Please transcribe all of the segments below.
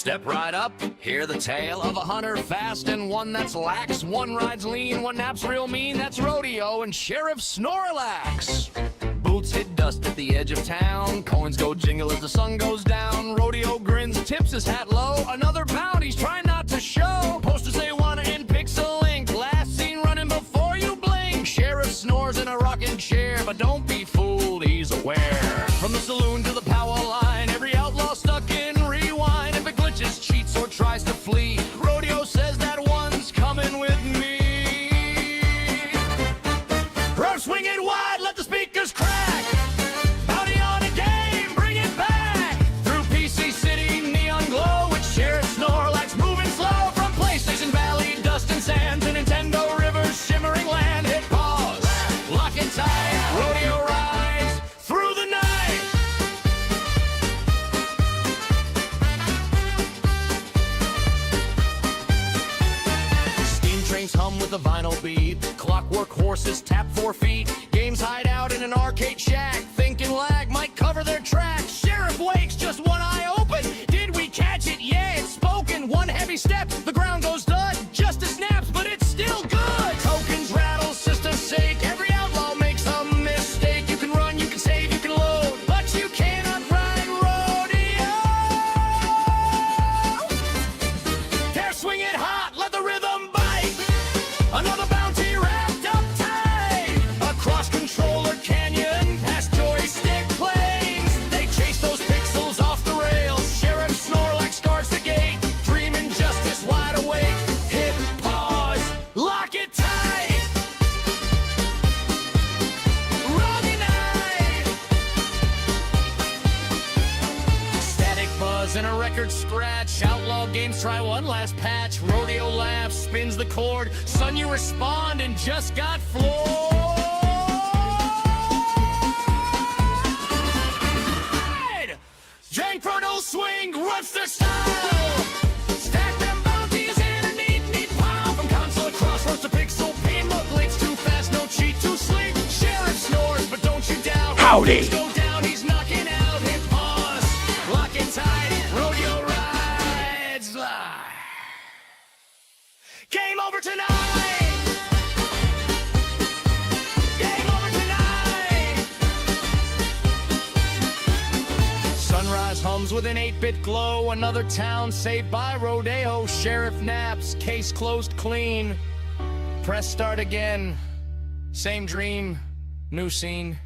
Step right up, hear the tale of a hunter fast and one that's lax. One rides lean, one naps real mean, that's Rodeo and Sheriff Snorlax. Boots hit dust at the edge of town, coins go jingle as the sun goes down. Rodeo grins, tips his hat low, another bound he's trying not to show. Posters say wanna end pixel ink, last seen running before you blink. Sheriff snores in a rocking chair, but don't be fooled, he's aware. From the saloon to the power line, every outlaw stuck in rewind. If it glitches, cheats, or tries to flee, Rodeo says that one's coming with me. Rope swing it wide, let the speakers crack. Bounty on a game, bring it back. Through PC City, neon glow, with Sheriff Snorlax moving slow. From PlayStation Valley, dust and sand, to Nintendo rivers, shimmering land. Hit pause, lock it tight, Rodeo rides through the night. Steam trains hum with a vinyl beat, clockwork horses tap 4 feet. Games hide out in an arcade shack, thinking lag might cover their tracks. Sheriff wakes, just one eye open. Did we catch it? Yeah, it's spoken. One heavy step, the ground goes thud. Justice snaps, but it's still good. Tokens rattle, systems shake. Every outlaw makes a mistake. You can run, you can save, you can load, but you cannot ride Rodeo. Hair swing it hot, let the rhythm bite. Another bounty wrapped up tight. Across controller canyon, past joystick planes. They chase those pixels off the rails. Sheriff Snorlax guards the gate, dreaming justice wide awake. Hit pause, lock it tight. Rodeo night. Static buzz and a record scratch. Outlaw games try one last patch. Rodeo laughs, spins the cord. Son, you respond and just got floored. Jank Frontal swing, what's their style? Stack them bounties in a neat pile. From console crossroads to pixel pain. Look, glitch too fast, no cheat, too sleek. Sheriff snores, but don't you doubt. Howdy. Go down, he's knocking out. Hit pause, lock it tight. Rodeo rides live. Game over tonight. Game over tonight. Sunrise hums with an 8-bit glow. Another town saved by Rodeo. Sheriff naps, case closed clean. Press start again. Same dream, new scene.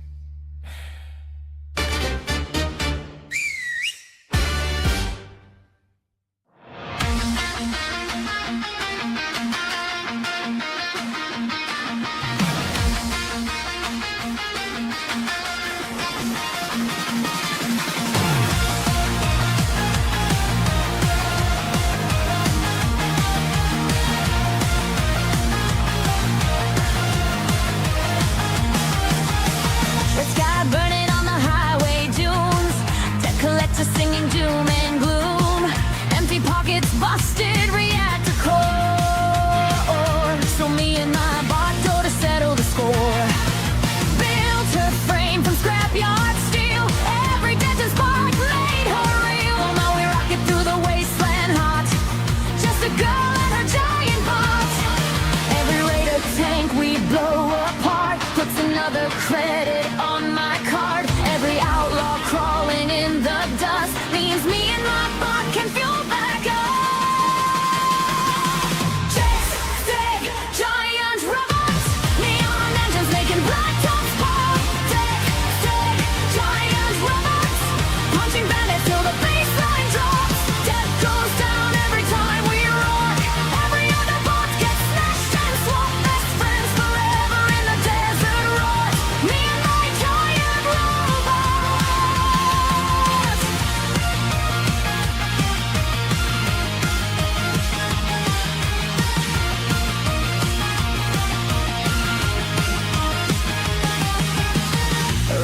The sky burning on the highway dunes, debt collectors singing doom and gloom, empty pockets busted, reactor core. So me and my bot go to settle the score. Built her frame from scrapyard steel, every dent and spark laid her real. Now we rock it through the wasteland hot, just a girl and her giant bot. Every raider tank we blow apart puts another credit on my card. Every outlaw crawling in the dust means me and my bot can fuel back up. Chase, stick, giant robots, neon engines making black tops pop. Tick, stick, giant robots, punching bandits till the baseline drops. Death goes down every time we roar. Every other bot gets smashed and swapped. Best friends forever in the desert roar. Me and my giant robots.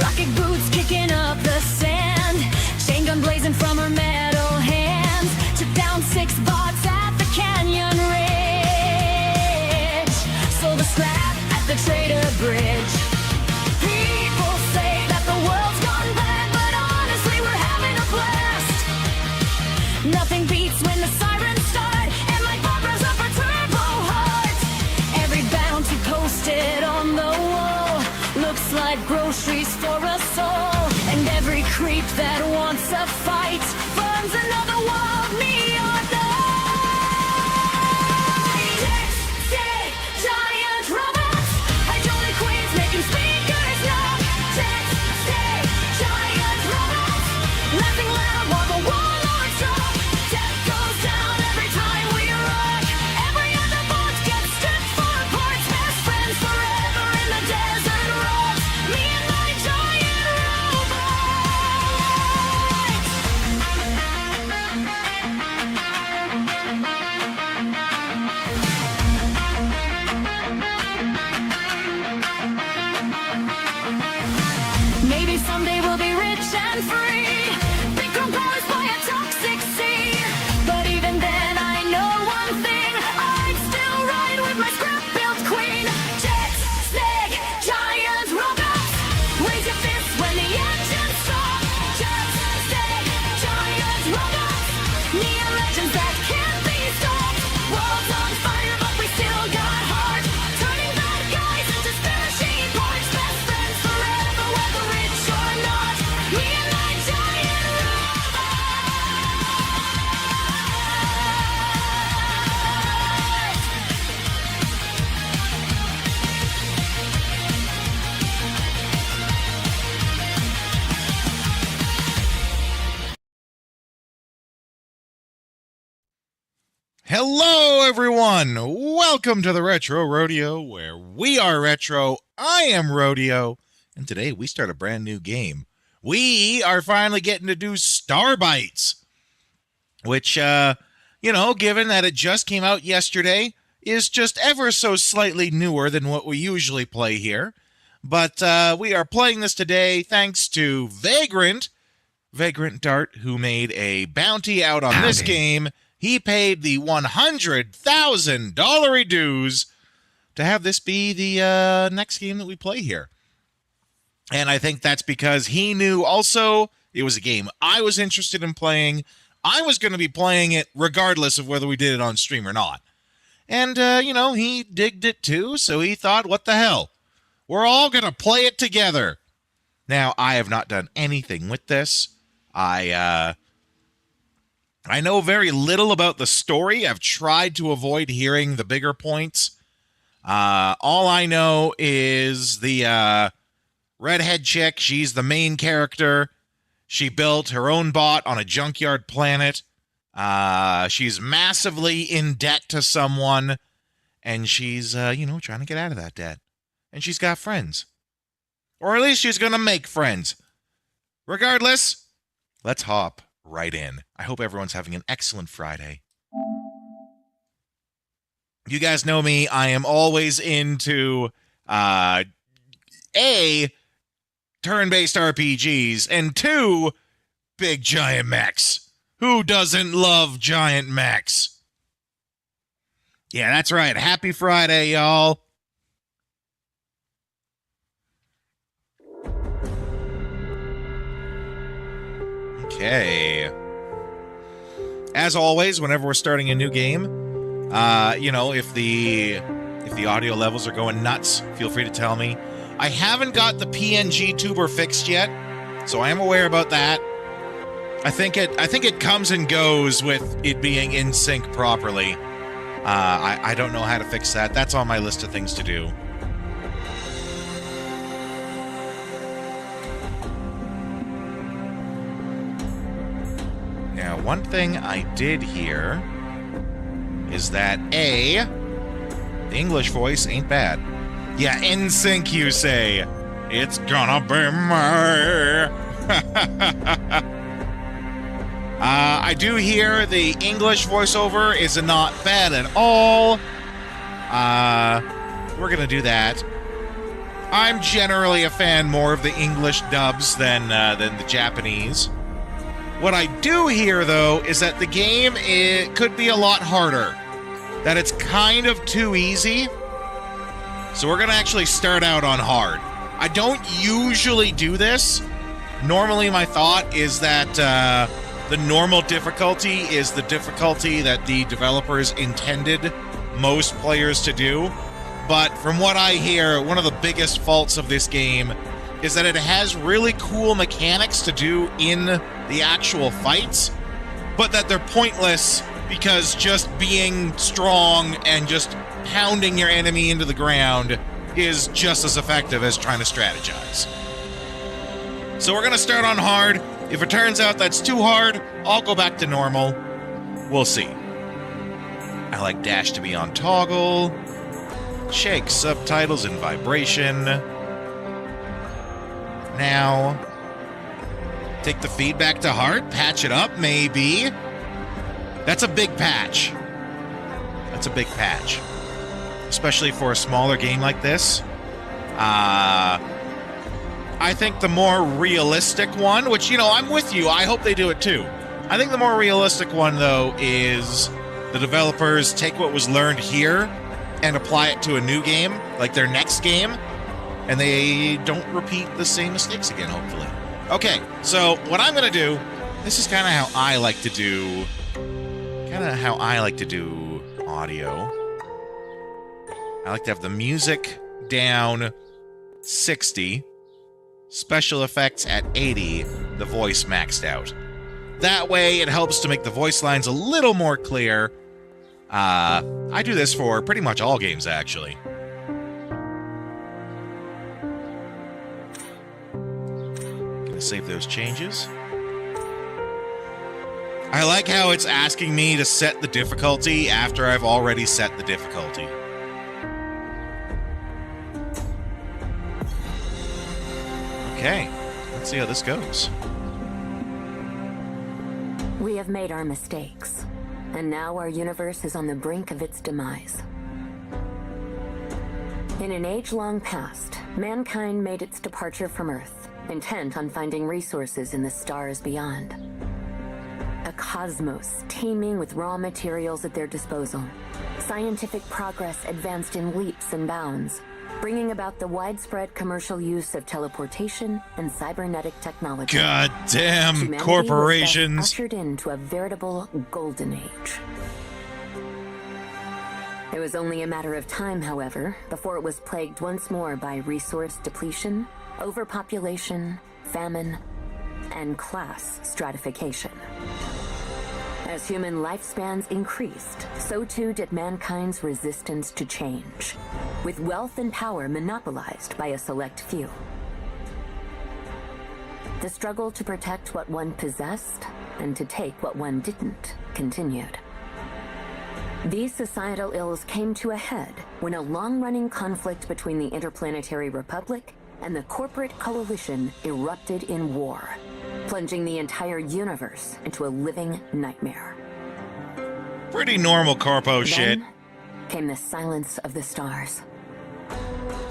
Rocket boots kicking up the sand, chain gun blazing from her metal hands. Took down 6 bots at the canyon ridge. Sold the scrap at the trader bridge. People say that the world's gone bad, but honestly we're having a blast. Nothing beats when looks like groceries for us all. And every creep that wants a fight finds another wild neon night. Texas giant robots, hydraulic queens making speakers knock. Texas giant robots, laughing loud while the warlords drop. Death goes down every time we rock. Every other bot gets stripped for parts. Best friends forever in the desert rocks. Me and my giant robot. Maybe someday we'll be rich and free. Big grown powers by a toxic sea. But even then I know one thing, I'd still ride with my scrap-built queen. Jets, snake, giant robots, raise your fists when the engines stop. Jets, snake, giant robots, neon legends that can't be stopped. World's on fire but we still got heart, turning bad guys into smashing parts. Best friends forever whether rich or not. Me and my giant robot. Hello, everyone. Welcome to the Retro Rodeo, where we are retro. I am Rodeo, and today we start a brand new game. We are finally getting to do Starbites, which, given that it just came out yesterday, is just ever so slightly newer than what we usually play here. But we are playing this today thanks to Vagrant Dart, who made a bounty out on this game. He paid the $100,000 dues to have this be the next game that we play here. And I think that's because he knew also it was a game I was interested in playing. I was going to be playing it regardless of whether we did it on stream or not. And, he digged it too, so he thought, what the hell? We're all going to play it together. Now, I have not done anything with this. I know very little about the story. I've tried to avoid hearing the bigger points. All I know is the redhead chick. She's the main character. She built her own bot on a junkyard planet. She's massively in debt to someone. And she's, trying to get out of that debt. And she's got friends. Or at least she's going to make friends. Regardless, let's hop right in. I hope everyone's having an excellent Friday. You guys know me. I am always into A, turn-based RPGs, and 2, big giant mechs. Who doesn't love giant mechs? Yeah, that's right. Happy Friday, y'all. Okay. As always, whenever we're starting a new game, if the audio levels are going nuts, feel free to tell me. I haven't got the PNG tuber fixed yet, so I am aware about that. I think it comes and goes with it being in sync properly. I don't know how to fix that. That's on my list of things to do. Now, one thing I did hear is that the English voice ain't bad. Yeah, in sync, you say. It's gonna be me. I do hear the English voiceover is not bad at all. We're gonna do that. I'm generally a fan more of the English dubs than the Japanese. What I do hear, though, is that the game could be a lot harder. That it's kind of too easy. So we're going to actually start out on hard. I don't usually do this. Normally my thought is that the normal difficulty is the difficulty that the developers intended most players to do. but from what I hear, one of the biggest faults of this game is that it has really cool mechanics to do in the actual fights, but that they're pointless because just being strong and just pounding your enemy into the ground is just as effective as trying to strategize. So we're going to start on hard. If it turns out that's too hard, I'll go back to normal. We'll see. I like dash to be on toggle. Shake subtitles in vibration. Now, take the feedback to heart, patch it up, maybe. That's a big patch. That's a big patch. Especially for a smaller game like this. I think the more realistic one, which, you know, I'm with you. I hope they do it too. I think the more realistic one, though, is the developers take what was learned here and apply it to a new game, like their next game, and they don't repeat the same mistakes again, hopefully. Okay, so what I'm going to do, this is kind of how I like to do audio. I like to have the music down 60, special effects at 80, the voice maxed out. That way, it helps to make the voice lines a little more clear. I do this for pretty much all games, actually. Gonna save those changes. I like how it's asking me to set the difficulty after I've already set the difficulty. Okay, let's see how this goes. We have made our mistakes, and now our universe is on the brink of its demise. In an age-long past, mankind made its departure from Earth, intent on finding resources in the stars beyond. A cosmos teeming with raw materials at their disposal. Scientific progress advanced in leaps and bounds, bringing about the widespread commercial use of teleportation and cybernetic technology. God damn Humanity corporations. was thus ushered into a veritable golden age. It was only a matter of time, however, before it was plagued once more by resource depletion, overpopulation, famine, and class stratification. As human lifespans increased, so too did mankind's resistance to change, with wealth and power monopolized by a select few. The struggle to protect what one possessed and to take what one didn't continued. These societal ills came to a head when a long-running conflict between the Interplanetary Republic and the corporate coalition erupted in war, plunging the entire universe into a living nightmare. Pretty normal corpo shit. Then came the silence of the stars.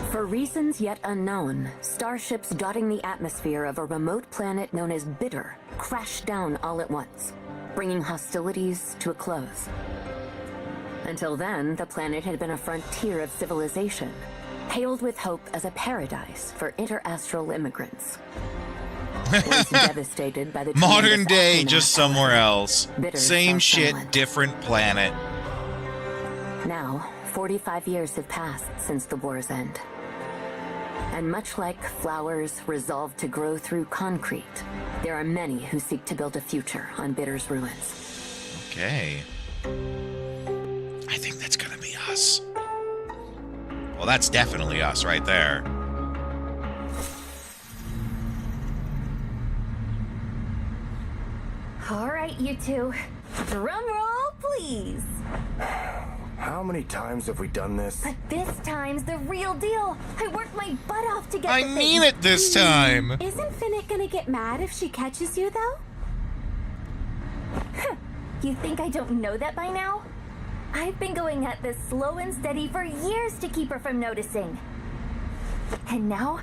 For reasons yet unknown, starships dotting the atmosphere of a remote planet known as Bitter crashed down all at once, bringing hostilities to a close. Until then, the planet had been a frontier of civilization, hailed with hope as a paradise for interastral immigrants. Once devastated by the Modern tremendous day, aftermath, just somewhere else. Bitter Same fell shit, silent. different planet. Now, 45 years have passed since the war's end. And much like flowers resolved to grow through concrete, there are many who seek to build a future on Bitter's ruins. Okay. I think that's gonna be us. Well, that's definitely us right there. All right, you two. Drum roll, please. How many times have we done this? But this time's the real deal. I worked my butt off to get I the thing. mean it this time. Isn't Finnick gonna get mad if she catches you, though? You think I don't know that by now? I've been going at this slow and steady for years to keep her from noticing. And now,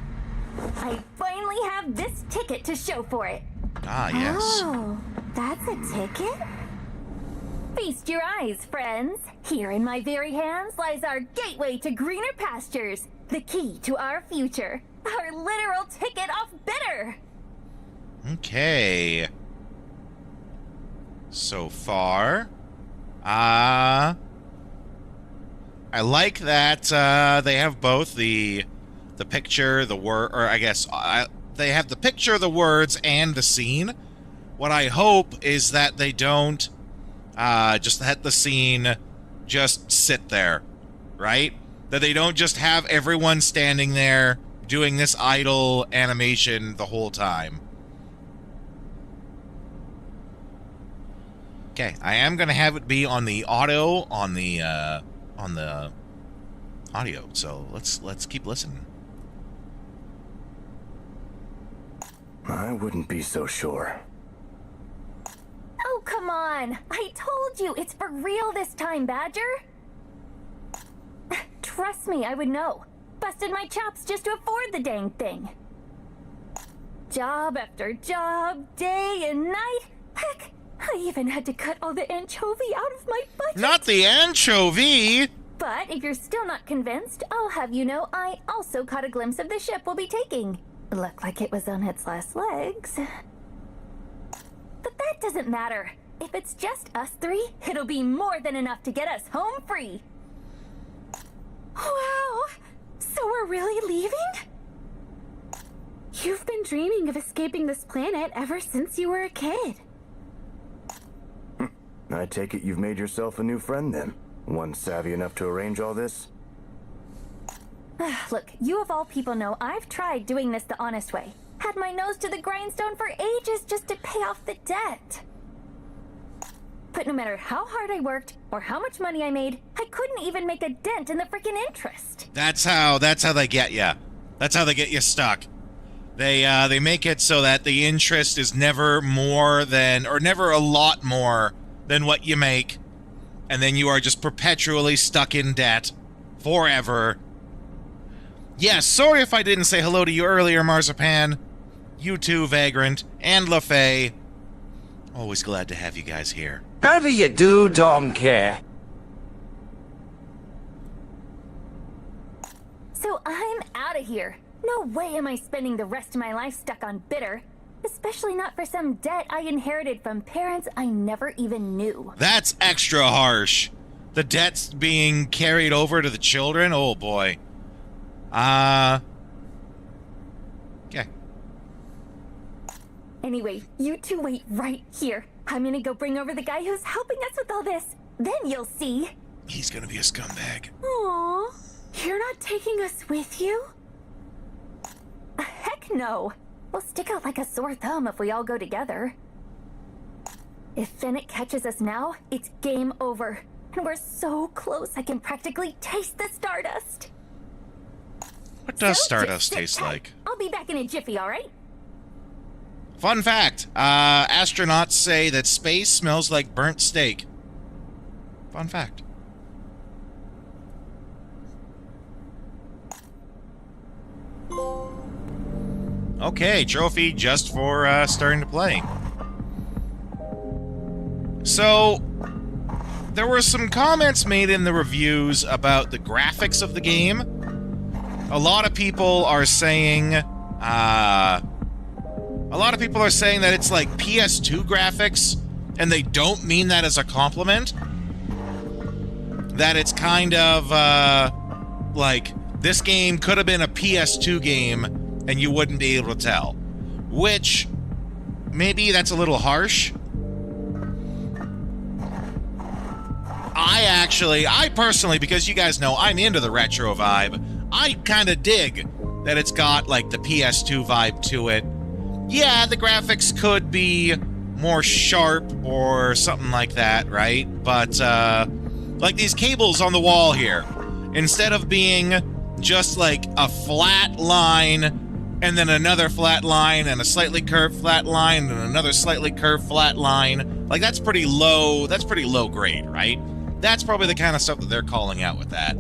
I finally have this ticket to show for it. Ah, yes. Oh, that's a ticket? Feast your eyes, friends. Here in my very hands lies our gateway to greener pastures, the key to our future, our literal ticket off Bitter. Okay. So far, I like that they have both the picture, the word, or I guess they have the picture, the words, and the scene. What I hope is that they don't just let the scene just sit there, right? That they don't just have everyone standing there doing this idle animation the whole time. Okay, I am gonna have it be on the auto on the audio. So let's keep listening. I wouldn't be so sure. Oh, come on! I told you, it's for real this time, Badger! Trust me, I would know. Busted my chops just to afford the dang thing. Job after job, day and night. Heck, I even had to cut all the anchovy out of my budget. Not the anchovy! But if you're still not convinced, I'll have you know I also caught a glimpse of the ship we'll be taking. Looked like it was on its last legs. But that doesn't matter. If it's just us three, it'll be more than enough to get us home free. Wow! So we're really leaving? You've been dreaming of escaping this planet ever since you were a kid. I take it you've made yourself a new friend then. One savvy enough to arrange all this? Look, you of all people know I've tried doing this the honest way. Had my nose to the grindstone for ages just to pay off the debt. But no matter how hard I worked or how much money I made, I couldn't even make a dent in the freaking interest. That's how they get you. That's how they get you stuck. They make it so that the interest is never more than, or never a lot more than what you make, and then you are just perpetually stuck in debt forever. Yes, sorry if I didn't say hello to you earlier, Marzipan. You too, Vagrant, and LaFay. Always glad to have you guys here. How do you do, don't care? So I'm out of here. No way am I spending the rest of my life stuck on bitter. Especially not for some debt I inherited from parents I never even knew. That's extra harsh. The debt's being carried over to the children? Oh boy. Okay. Anyway, you two wait right here. I'm gonna go bring over the guy who's helping us with all this. Then you'll see. He's gonna be a scumbag. Aww. You're not taking us with you? Heck no. We'll stick out like a sore thumb if we all go together. If Fennec catches us now, it's game over. And we're so close I can practically taste the stardust. What does So Stardust just sit taste tight. like? I'll be back in a jiffy, alright? Fun fact, astronauts say that space smells like burnt steak. Fun fact. Okay, trophy just for starting to play. So, there were some comments made in the reviews about the graphics of the game. A lot of people are saying, that it's like PS2 graphics, and they don't mean that as a compliment. That it's kind of, like, this game could have been a PS2 game, and you wouldn't be able to tell. Which, maybe that's a little harsh. I personally, because you guys know I'm into the retro vibe, I kind of dig that it's got, like, the PS2 vibe to it. Yeah, the graphics could be more sharp or something like that, right? But, like these cables on the wall here, instead of being just like a flat line and then another flat line and a slightly curved flat line and another slightly curved flat line, like that's pretty low grade, right? That's probably the kind of stuff that they're calling out with that.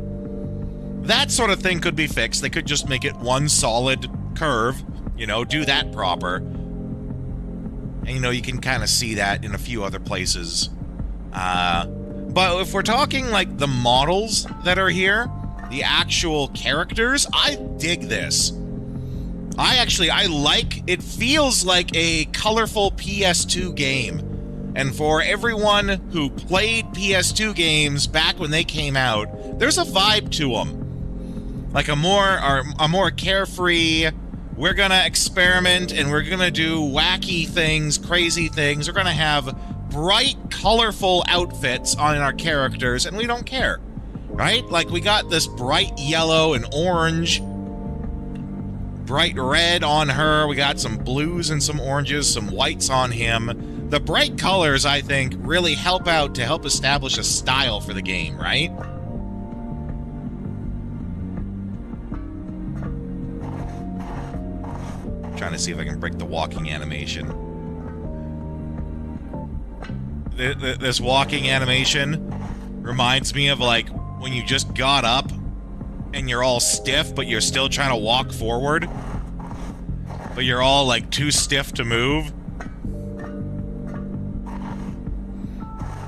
That sort of thing could be fixed. They could just make it one solid curve, you know, do that proper. And, you know, you can kind of see that in a few other places. But if we're talking, like, the models that are here, the actual characters, I dig this. I like, it feels like a colorful PS2 game. And for everyone who played PS2 games back when they came out, there's a vibe to them. Like a more carefree, we're gonna experiment and we're gonna do wacky things, crazy things. We're gonna have bright, colorful outfits on our characters, and we don't care, right? Like, we got this bright yellow and orange, bright red on her. We got some blues and some oranges, some whites on him. The bright colors, I think, really help out to help establish a style for the game, right? Trying to see if I can break the walking animation. This walking animation reminds me of, like, when you just got up and you're all stiff, but you're still trying to walk forward, but you're all, like, too stiff to move.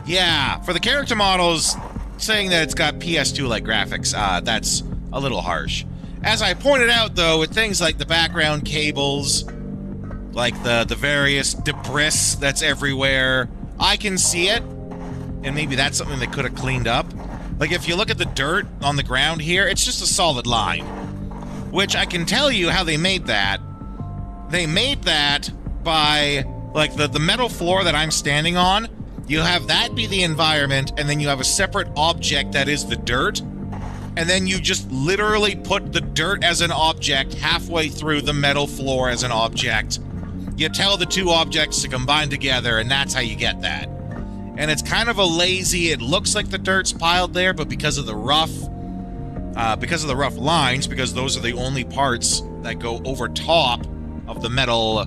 Yeah, for the character models, saying that it's got PS2-like graphics, that's a little harsh. As I pointed out, though, with things like the background cables, like the various debris that's everywhere, I can see it, and maybe that's something they could have cleaned up. Like, if you look at the dirt on the ground here, it's just a solid line, which I can tell you how they made that. They made that by, like, the metal floor that I'm standing on, you have that be the environment, and then you have a separate object that is the dirt, and then you just literally put the dirt as an object halfway through the metal floor as an object. You tell the two objects to combine together, and that's how you get that. And it's kind of a lazy, it looks like the dirt's piled there, but because of the rough lines, because those are the only parts that go over top of the metal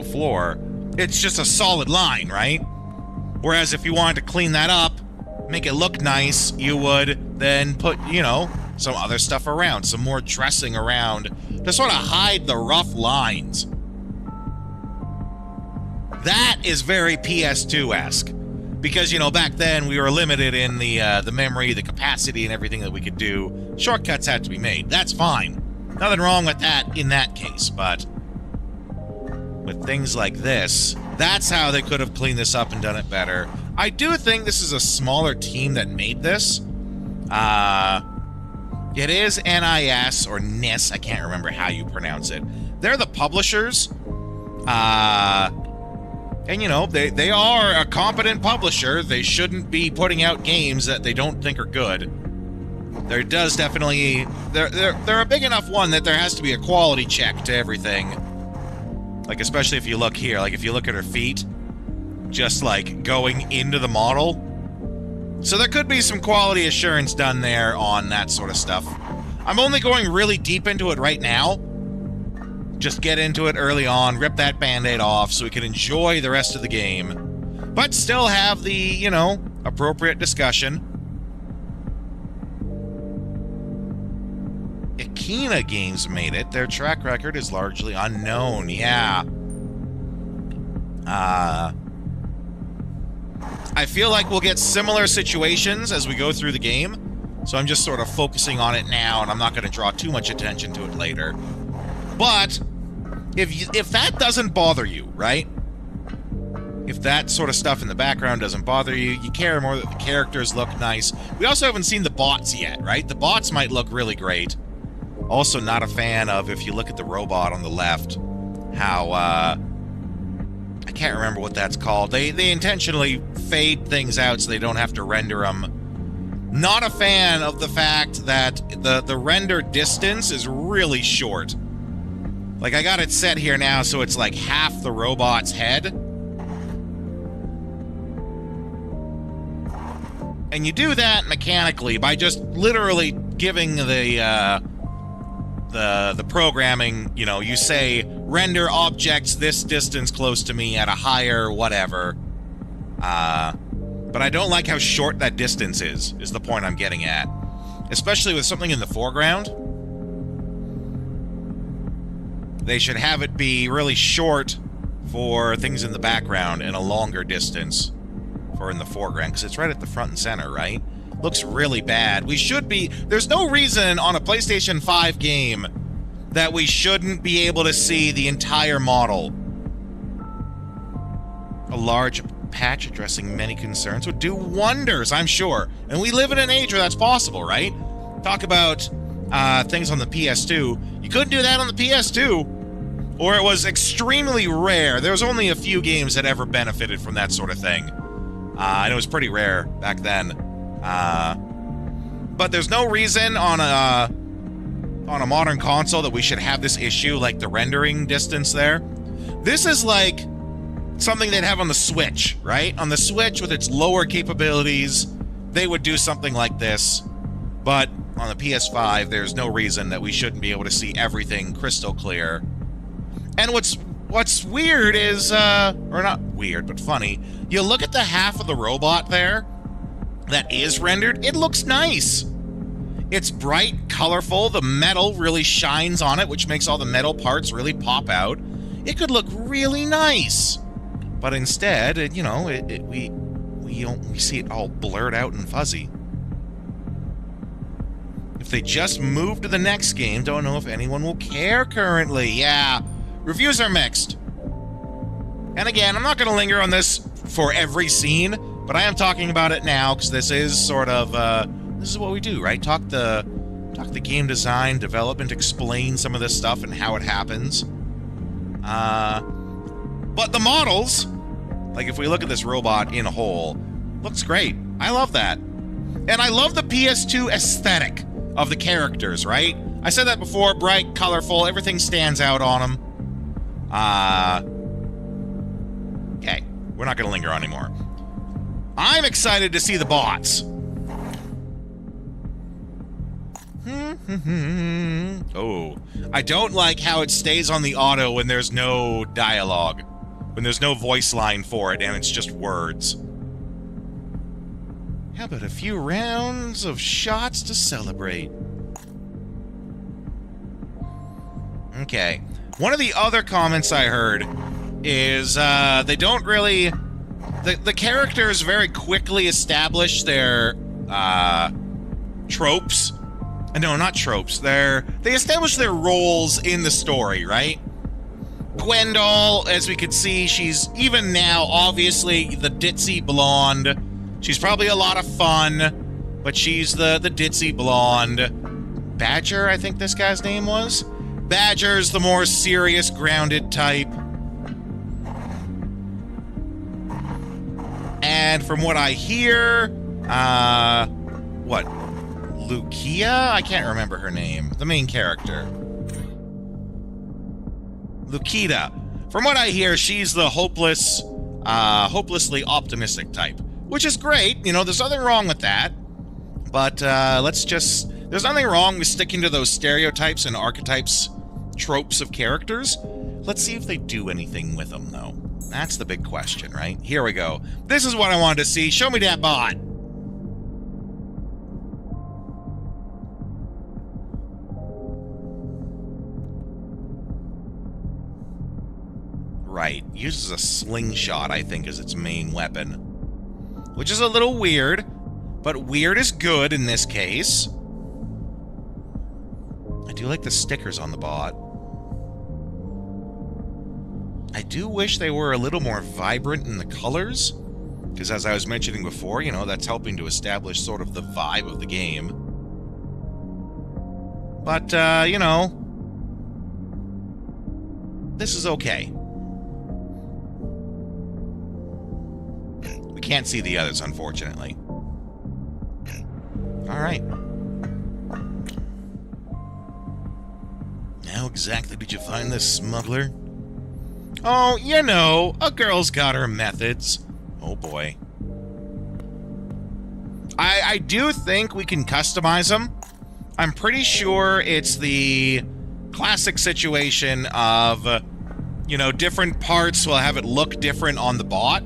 floor, it's just a solid line, right? Whereas if you wanted to clean that up, make it look nice, you would then put, you know, some other stuff around, some more dressing around to sort of hide the rough lines. That is very PS2-esque, because, you know, back then we were limited in the memory, the capacity, and everything that we could do. Shortcuts had to be made. That's fine. Nothing wrong with that in that case, but with things like this, that's how they could have cleaned this up and done it better. I do think this is a smaller team that made this. It is NIS or NIS, I can't remember how you pronounce it. They're the publishers. And, you know, they are a competent publisher. They shouldn't be putting out games that they don't think are good. There does definitely... They're a big enough one that there has to be a quality check to everything. Like, especially if you look here. Like, if you look at her feet, just, like, going into the model. So there could be some quality assurance done there on that sort of stuff. I'm only going really deep into it right now. Just get into it early on, rip that Band-Aid off so we can enjoy the rest of the game, but still have the, you know, appropriate discussion. Akina Games made it. Their track record is largely unknown. Yeah. I feel like we'll get similar situations as we go through the game, so I'm just sort of focusing on it now, and I'm not going to draw too much attention to it later. But if that doesn't bother you, right? If that sort of stuff in the background doesn't bother you, you care more that the characters look nice. We also haven't seen the bots yet, right? The bots might look really great. Also not a fan of, if you look at the robot on the left, how, I can't remember what that's called. They intentionally fade things out so they don't have to render them. Not a fan of the fact that the render distance is really short. Like, I got it set here now so it's like half the robot's head. And you do that mechanically by just literally giving the programming, you know, you say, render objects this distance close to me at a higher whatever. But I don't like how short that distance is the point I'm getting at. Especially with something in the foreground. They should have it be really short for things in the background and a longer distance for in the foreground, because it's right at the front and center, right? Looks really bad. We should be... There's no reason on a PlayStation 5 game that we shouldn't be able to see the entire model. A large patch addressing many concerns would do wonders, I'm sure. And we live in an age where that's possible, right? Talk about things on the PS2. You couldn't do that on the PS2, or it was extremely rare. There was only a few games that ever benefited from that sort of thing. And it was pretty rare back then. But there's no reason on a modern console that we should have this issue, like the rendering distance there. This is like something they'd have on the Switch, right? On the Switch with its lower capabilities, they would do something like this. But on the PS5, there's no reason that we shouldn't be able to see everything crystal clear. And what's weird is, or not weird, but funny, you look at the half of the robot there that is rendered, it looks nice. It's bright, colorful, the metal really shines on it, which makes all the metal parts really pop out. It could look really nice. But instead, we see it all blurred out and fuzzy. If they just move to the next game, don't know if anyone will care currently. Yeah, reviews are mixed. And again, I'm not going to linger on this for every scene, but I am talking about it now because this is sort of this is what we do, right? Talk the game design, development, explain some of this stuff and how it happens. But the models, like if we look at this robot in a whole, looks great. I love that. And I love the PS2 aesthetic of the characters, right? I said that before, bright, colorful, everything stands out on them. Okay, we're not going to linger on anymore. I'm excited to see the bots. Oh, I don't like how it stays on the auto when there's no dialogue, when there's no voice line for it and it's just words. How about a few rounds of shots to celebrate? Okay. One of the other comments I heard is they don't really... The characters very quickly establish their tropes. No, not tropes. They establish their roles in the story, right? Gwendol, as we could see, she's even now obviously the ditzy blonde. She's probably a lot of fun, but she's the ditzy blonde. Badger, I think this guy's name was. Badger's the more serious, grounded type. And from what I hear, Lucia? I can't remember her name. The main character. Lukita. From what I hear, she's the hopelessly optimistic type. Which is great. There's nothing wrong with that. But there's nothing wrong with sticking to those stereotypes and archetypes, tropes of characters. Let's see if they do anything with them, though. That's the big question, right? Here we go. This is what I wanted to see. Show me that bot. Right. Uses a slingshot, I think, as its main weapon. Which is a little weird, but weird is good in this case. I do like the stickers on the bot. I do wish they were a little more vibrant in the colors, because as I was mentioning before, that's helping to establish sort of the vibe of the game. But, this is okay. We can't see the others, unfortunately. Alright. How exactly did you find this smuggler? Oh, a girl's got her methods. Oh boy. I do think we can customize them. I'm pretty sure it's the classic situation of, different parts will have it look different on the bot.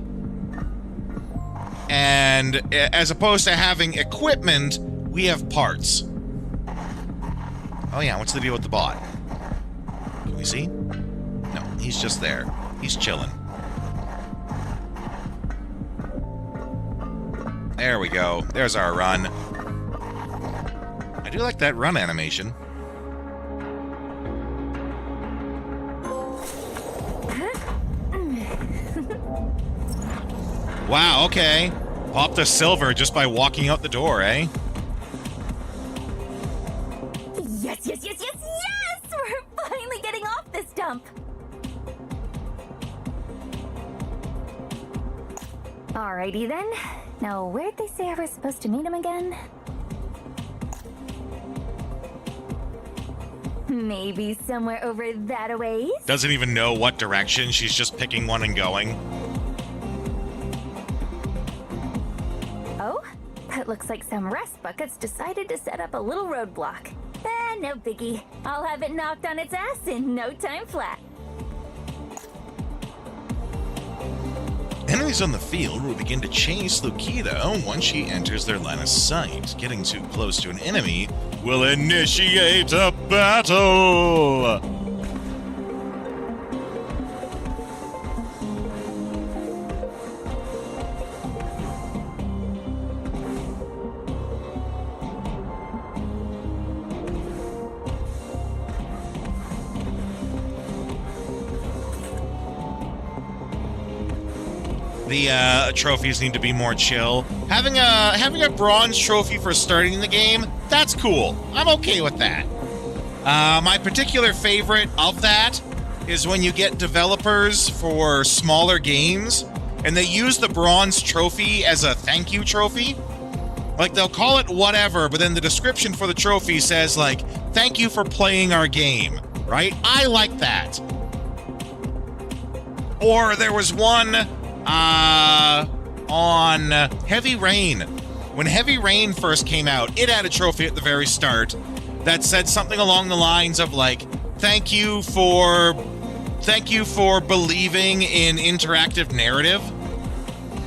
And as opposed to having equipment, we have parts. Oh yeah, what's the deal with the bot? Can we see? No, he's just there. He's chilling. There we go. There's our run. I do like that run animation. Wow, okay. Pop the silver just by walking out the door, eh? Yes, yes, yes, yes, yes! We're finally getting off this dump. Alrighty then. Now, where'd they say I was supposed to meet him again? Maybe somewhere over that a ways? Doesn't even know what direction. She's just picking one and going. Oh, that looks like some rust buckets decided to set up a little roadblock. No biggie. I'll have it knocked on its ass in no time flat. Enemies on the field will begin to chase Lukita once she enters their line of sight. Getting too close to an enemy will initiate a battle! The trophies need to be more chill. Having a bronze trophy for starting the game, that's cool. I'm okay with that. My particular favorite of that is when you get developers for smaller games and they use the bronze trophy as a thank you trophy. Like, they'll call it whatever, but then the description for the trophy says, like, thank you for playing our game, right? I like that. Or there was one on Heavy Rain. When Heavy Rain first came out, it had a trophy at the very start that said something along the lines of, like, thank you for believing in interactive narrative.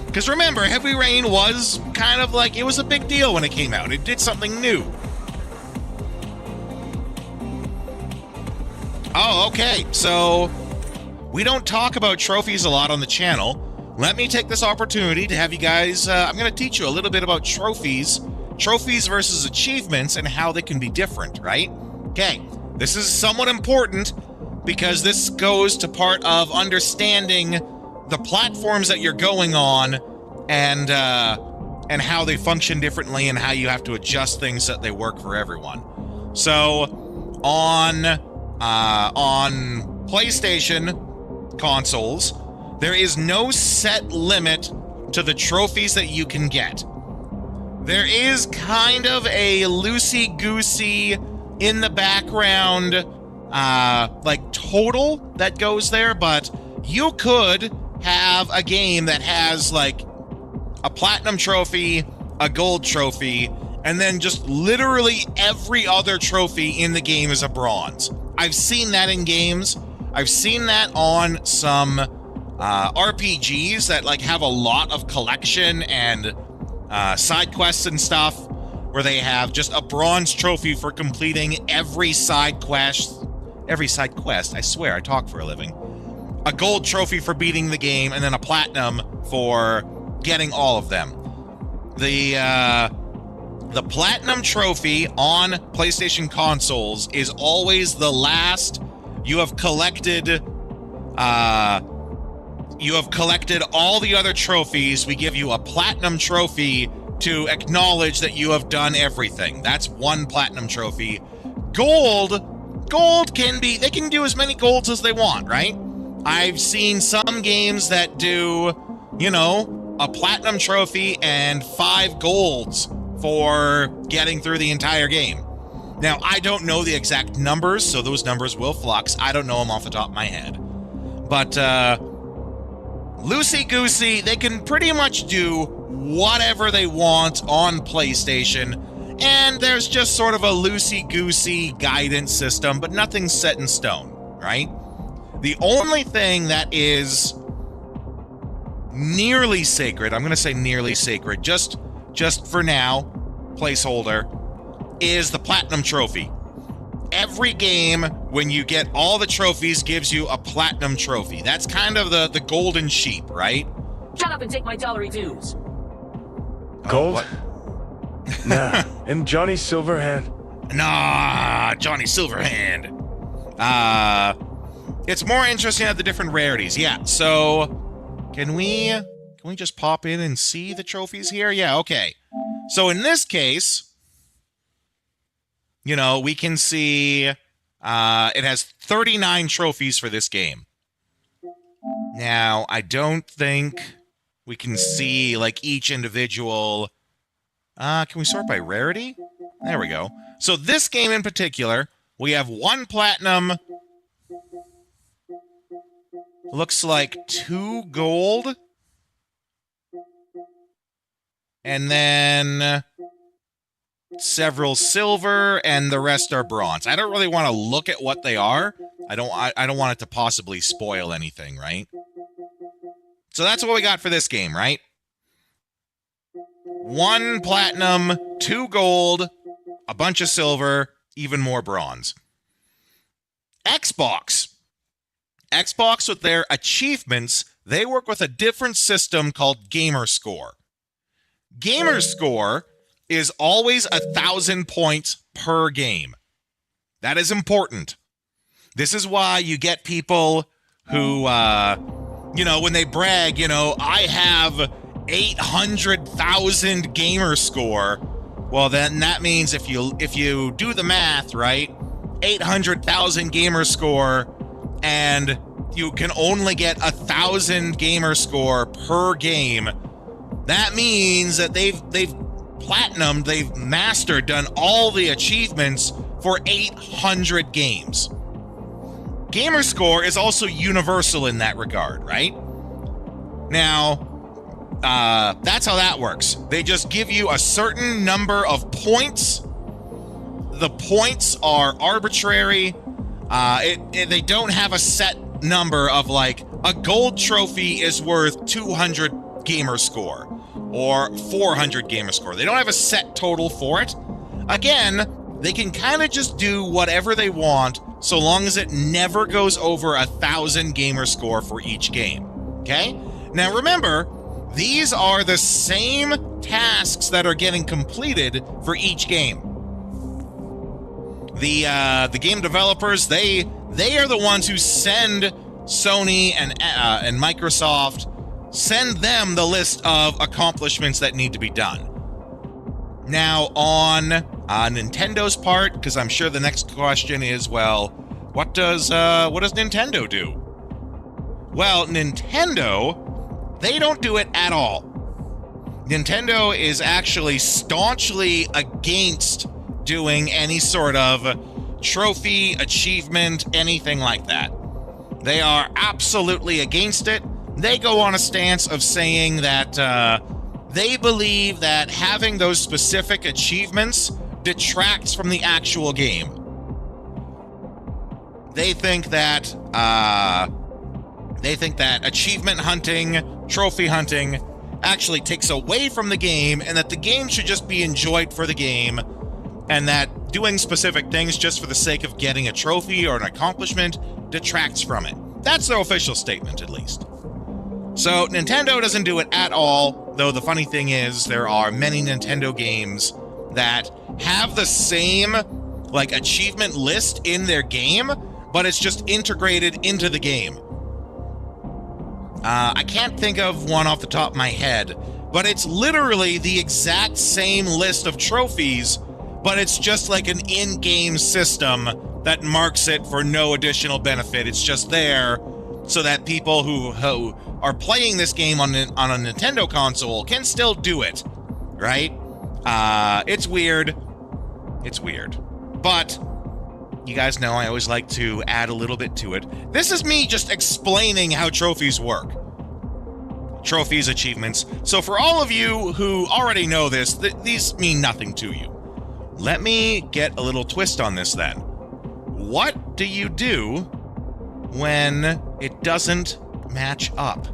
Because remember, Heavy Rain was kind of like, it was a big deal when it came out. It did something new. Oh, okay. So we don't talk about trophies a lot on the channel. Let me take this opportunity to have you guys, I'm going to teach you a little bit about trophies versus achievements and how they can be different, right? Okay, this is somewhat important because this goes to part of understanding the platforms that you're going on and how they function differently and how you have to adjust things so that they work for everyone. So on PlayStation consoles, there is no set limit to the trophies that you can get. There is kind of a loosey-goosey in the background, like total that goes there, but you could have a game that has like a platinum trophy, a gold trophy, and then just literally every other trophy in the game is a bronze. I've seen that in games. I've seen that on some RPGs that like have a lot of collection and side quests and stuff, where they have just a bronze trophy for completing every side quest. I swear, I talk for a living. A gold trophy for beating the game, and then a platinum for getting all of them. The platinum trophy on PlayStation consoles is always the last you have collected. You have collected all the other trophies. We give you a platinum trophy to acknowledge that you have done everything. That's one platinum trophy. Gold can be, they can do as many golds as they want, right? I've seen some games that do, you know, a platinum trophy and 5 golds for getting through the entire game. Now, I don't know the exact numbers, so those numbers will flux. I don't know them off the top of my head. But, loosey-goosey, they can pretty much do whatever they want on PlayStation, and there's just sort of a loosey-goosey guidance system, but nothing's set in stone, right? The only thing that is nearly sacred, I'm going to say nearly sacred, just for now, placeholder, is the Platinum Trophy. Every game, when you get all the trophies, gives you a Platinum Trophy. That's kind of the golden sheep, right? Shut up and take my dollary dues. Gold? Nah, and Johnny Silverhand. Nah, Johnny Silverhand. It's more interesting at the different rarities. Yeah, so can we Can we just pop in and see the trophies here? Yeah, okay. So in this case, you know, we can see it has 39 trophies for this game. Now, I don't think we can see, like, each individual... can we sort by rarity? There we go. So this game in particular, we have 1 platinum... Looks like 2 gold. And then several silver, and the rest are bronze. I don't really want to look at what they are. I don't want it to possibly spoil anything, right? So that's what we got for this game, right? 1 platinum, 2 gold, a bunch of silver, even more bronze. Xbox with their achievements, they work with a different system called Gamer Score. Gamer Score is always 1,000 points per game. That is important. This is why you get people who, you know, when they brag, you know, I have 800,000 Gamer Score. Well, then that means if you do the math, right, 800,000 Gamer Score, and you can only get 1,000 Gamer Score per game. That means that they've platinumed, they've mastered, done all the achievements for 800 games. Gamer Score is also universal in that regard, right? Now, that's how that works. They just give you a certain number of points. The points are arbitrary. They don't have a set number of, like, a gold trophy is worth 200 Gamer Score or 400 Gamer Score. They don't have a set total for it. Again, they can kind of just do whatever they want so long as it never goes over 1,000 Gamer Score for each game. Okay? Now remember, these are the same tasks that are getting completed for each game. The game developers, they are the ones who send Sony and Microsoft, send them the list of accomplishments that need to be done. Now, on Nintendo's part, because I'm sure the next question is, well, what does Nintendo do? Well, Nintendo, they don't do it at all. Nintendo is actually staunchly against doing any sort of trophy, achievement, anything like that. They are absolutely against it. They go on a stance of saying that they believe that having those specific achievements detracts from the actual game. They think that achievement hunting, trophy hunting, actually takes away from the game, and that the game should just be enjoyed for the game, and that doing specific things just for the sake of getting a trophy or an accomplishment detracts from it. That's their official statement, at least. So Nintendo doesn't do it at all, though the funny thing is there are many Nintendo games that have the same, like, achievement list in their game, but it's just integrated into the game. I can't think of one off the top of my head, but it's literally the exact same list of trophies, but it's just like an in-game system that marks it for no additional benefit. It's just there so that people who are playing this game on a Nintendo console can still do it, right? It's weird. It's weird. But you guys know I always like to add a little bit to it. This is me just explaining how trophies work. Trophies, achievements. So for all of you who already know this, these mean nothing to you. Let me get a little twist on this then. What do you do when it doesn't match up?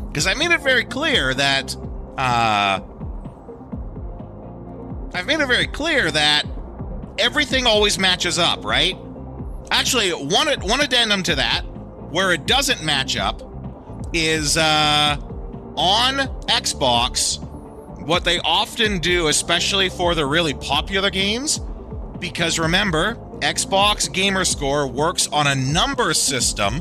Because I made it very clear that everything always matches up, right? Actually, one addendum to that, where it doesn't match up, is on Xbox. What they often do, especially for the really popular games, because remember, Xbox Gamer Score works on a number system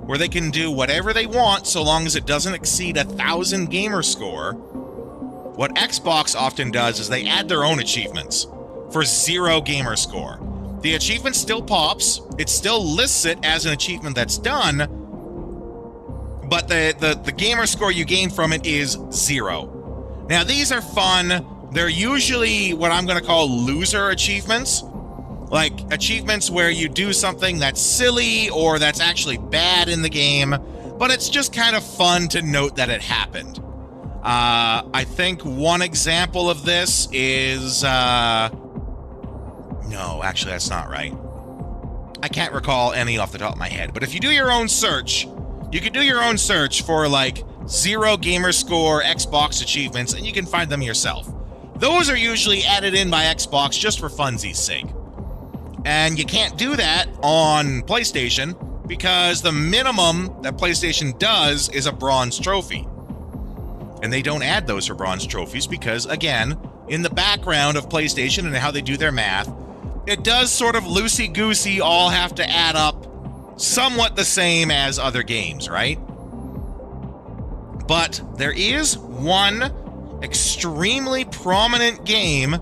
where they can do whatever they want so long as it doesn't exceed 1,000 gamer score. What Xbox often does is they add their own achievements for 0 gamer score. The achievement still pops, it still lists it as an achievement that's done, but the gamer score you gain from it is 0. Now, these are fun. They're usually what I'm going to call loser achievements, like achievements where you do something that's silly or that's actually bad in the game, but it's just kind of fun to note that it happened. I think one example of this is... No, actually, that's not right. I can't recall any off the top of my head, but if you do your own search, you can do your own search for, like, 0 gamer score Xbox achievements, and you can find them yourself. Those are usually added in by Xbox just for funsies' sake. And you can't do that on PlayStation because the minimum that PlayStation does is a bronze trophy. And they don't add those for bronze trophies because, again, in the background of PlayStation and how they do their math, it does sort of loosey-goosey all have to add up somewhat the same as other games, right? But there is one extremely prominent game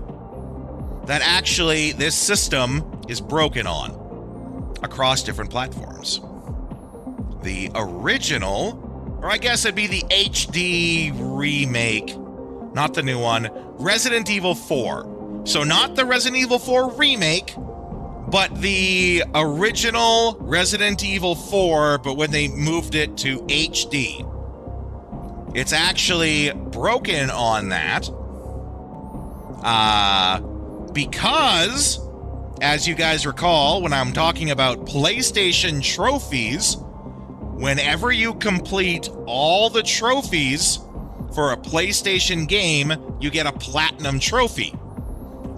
that actually this system is broken on across different platforms. The original, or I guess it'd be the HD remake, not the new one, Resident Evil 4. So not the Resident Evil 4 remake, but the original Resident Evil 4, but when they moved it to HD. It's actually broken on that. Because, as you guys recall, when I'm talking about PlayStation trophies, whenever you complete all the trophies for a PlayStation game, you get a platinum trophy.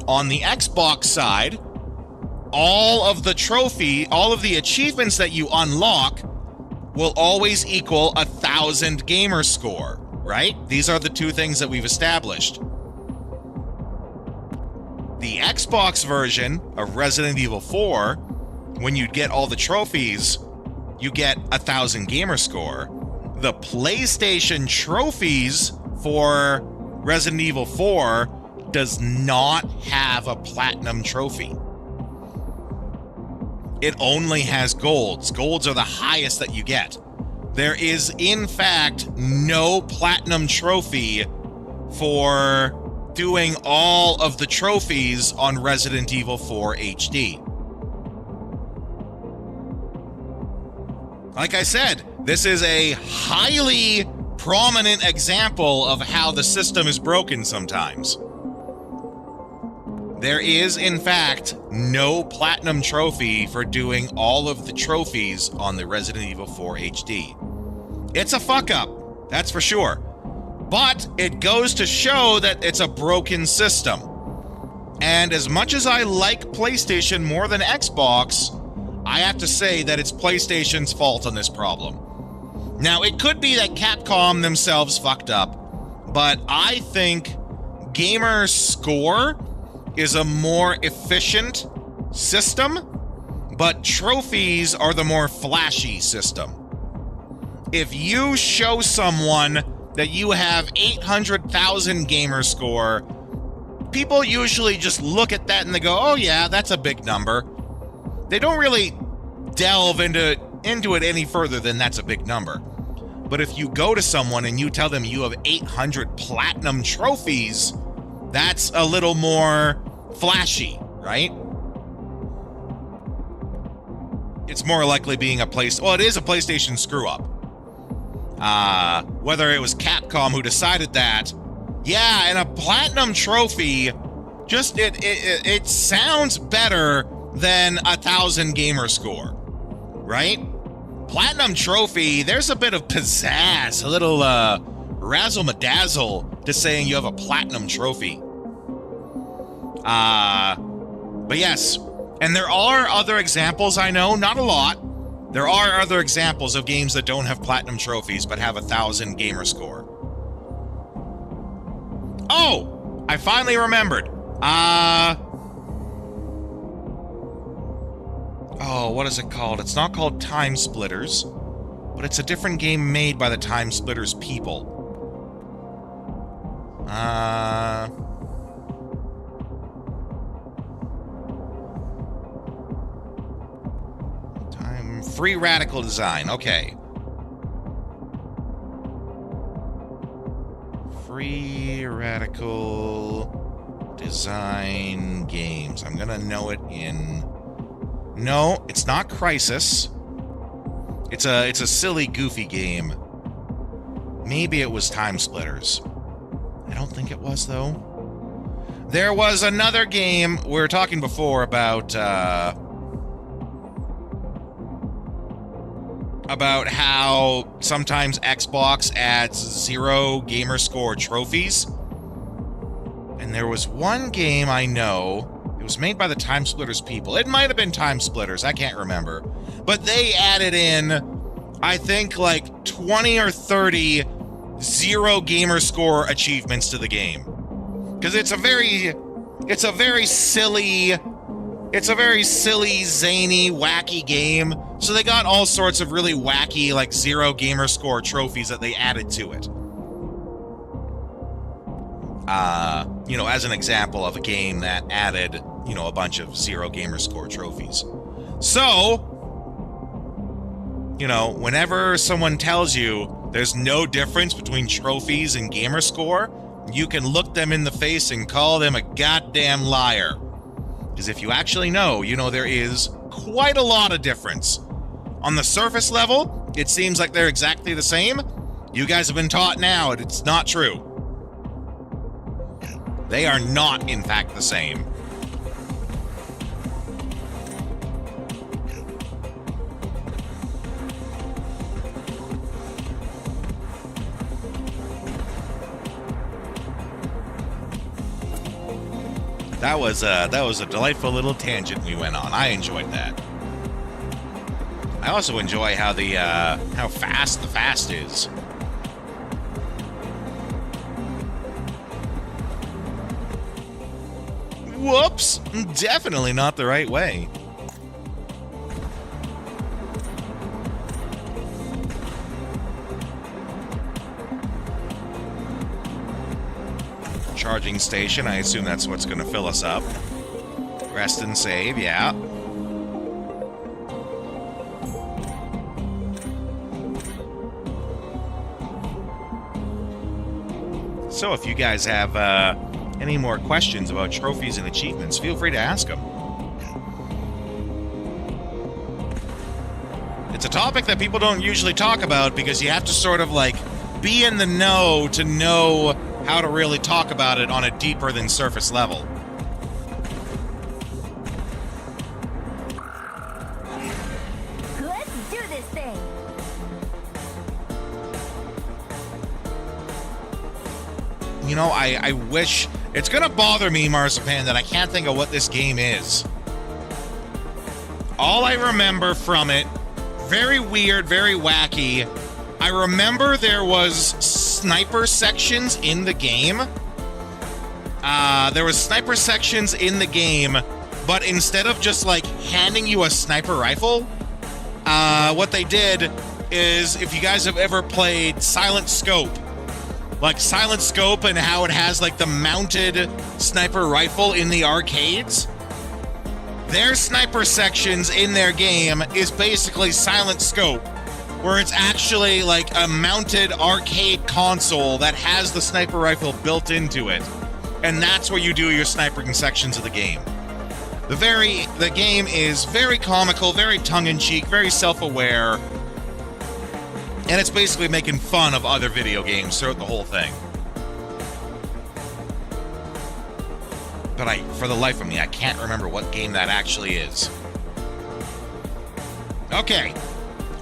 On the Xbox side, all of the achievements that you unlock will always equal 1,000 gamer score, right? These are the two things that we've established. The Xbox version of Resident Evil 4, when you get all the trophies, you get 1,000 gamer score. The PlayStation trophies for Resident Evil 4 does not have a platinum trophy. It only has golds. Golds are the highest that you get. There is, in fact, no platinum trophy for doing all of the trophies on Resident Evil 4 HD. Like I said, this is a highly prominent example of how the system is broken sometimes. There is, in fact, no platinum trophy for doing all of the trophies on the Resident Evil 4 HD. It's a fuck-up, that's for sure. But it goes to show that it's a broken system. And as much as I like PlayStation more than Xbox, I have to say that it's PlayStation's fault on this problem. Now, it could be that Capcom themselves fucked up, but I think gamer score is a more efficient system, but trophies are the more flashy system. If you show someone that you have 800,000 gamer score, people usually just look at that and they go, oh yeah, that's a big number. They don't really delve into it any further than that's a big number. But if you go to someone and you tell them you have 800 platinum trophies, that's a little more flashy, right? It's more likely being it is a PlayStation screw-up. Whether it was Capcom who decided that, yeah, and a platinum trophy, just it sounds better than 1,000 gamer score, right? Platinum trophy, there's a bit of pizzazz, a little razzle-madazzle to saying you have a platinum trophy. But yes, and there are other examples, I know, not a lot. There are other examples of games that don't have platinum trophies but have 1,000 gamer score. Oh, I finally remembered. Oh, what is it called? It's not called Time Splitters. but it's a different game made by the Time Splitters people. Free Radical Design. Okay. Free Radical Design Games. I'm gonna know it in... No, it's not Crisis. It's a silly, goofy game. Maybe it was Time Splitters. I don't think it was, though. There was another game we were talking before about how sometimes Xbox adds 0 gamer score trophies. And there was one game I know, it was made by the Time Splitters people. It might have been Time Splitters, I can't remember. But they added in, I think, like 20 or 30 0 gamer score achievements to the game. Because it's a very silly, zany, wacky game. So they got all sorts of really wacky, like 0 gamer score trophies that they added to it. You know, as an example of a game that added, you know, a bunch of 0 gamer score trophies. So, you know, whenever someone tells you there's no difference between trophies and gamer score, you can look them in the face and call them a goddamn liar. Because if you actually know, you know there is quite a lot of difference. On the surface level, it seems like they're exactly the same. You guys have been taught now it's not true. They are not, in fact, the same. That was a delightful little tangent we went on. I enjoyed that. I also enjoy how how fast the fast is. Whoops! Definitely not the right way. Charging station, I assume that's what's going to fill us up. Rest and save, yeah. So if you guys have any more questions about trophies and achievements, feel free to ask them. It's a topic that people don't usually talk about because you have to sort of like be in the know to know how to really talk about it on a deeper than surface level. Let's do this thing. You know, I wish... It's gonna bother me, Marzipan, that I can't think of what this game is. All I remember from it, very weird, very wacky. I remember there was sniper sections in the game. There was sniper sections in the game, but instead of just, like, handing you a sniper rifle, what they did is, if you guys have ever played Silent Scope, like Silent Scope and how it has like the mounted sniper rifle in the arcades, their sniper sections in their game is basically Silent Scope, where it's actually like a mounted arcade console that has the sniper rifle built into it, and that's where you do your sniping sections of the game. The game is very comical, very tongue-in-cheek, very self-aware. And it's basically making fun of other video games throughout the whole thing. But for the life of me, I can't remember what game that actually is. Okay.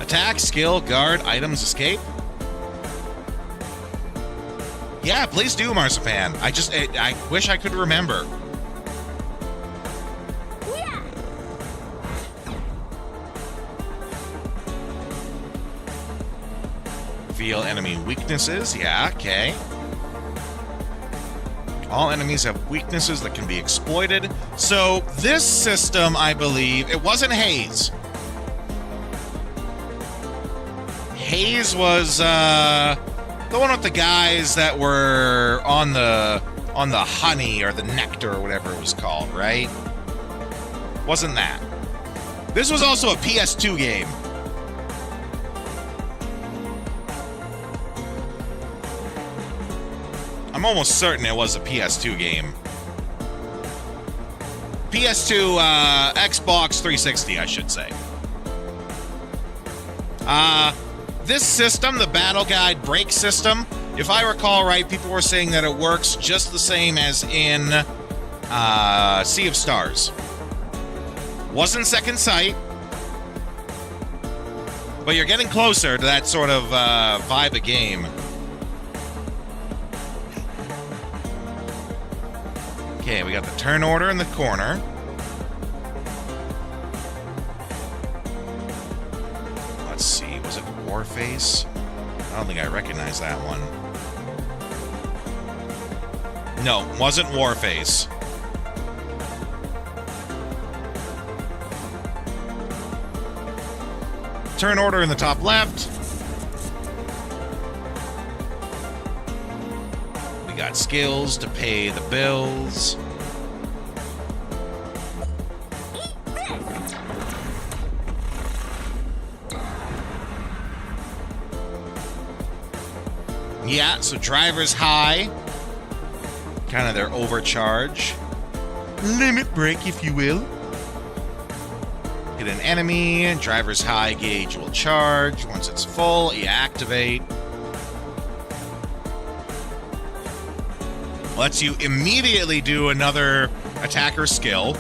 Attack, skill, guard, items, escape. Yeah, please do, Marzipan. I wish I could remember. Reveal enemy weaknesses. Yeah, okay. All enemies have weaknesses that can be exploited. So this system, I believe, it wasn't Haze. Hayes was the one with the guys that were on the honey or the nectar or whatever it was called, right? Wasn't that? This was also a PS2 game. I'm almost certain it was a PS2 game. PS2, Xbox 360, I should say. This system, the Battle Guide brake system, if I recall right, people were saying that it works just the same as in Sea of Stars. Wasn't Second Sight, but you're getting closer to that sort of vibe of game. Okay, we got the turn order in the corner. Let's see, was it Warface? I don't think I recognize that one. No, wasn't Warface. Turn order in the top left. We got skills to pay the bills. Yeah, so driver's high. Kind of their overcharge. Limit break, if you will. Hit an enemy, driver's high gauge will charge. Once it's full, you activate. Lets you immediately do another attacker skill.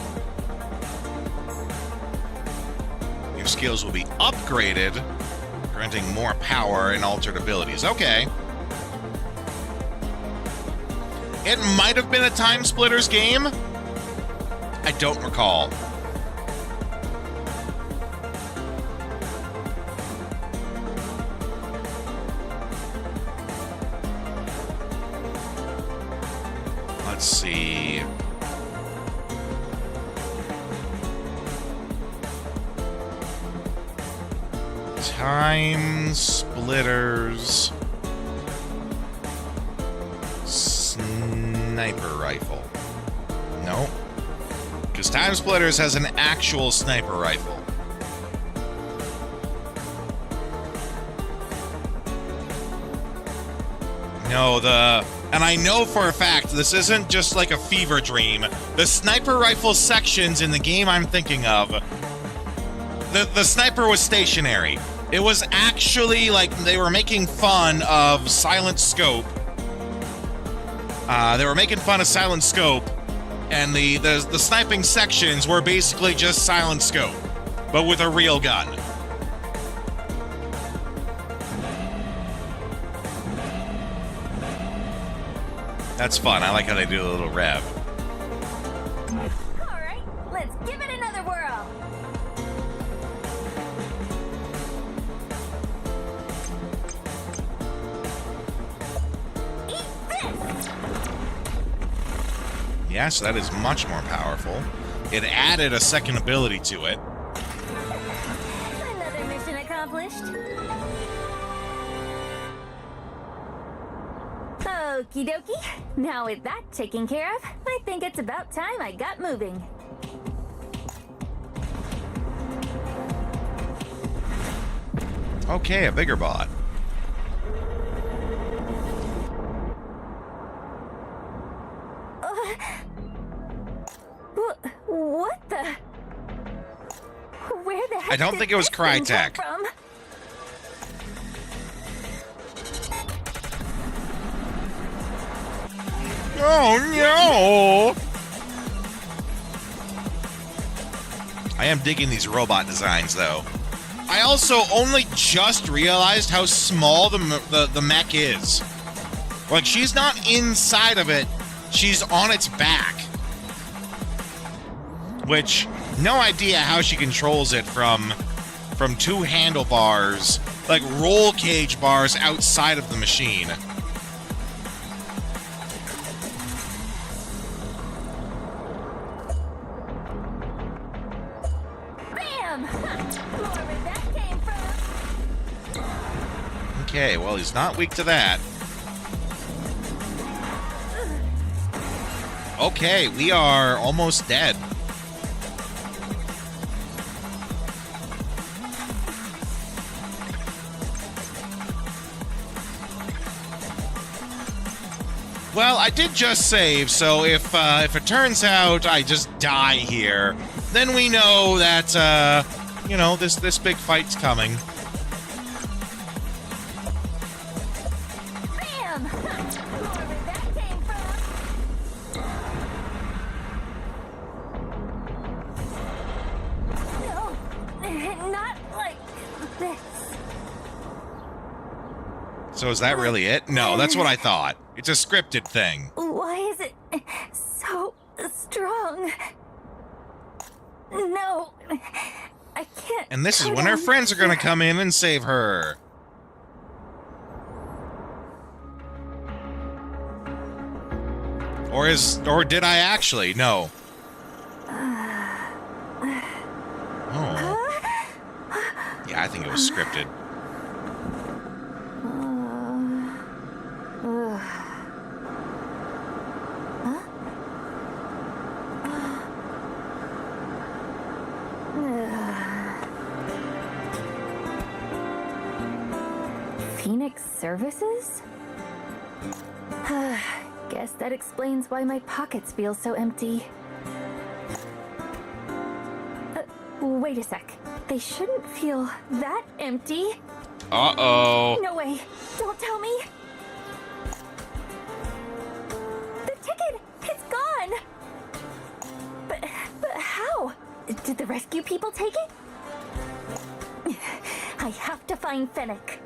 Your skills will be upgraded, granting more power and altered abilities. Okay. It might have been a Time Splitters game. I don't recall. Let's see. Time Splitters sniper rifle. No. Because Time Splitters has an actual sniper rifle. No, and I know for a fact this isn't just like a fever dream. The sniper rifle sections in the game I'm thinking of, the sniper was stationary. It was actually like they were making fun of Silent Scope. They were making fun of Silent Scope, and the sniping sections were basically just Silent Scope, but with a real gun. That's fun. I like how they do a little rev. All right, let's give it another whirl. Yeah, so that is much more powerful. It added a second ability to it. Another mission accomplished. Okie dokie. Now with that taken care of, I think it's about time I got moving. Okay, a bigger bot. What the? Where the heck I don't did think it was this thing come Crytek. from? Oh no! I am digging these robot designs, though. I also only just realized how small the mech is. Like, she's not inside of it; she's on its back. Which, no idea how she controls it from two handlebars, like roll cage bars outside of the machine. Bam! More where that came from. Okay, well, he's not weak to that. Okay, we are almost dead. Well, I did just save, so if it turns out I just die here, then we know that, you know, this big fight's coming. Bam! Wherever that came from. No, not like this. So is that really it? No, that's what I thought. It's a scripted thing. Why is it so strong? No, I can't. And this is go when her down friends are going to here. come in and save her. Or did I actually? No. Oh. Yeah, I think it was scripted. Phoenix Services? Guess that explains why my pockets feel so empty. Wait a sec. They shouldn't feel that empty. Uh-oh. No way. Don't tell me. The ticket! It's gone! But how? Did the rescue people take it? I have to find Fennec.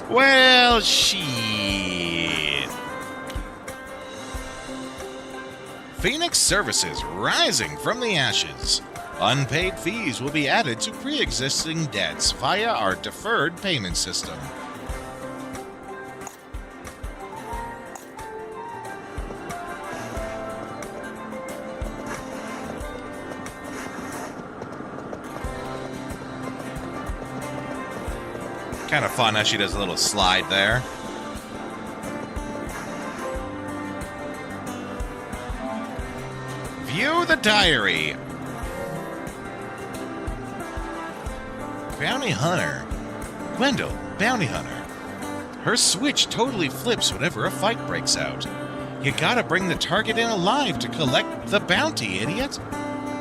Well, shit. Phoenix Services rising from the ashes. Unpaid fees will be added to pre-existing debts via our deferred payment system. Kind of fun how she does a little slide there. View the diary. Bounty Hunter. Gwendol, Bounty Hunter. Her switch totally flips whenever a fight breaks out. You gotta bring the target in alive to collect the bounty, idiot.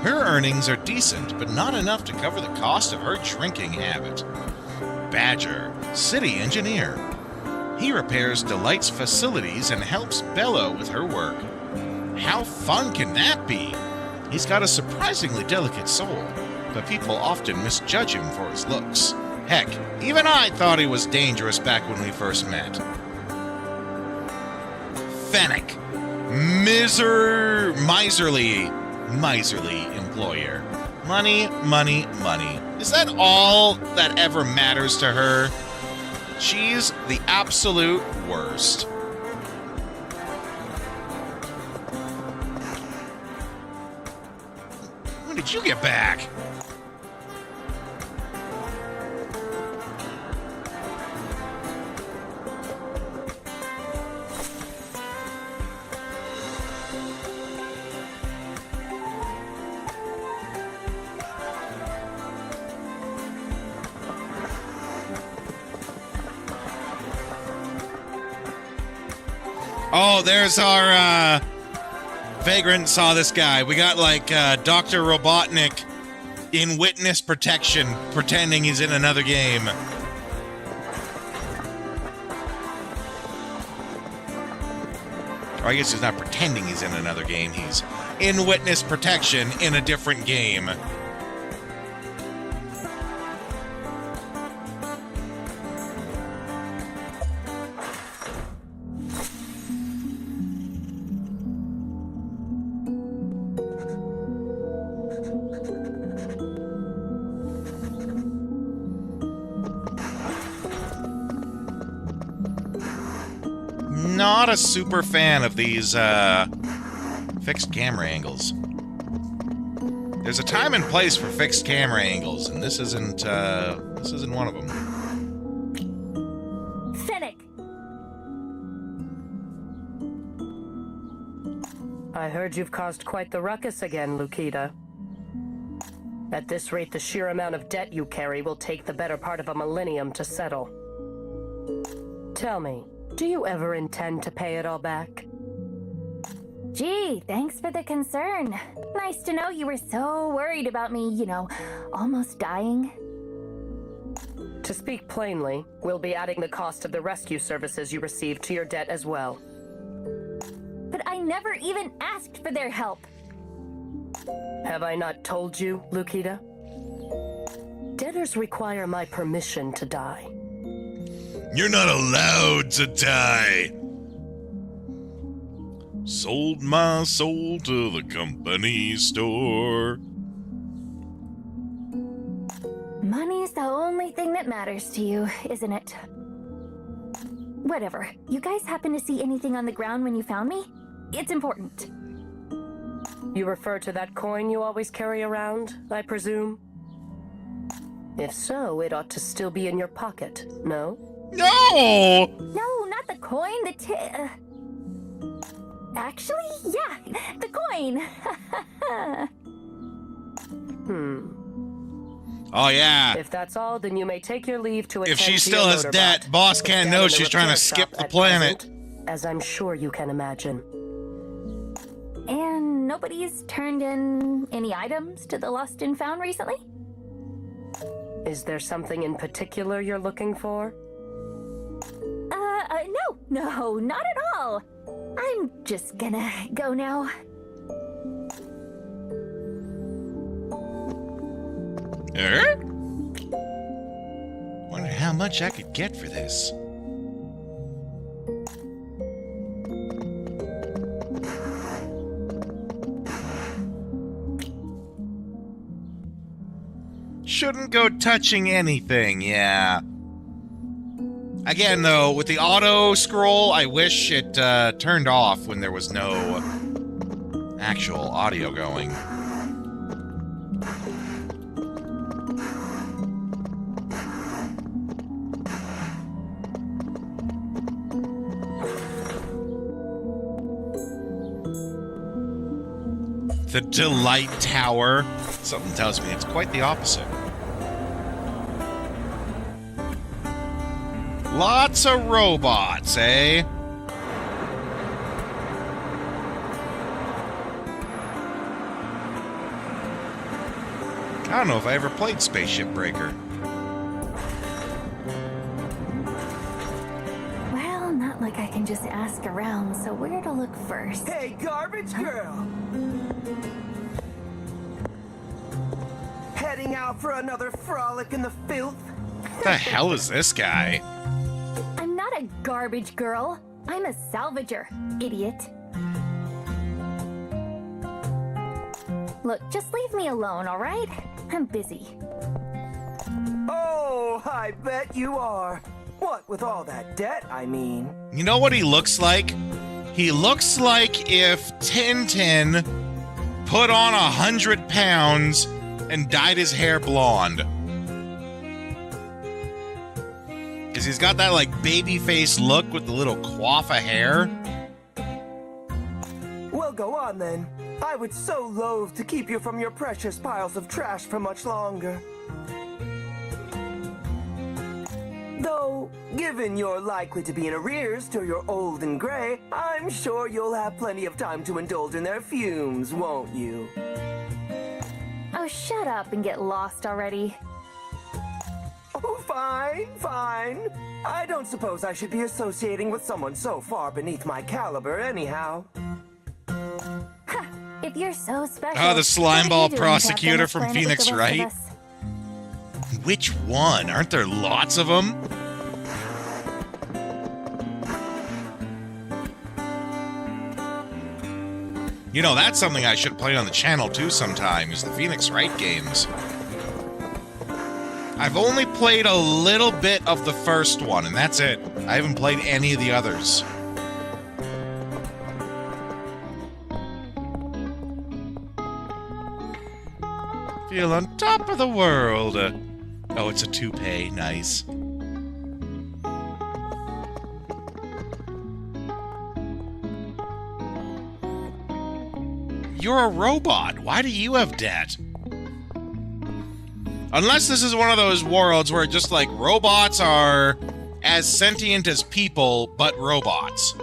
Her earnings are decent, but not enough to cover the cost of her drinking habit. Badger, City Engineer. He repairs Delight's facilities and helps Bella with her work. How fun can that be? He's got a surprisingly delicate soul, but people often misjudge him for his looks. Heck, even I thought he was dangerous back when we first met. Fennec, miserly employer. Money, money, money. Is that all that ever matters to her? She's the absolute worst. When did you get back? Oh, there's our, Vagrant saw this guy. We got, like, Dr. Robotnik in witness protection, pretending he's in another game. Or I guess he's not pretending he's in another game. He's in witness protection in a different game. Not a super fan of these fixed camera angles. There's a time and place for fixed camera angles, and this isn't This isn't one of them. Fennec! I heard you've caused quite the ruckus again, Lukita. At this rate, the sheer amount of debt you carry will take the better part of a millennium to settle. Tell me, do you ever intend to pay it all back? Gee, thanks for the concern. Nice to know you were so worried about me, you know, almost dying. To speak plainly, we'll be adding the cost of the rescue services you received to your debt as well. But I never even asked for their help. Have I not told you, Lukita? Debtors require my permission to die. You're not allowed to die. Sold my soul to the company store. Money's the only thing that matters to you, isn't it? Whatever. You guys happen to see anything on the ground when you found me? It's important. You refer to that coin you always carry around, I presume? If so, it ought to still be in your pocket, no? No! No, not the coin, Actually, yeah, the coin. Oh, yeah. If that's all, then you may take your leave to attend If she to still your has motorbot. debt, boss can't Down know in the she's trying to repair skip shop the at planet. present, as I'm sure you can imagine. And nobody's turned in any items to the Lost and Found recently? Is there something in particular you're looking for? No, not at all. I'm just gonna go now. Wonder how much I could get for this. Shouldn't go touching anything, yeah. Again, though, with the auto scroll, I wish it turned off when there was no actual audio going. The Delight Tower. Something tells me it's quite the opposite. Lots of robots, eh? I don't know if I ever played Spaceship Breaker. Well, not like I can just ask around, so where to look first? Hey, garbage girl! Heading out for another frolic in the filth? What the hell is this guy? I'm not a garbage girl. I'm a salvager, idiot. Look, just leave me alone, all right? I'm busy. Oh, I bet you are. What with all that debt, I mean? You know what he looks like? He looks like if Tintin put on 100 pounds and dyed his hair blonde. Because he's got that, like, baby face look with the little coif of hair. Well, go on then. I would so loathe to keep you from your precious piles of trash for much longer. Though, given you're likely to be in arrears till you're old and gray, I'm sure you'll have plenty of time to indulge in their fumes, won't you? Oh, shut up and get lost already. Oh, fine, fine. I don't suppose I should be associating with someone so far beneath my caliber anyhow. If you're so special... Oh, the slimeball what are you doing prosecutor trapped on from this planet with Phoenix the rest of Wright? us? Which one? Aren't there lots of them? You know, that's something I should play on the channel too sometime, is the Phoenix Wright games. I've only played a little bit of the first one, and that's it. I haven't played any of the others. Feel on top of the world. Oh, it's a toupee. Nice. You're a robot. Why do you have debt? Unless this is one of those worlds where just like robots are as sentient as people, but robots.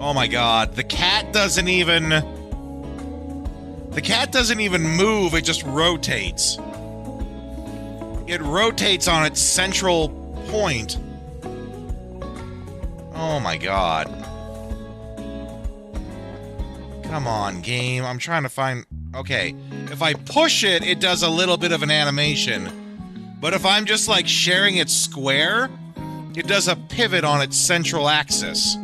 Oh my god, the cat doesn't even move, it just rotates. It rotates on its central point. Oh my god. Come on, game. I'm trying to find... Okay, if I push it, it does a little bit of an animation. But if I'm just, like, sharing it square, it does a pivot on its central axis.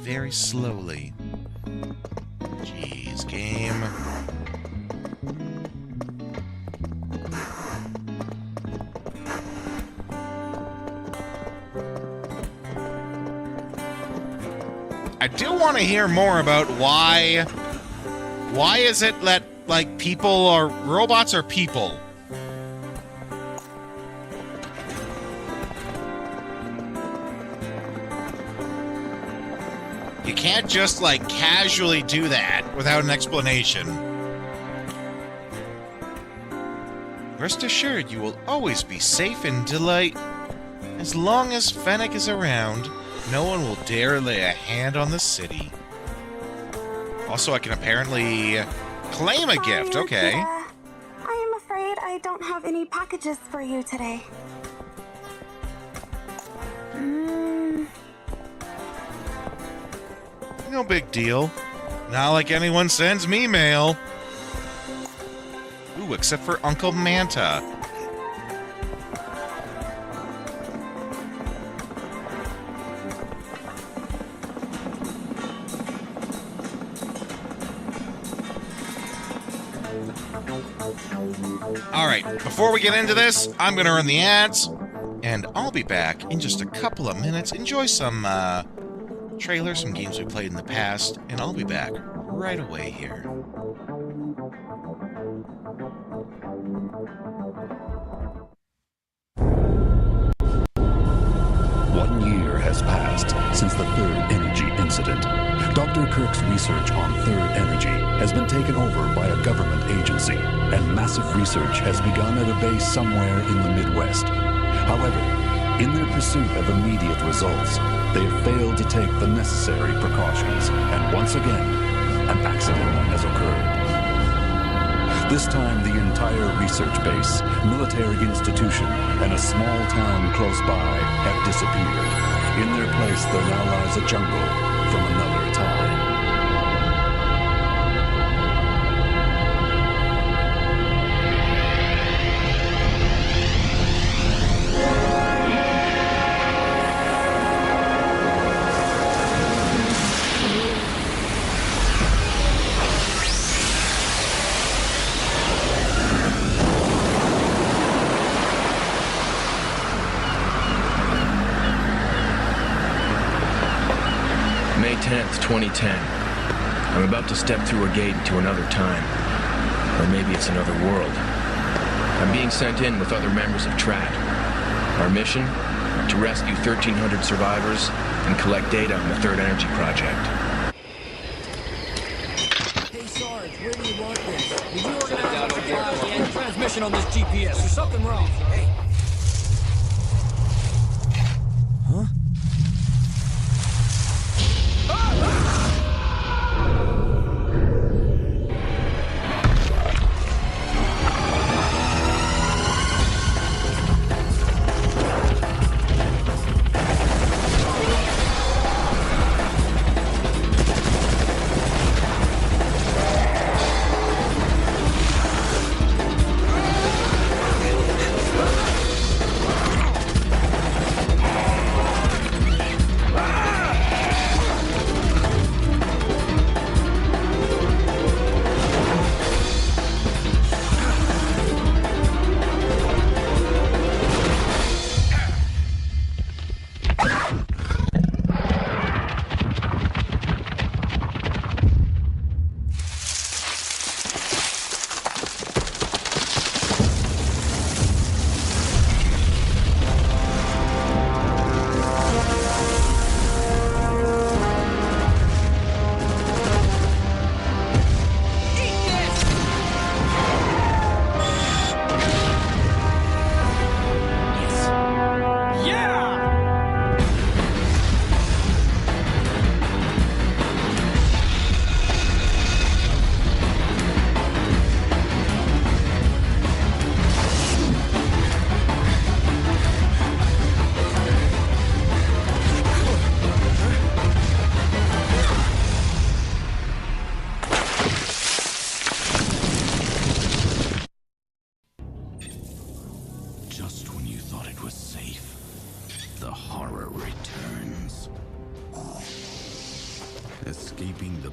Very slowly. Jeez, game. I do want to hear more about why is it that, like, people are... robots are people? You can't just, like, casually do that without an explanation. Rest assured, you will always be safe and delight. As long as Fennec is around, no one will dare lay a hand on the city. Also, I can apparently claim a gift. Okay. I am afraid I don't have any packages for you today. No big deal. Not like anyone sends me mail. Ooh, except for Uncle Manta. Alright, before we get into this, I'm gonna run the ads, and I'll be back in just a couple of minutes. Enjoy some, trailers, some games we played in the past, and I'll be back right away here. Year has passed since the Third Energy incident. Dr. Kirk's research on Third Energy has been taken over by a government agency, and massive research has begun at a base somewhere in the Midwest. However, in their pursuit of immediate results, they have failed to take the necessary precautions, and once again, an accident has occurred. This time, the entire research base, military institution, and a small town close by have disappeared. In their place, there now lies a jungle from another time. May 10th, 2010. I'm about to step through a gate into another time. Or maybe it's another world. I'm being sent in with other members of TRAT. Our mission? To rescue 1,300 survivors and collect data on the Third Energy Project. Hey Sarge, where do you want this? Did you organize a transmission on this GPS? There's something wrong. Hey. Huh?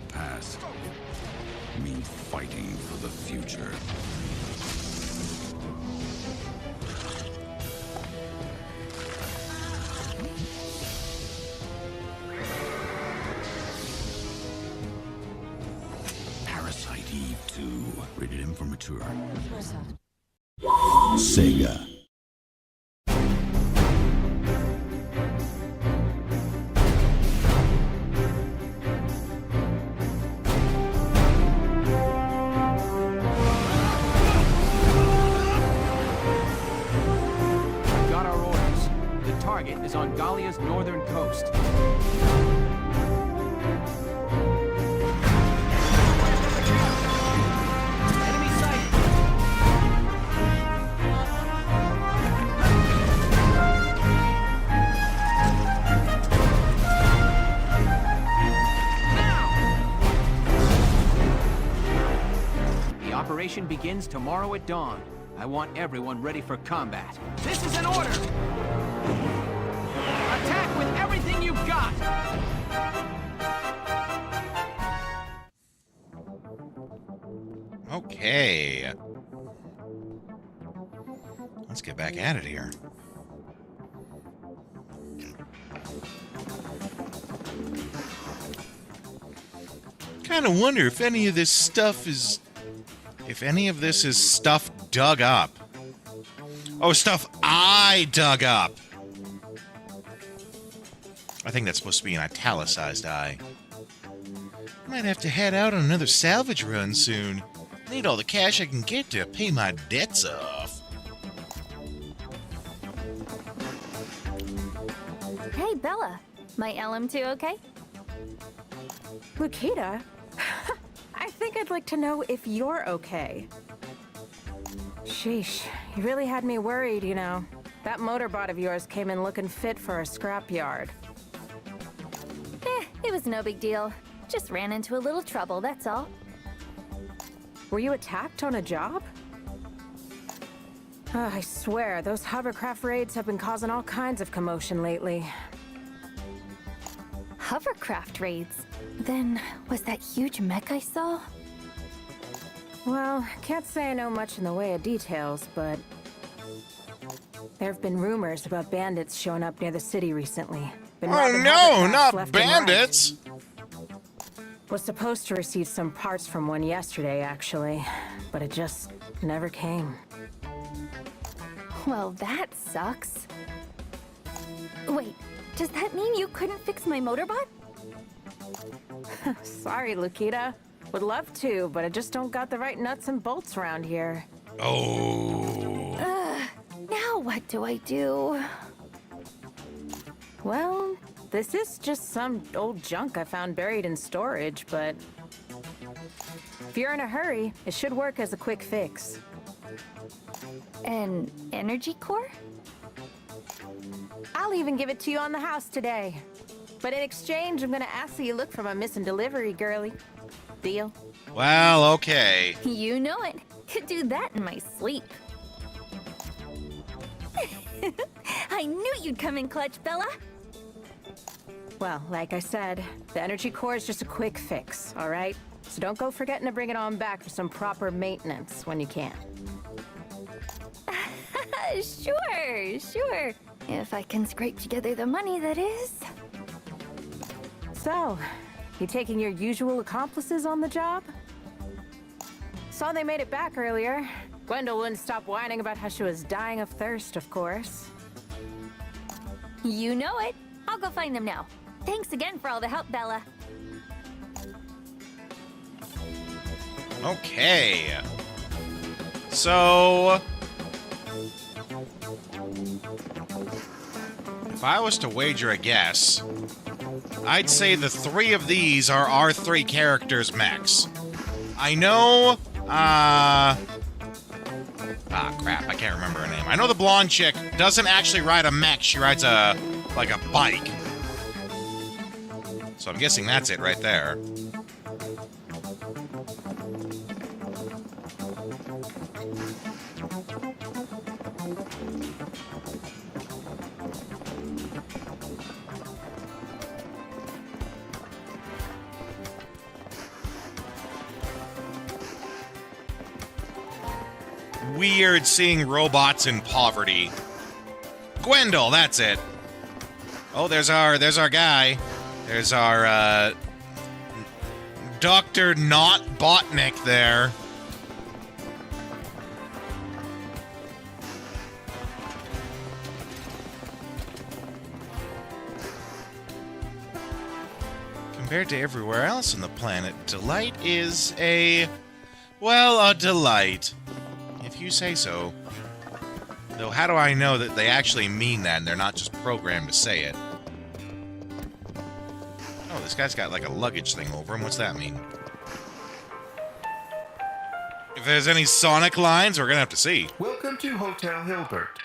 past mean fighting for the future. Parasite Eve 2. Rated M for mature. Sega. Got our orders. The target is on Gallia's northern coast. Enemy sighted. The operation begins tomorrow at dawn. I want everyone ready for combat. This is an order! Attack with everything you've got! Okay. Let's get back at it here. Kind of wonder if any of this stuff is... If any of this is stuff dug up. Oh, stuff I dug up. I think that's supposed to be an italicized I. Might have to head out on another salvage run soon. Need all the cash I can get to pay my debts off. Hey, Bella. My LM2 okay? Lukita? I think I'd like to know if you're okay. Sheesh, you really had me worried, you know. That motorbot of yours came in looking fit for a scrapyard. It was no big deal. Just ran into a little trouble, that's all. Were you attacked on a job? Oh, I swear, those hovercraft raids have been causing all kinds of commotion lately. Hovercraft raids? Then, was that huge mech I saw? Well, can't say I know much in the way of details, but... there have been rumors about bandits showing up near the city recently. Been Oh robbing no, hovercrafts not left and right. bandits! Was supposed to receive some parts from one yesterday, actually, but it just never came. Well, that sucks. Wait, does that mean you couldn't fix my motorbot? Sorry, Lukita. Would love to, but I just don't got the right nuts and bolts around here. Oh. Now what do I do? Well, this is just some old junk I found buried in storage, but... if you're in a hurry, it should work as a quick fix. An energy core? I'll even give it to you on the house today. But in exchange, I'm gonna ask that you look for my missing delivery girlie. Deal? Well, okay. You know it. Could do that in my sleep. I knew you'd come in clutch, Bella. Well, like I said, the energy core is just a quick fix, all right? So don't go forgetting to bring it on back for some proper maintenance when you can. Sure. If I can scrape together the money, that is. So, you taking your usual accomplices on the job? Saw they made it back earlier. Gwendol wouldn't stop whining about how she was dying of thirst, of course. You know it. I'll go find them now. Thanks again for all the help, Bella. Okay. So... if I was to wager a guess, I'd say the three of these are our three characters' mechs. I know, crap, I can't remember her name. I know the blonde chick doesn't actually ride a mech, she rides like a bike. So I'm guessing that's it right there. weird seeing robots in poverty. Gwendol, that's it. Oh, there's our guy. There's our Dr. Not Botnik there. Compared to everywhere else on the planet, Delight is a delight. If you say so. Though how do I know that they actually mean that and they're not just programmed to say it? Oh, this guy's got like a luggage thing over him. What's that mean? If there's any Sonic lines, we're gonna have to see. Welcome to Hotel Hilbert.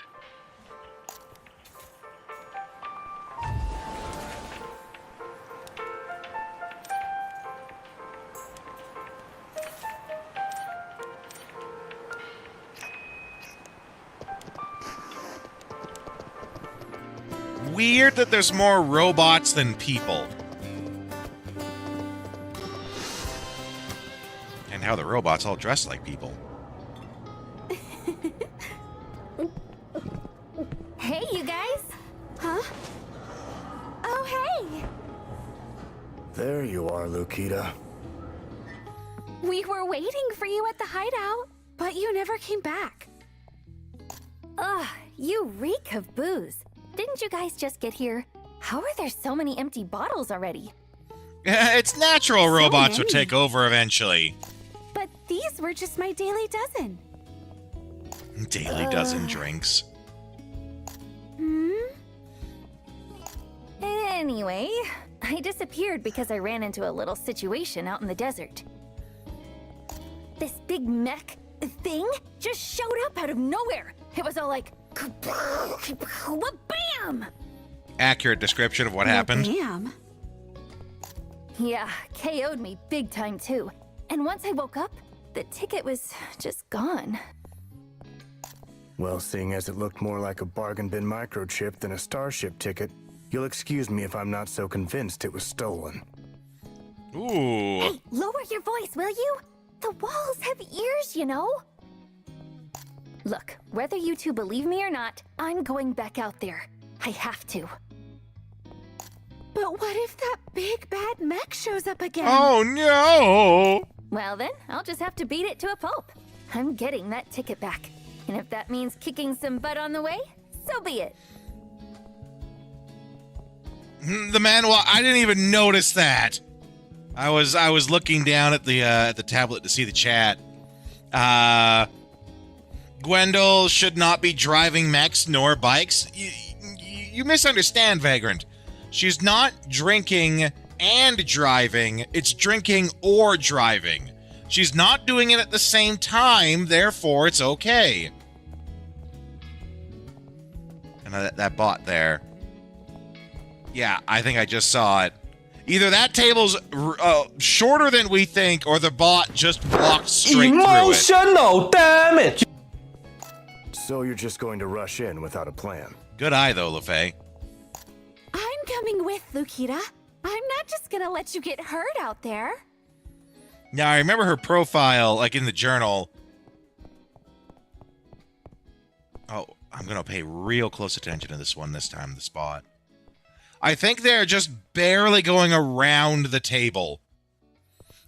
Weird that there's more robots than people. And how the robots all dress like people. Hey, you guys. Huh? Oh, hey. There you are, Lukita. We were waiting for you at the hideout, but you never came back. Ugh, you reek of booze. Didn't you guys just get here? How are there so many empty bottles already? It's natural robots would take over eventually. But these were just my daily dozen. Daily dozen drinks. Anyway, I disappeared because I ran into a little situation out in the desert. This big mech thing just showed up out of nowhere. It was all like, bam! Accurate description of what happened. Bam. Yeah, KO'd me big time too. And once I woke up, the ticket was just gone. Well, seeing as it looked more like a bargain bin microchip than a Starship ticket, you'll excuse me if I'm not so convinced it was stolen. Ooh. Hey, lower your voice, will you? The walls have ears, you know? Look, whether you two believe me or not, I'm going back out there. I have to. But what if that big bad mech shows up again? Oh no! Well then, I'll just have to beat it to a pulp. I'm getting that ticket back. And if that means kicking some butt on the way, so be it. The man, I didn't even notice that. I was looking down at the tablet to see the chat. Gwendol should not be driving mechs nor bikes. You misunderstand, Vagrant. She's not drinking and driving. It's drinking or driving. She's not doing it at the same time, therefore it's okay. And that bot there. Yeah, I think I just saw it. Either that table's shorter than we think, or the bot just walked straight through it. Emotional damage! So you're just going to rush in without a plan? Good eye, though, LaFay. I'm coming with, Lukita. I'm not just gonna let you get hurt out there. Now, I remember her profile, like in the journal. Oh, I'm going to pay real close attention to this one this time, the spot. I think they're just barely going around the table.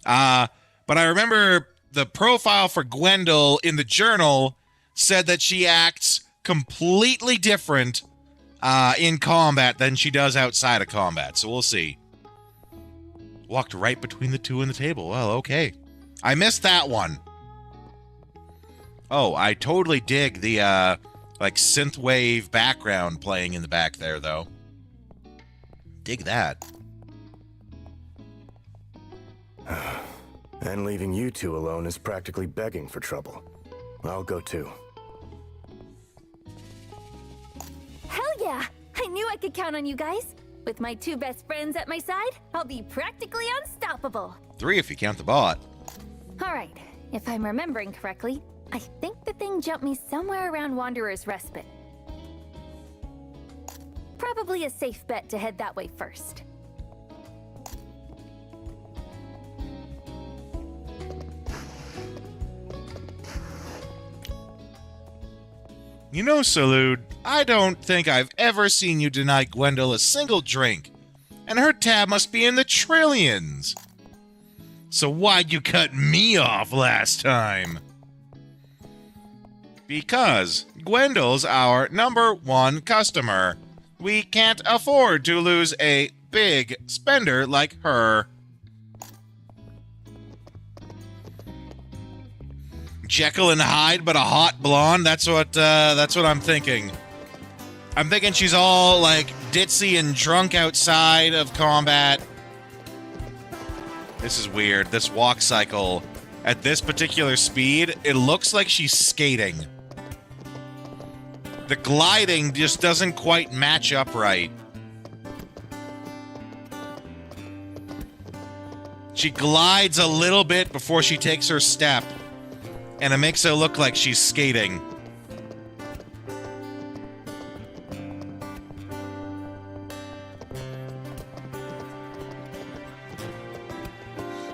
But I remember the profile for Gwendol in the journal said that she acts completely different in combat than she does outside of combat. So we'll see. Walked right between the two in the table. Well, okay. I missed that one. Oh, I totally dig the like synthwave background playing in the back there, though. Dig that. And leaving you two alone is practically begging for trouble. I'll go too. Hell yeah! I knew I could count on you guys. With my two best friends at my side, I'll be practically unstoppable. 3 if you count the bot. Alright, if I'm remembering correctly, I think the thing jumped me somewhere around Wanderer's Respite. Probably a safe bet to head that way first. You know, Salute, I don't think I've ever seen you deny Gwendol a single drink, and her tab must be in the trillions. So why'd you cut me off last time? Because Gwendol's our #1 customer. We can't afford to lose a big spender like her. Jekyll and Hyde, but a hot blonde. That's what I'm thinking. I'm thinking she's all like ditzy and drunk outside of combat. This is weird. This walk cycle at this particular speed, it looks like she's skating. The gliding just doesn't quite match up right. She glides a little bit before she takes her step, and it makes it look like she's skating.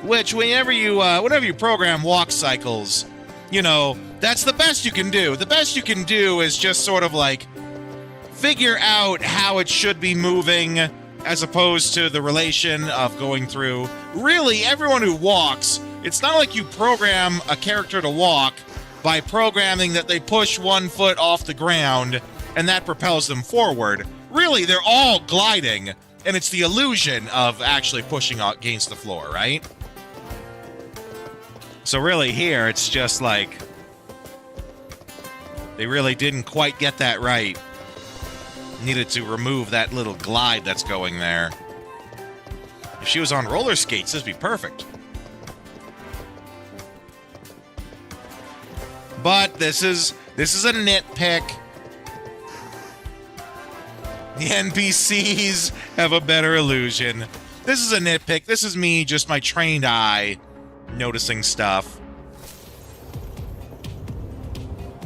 Which, whenever you program walk cycles, you know, that's the best you can do. The best you can do is just sort of like figure out how it should be moving as opposed to the relation of going through. Really, everyone who walks, it's not like you program a character to walk by programming that they push one foot off the ground and that propels them forward. Really, they're all gliding, and it's the illusion of actually pushing against the floor, right? So really here, it's just like they really didn't quite get that right. Needed to remove that little glide that's going there. If she was on roller skates, this would be perfect. But this is a nitpick. The NPCs have a better illusion. This is a nitpick. This is me, just my trained eye, noticing stuff.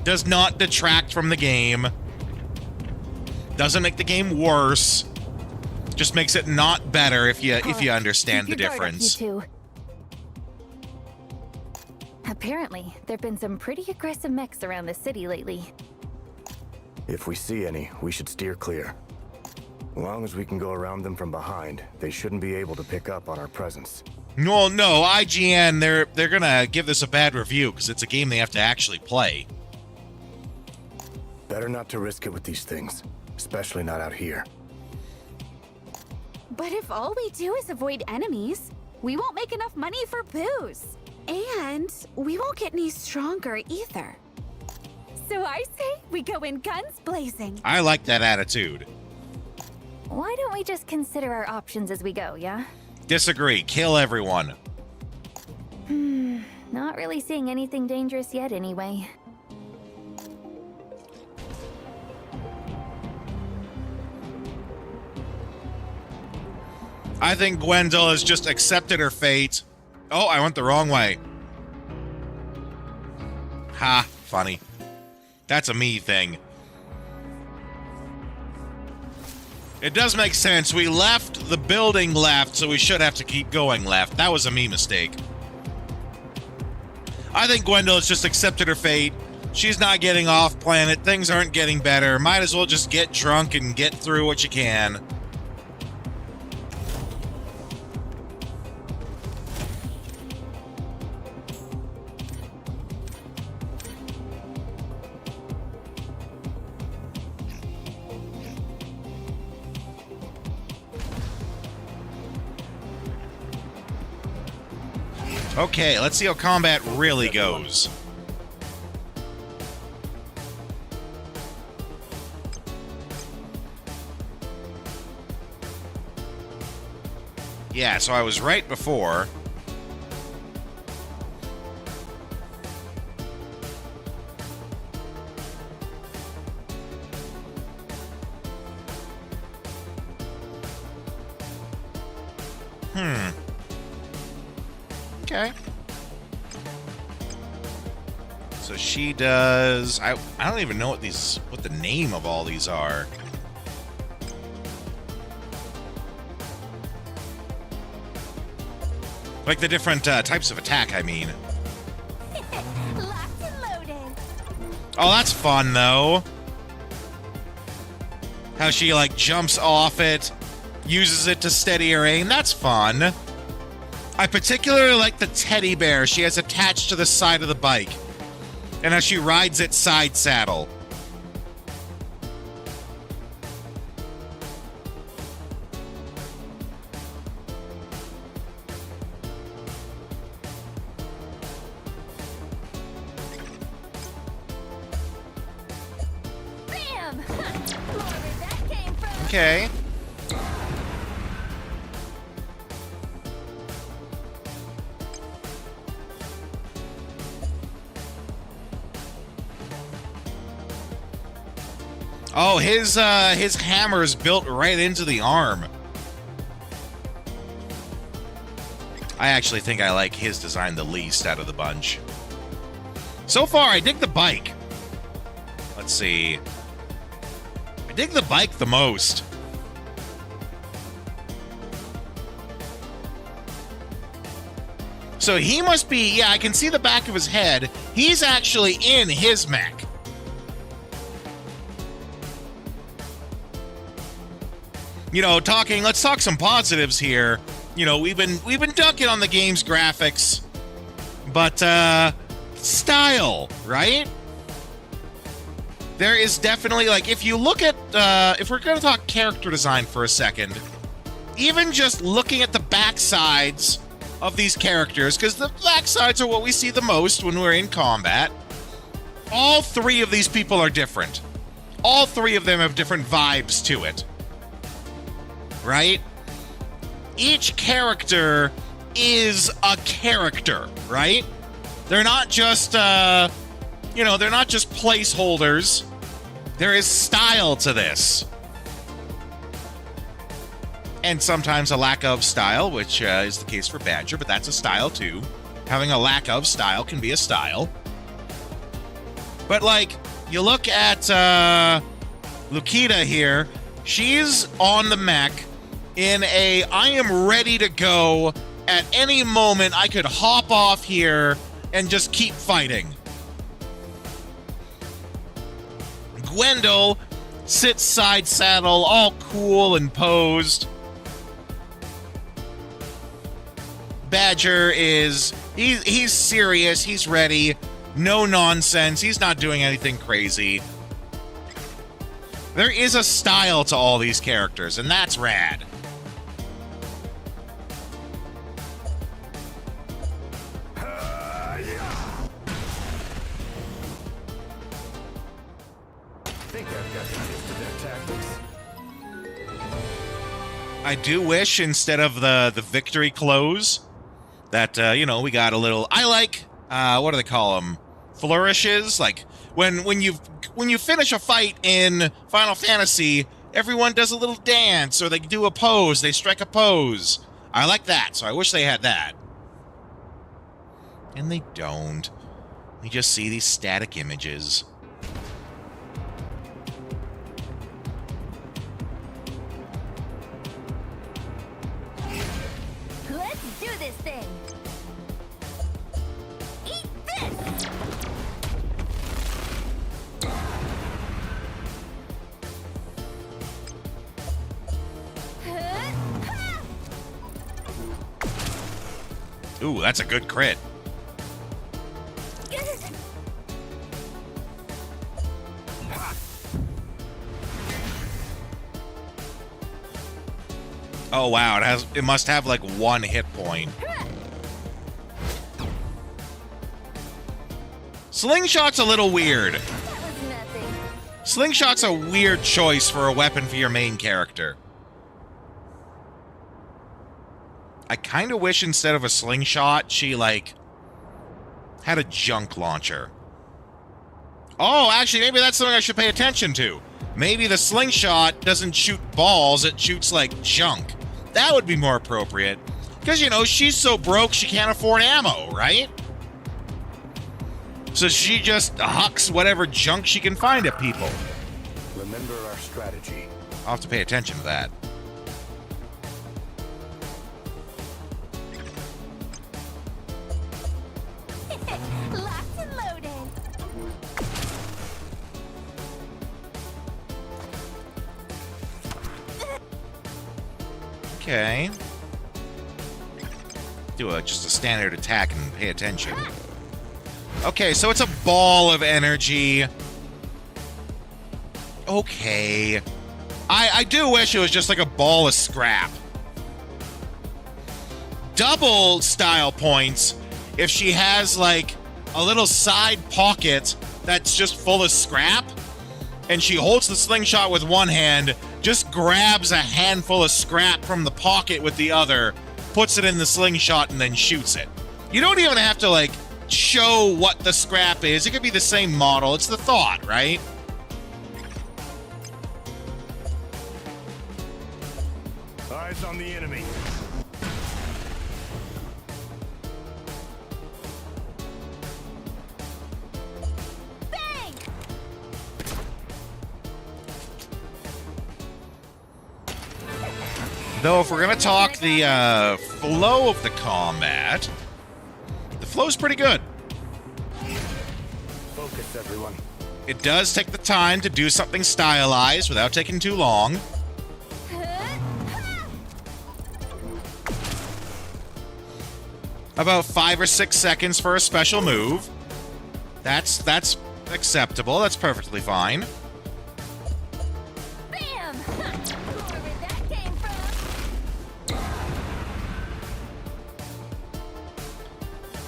Does not detract from the game. Doesn't make the game worse. Just makes it not better if you understand the difference. You two. Apparently, there've been some pretty aggressive mechs around the city lately. If we see any, we should steer clear. As long as we can go around them from behind, they shouldn't be able to pick up on our presence. No, IGN, they're gonna give this a bad review because it's a game they have to actually play. Better not to risk it with these things, especially not out here. But if all we do is avoid enemies, we won't make enough money for booze. And we won't get any stronger either. So I say we go in guns blazing. I like that attitude. Why don't we just consider our options as we go, yeah? Disagree. Kill everyone. Not really seeing anything dangerous yet anyway. I think Gwendol has just accepted her fate. Oh, I went the wrong way. Ha, funny. That's a me thing. It does make sense. We left the building left, so we should have to keep going left. That was a me mistake. I think Gwendol has just accepted her fate. She's not getting off planet. Things aren't getting better. Might as well just get drunk and get through what you can. Okay, let's see how combat really goes. Yeah, so I was right before. Okay. So she does... I don't even know what the name of all these are. Like the different types of attack, I mean. Locked and loaded. Oh, that's fun, though. How she, like, jumps off it, uses it to steady her aim. That's fun. I particularly like the teddy bear she has attached to the side of the bike, and how she rides it side saddle. Bam! More where that came from. Okay. Oh, his hammer's built right into the arm. I actually think I like his design the least out of the bunch. So far, I dig the bike. Let's see. I dig the bike the most. So he must be, yeah, I can see the back of his head. He's actually in his mech. You know, let's talk some positives here. You know, we've been dunking on the game's graphics, but style, right? There is definitely, like, if you look at if we're gonna talk character design for a second, even just looking at the backsides of these characters, because the backsides are what we see the most when we're in combat. All three of these people are different. All three of them have different vibes to it. Right? Each character is a character, right? They're not just, you know, they're not just placeholders. There is style to this. And sometimes a lack of style, which is the case for Badger, but that's a style too. Having a lack of style can be a style. But, like, you look at Lukita here, she's on the mech in a, I am ready to go at any moment. I could hop off here and just keep fighting. Gwendol sits side saddle, all cool and posed. Badger is, he's serious, he's ready, no nonsense, he's not doing anything crazy. There is a style to all these characters, and that's rad. I do wish instead of the victory close that, you know, we got a little, I like, what do they call them? Flourishes? Like, when you finish a fight in Final Fantasy, everyone does a little dance, or they do a pose, they strike a pose. I like that, so I wish they had that. And they don't. We just see these static images. Let's do this thing. Eat this. Ooh, that's a good crit. Oh wow, it must have like one hit point. Slingshot's a little weird. Slingshot's a weird choice for a weapon for your main character. I kind of wish instead of a slingshot, she, like, had a junk launcher. Oh, actually, maybe that's something I should pay attention to. Maybe the slingshot doesn't shoot balls, it shoots, like, junk. That would be more appropriate. Because, you know, she's so broke she can't afford ammo, right? So she just hucks whatever junk she can find at people. Remember our strategy. I'll have to pay attention to that. Locked and loaded. Okay. Do just a standard attack and pay attention. Okay, so it's a ball of energy. Okay. I do wish it was just like a ball of scrap. Double style points if she has like a little side pocket that's just full of scrap, and she holds the slingshot with one hand, just grabs a handful of scrap from the pocket with the other, puts it in the slingshot, and then shoots it. You don't even have to like show what the scrap is. It could be the same model. It's the thought, right? Eyes on the enemy. Bang! Though if we're gonna talk the flow of the combat, the flow's pretty good. Focus, everyone. It does take the time to do something stylized without taking too long. About 5 or 6 seconds for a special move. That's acceptable. That's perfectly fine. Bam! Wherever that came from.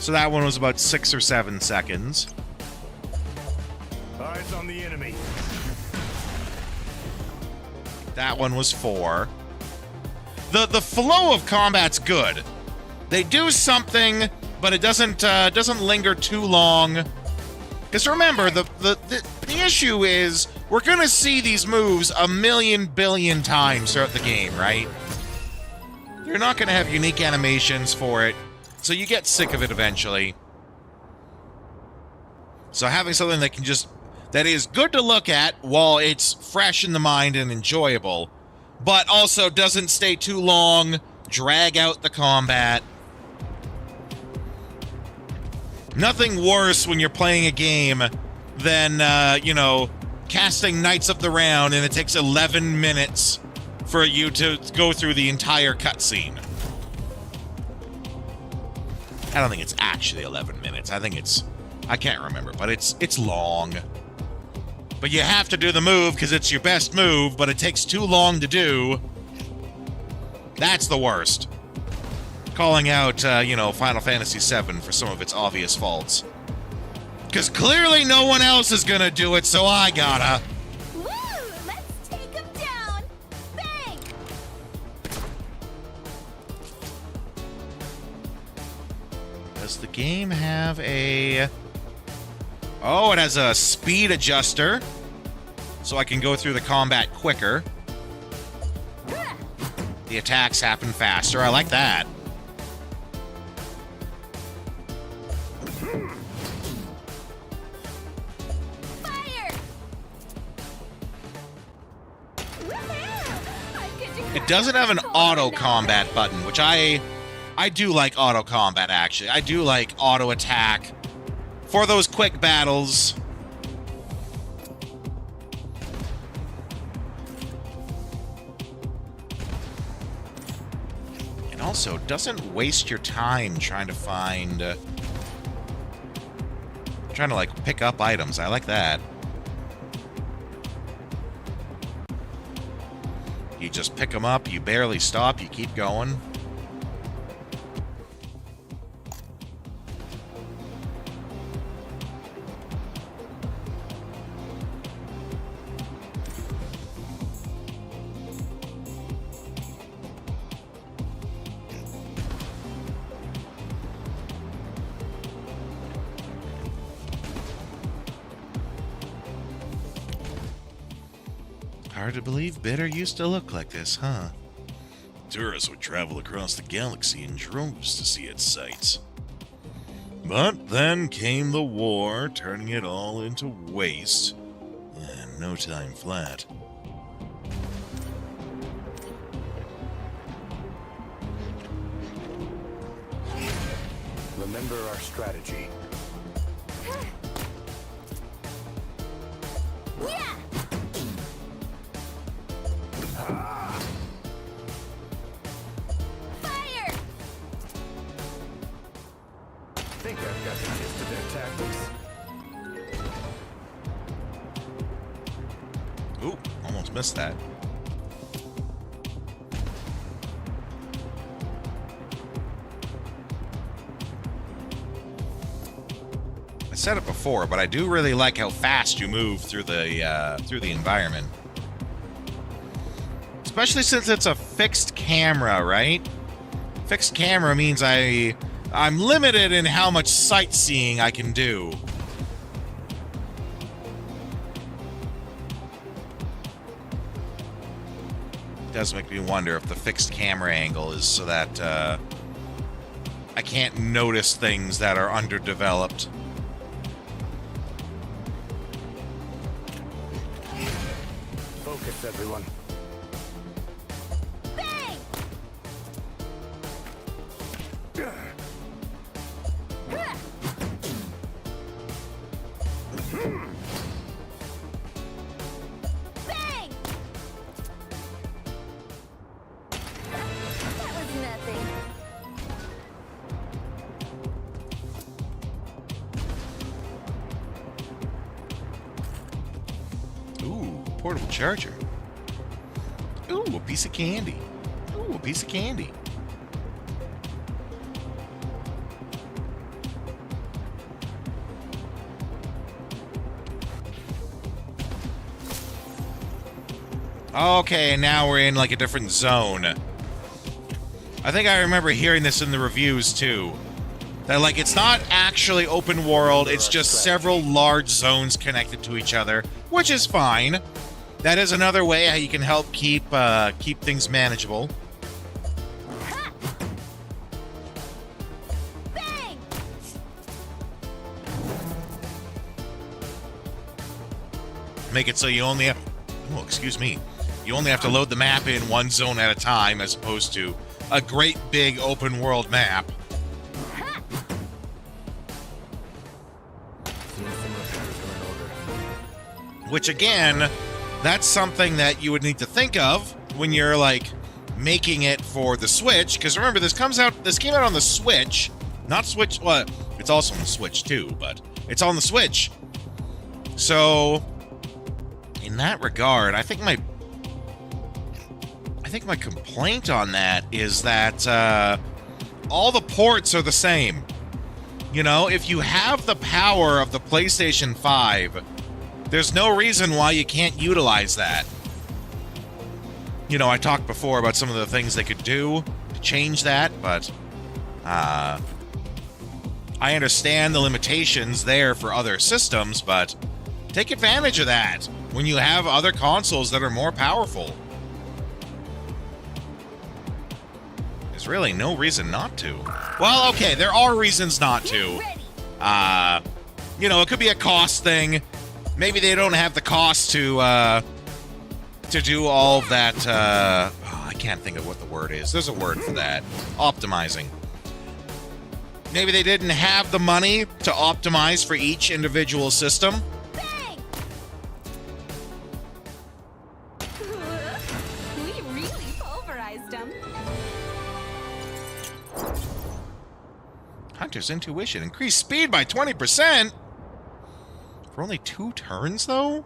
So that one was about 6 or 7 seconds. Eyes on the enemy. That one was 4. The flow of combat's good. They do something, but it doesn't linger too long. Because remember, the issue is we're gonna see these moves a million billion times throughout the game, right? You're not gonna have unique animations for it, so you get sick of it eventually. So having something that is good to look at while it's fresh in the mind and enjoyable, but also doesn't stay too long, drag out the combat. Nothing worse when you're playing a game than, casting Knights of the Round and it takes 11 minutes for you to go through the entire cutscene. I don't think it's actually 11 minutes. I can't remember, but it's long. But you have to do the move because it's your best move, but it takes too long to do. That's the worst. Calling out, Final Fantasy VII for some of its obvious faults. Because clearly no one else is gonna do it, so I gotta. Woo! Let's take him down! Bang! Does the game have a... Oh, it has a speed adjuster, so I can go through the combat quicker. The attacks happen faster. I like that. Fire! It doesn't have an auto combat button, which I do like auto combat, actually. I do like auto attack for those quick battles. And also, doesn't waste your time trying to find... trying to, pick up items. I like that. You just pick them up, you barely stop, you keep going. Hard to believe Bitter used to look like this, huh? Tourists would travel across the galaxy in droves to see its sights. But then came the war, turning it all into waste, and no time flat. Remember our strategy. Yeah! I've got the gist of their tactics. Ooh, almost missed that. I said it before, but I do really like how fast you move through the environment. Especially since it's a fixed camera, right? Fixed camera means I'm limited in how much sightseeing I can do. It does make me wonder if the fixed camera angle is so that I can't notice things that are underdeveloped. Focus, everyone. Bang! Bang! That was nothing. Ooh, portable charger. Ooh, a piece of candy. Ooh, a piece of candy. Okay, and now we're in like a different zone. I think I remember hearing this in the reviews too. That like it's not actually open world, it's just several large zones connected to each other, which is fine. That is another way how you can help keep things manageable. Bang! Make it so you only have, oh, excuse me, you only have to load the map in one zone at a time as opposed to a great big open world map. Which again, that's something that you would need to think of when you're like making it for the Switch, because remember this came out on the Switch, not Switch, well, it's also on the Switch too, but it's on the Switch. So in that regard, I think my complaint on that is that all the ports are the same. You know, if you have the power of the PlayStation 5, there's no reason why you can't utilize that. You know, I talked before about some of the things they could do to change that, but I understand the limitations there for other systems, but take advantage of that when you have other consoles that are more powerful. There's really no reason not to. Well, okay, there are reasons not to. You know, it could be a cost thing. Maybe they don't have the cost to do all of that. I can't think of what the word is. There's a word for that. Optimizing. Maybe they didn't have the money to optimize for each individual system. Bang! We really pulverized them. Hunter's intuition. Increased speed by 20%? For only 2 turns, though?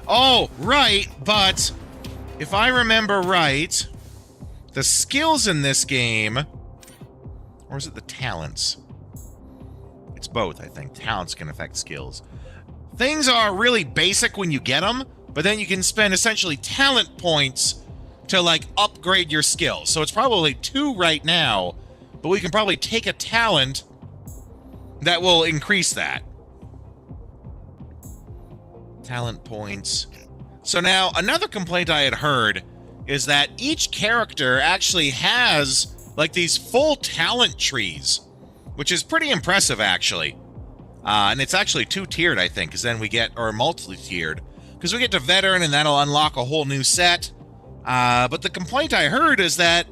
Oh, right, but if I remember right, the skills in this game, or is it the talents? It's both, I think. Talents can affect skills. Things are really basic when you get them, but then you can spend essentially talent points to, like, upgrade your skills. So it's probably 2 right now, but we can probably take a talent that will increase that. Talent points. So now, another complaint I had heard is that each character actually has, like, these full talent trees, which is pretty impressive, actually. And it's actually 2-tiered, I think, because then we get, or multi-tiered, because we get to Veteran, and that'll unlock a whole new set. But the complaint I heard is that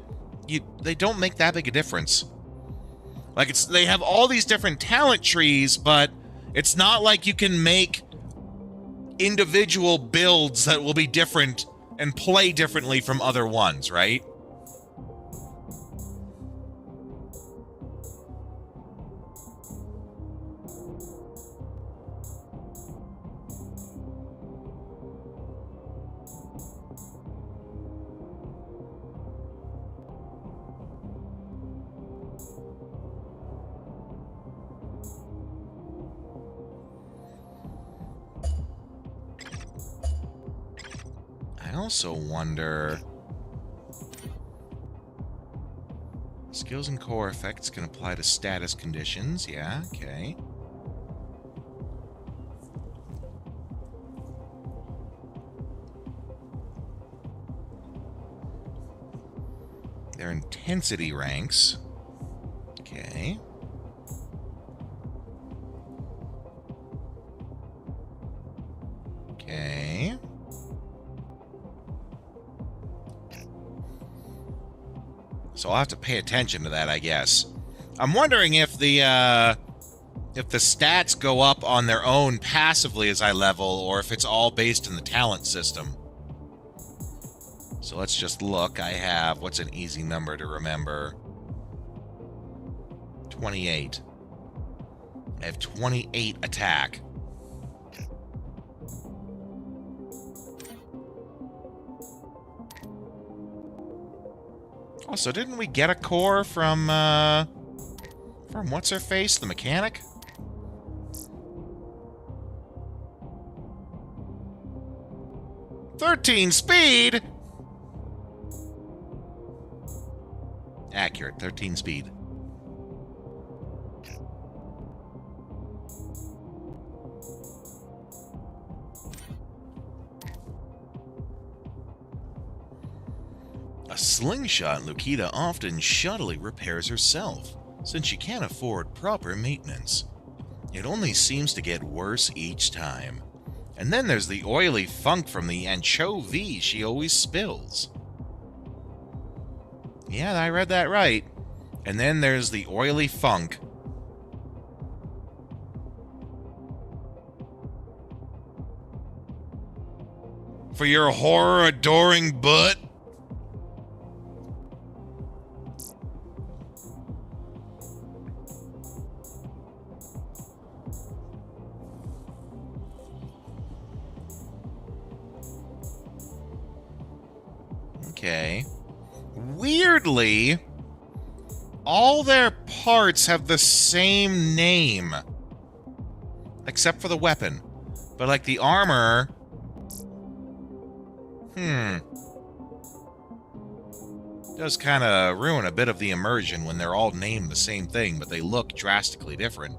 they don't make that big a difference. Like, they have all these different talent trees, but it's not like you can make individual builds that will be different and play differently from other ones, right? also wonder... Skills and core effects can apply to status conditions. Yeah, okay. Their intensity ranks. Okay. Okay. So I'll have to pay attention to that, I guess. I'm wondering if the stats go up on their own passively as I level, or if it's all based in the talent system. So let's just look. I have, what's an easy number to remember? 28. I have 28 attack. Also, didn't we get a core from what's-her-face, the mechanic? "13 speed!" Accurate, 13 speed. A slingshot Lukita often shoddily repairs herself, since she can't afford proper maintenance. It only seems to get worse each time. And then there's the oily funk from the anchovy she always spills. Yeah, I read that right. And then there's the oily funk. For your horror-adoring butt? Okay. Weirdly, all their parts have the same name. Except for the weapon. But like the armor... does kind of ruin a bit of the immersion when they're all named the same thing, but they look drastically different.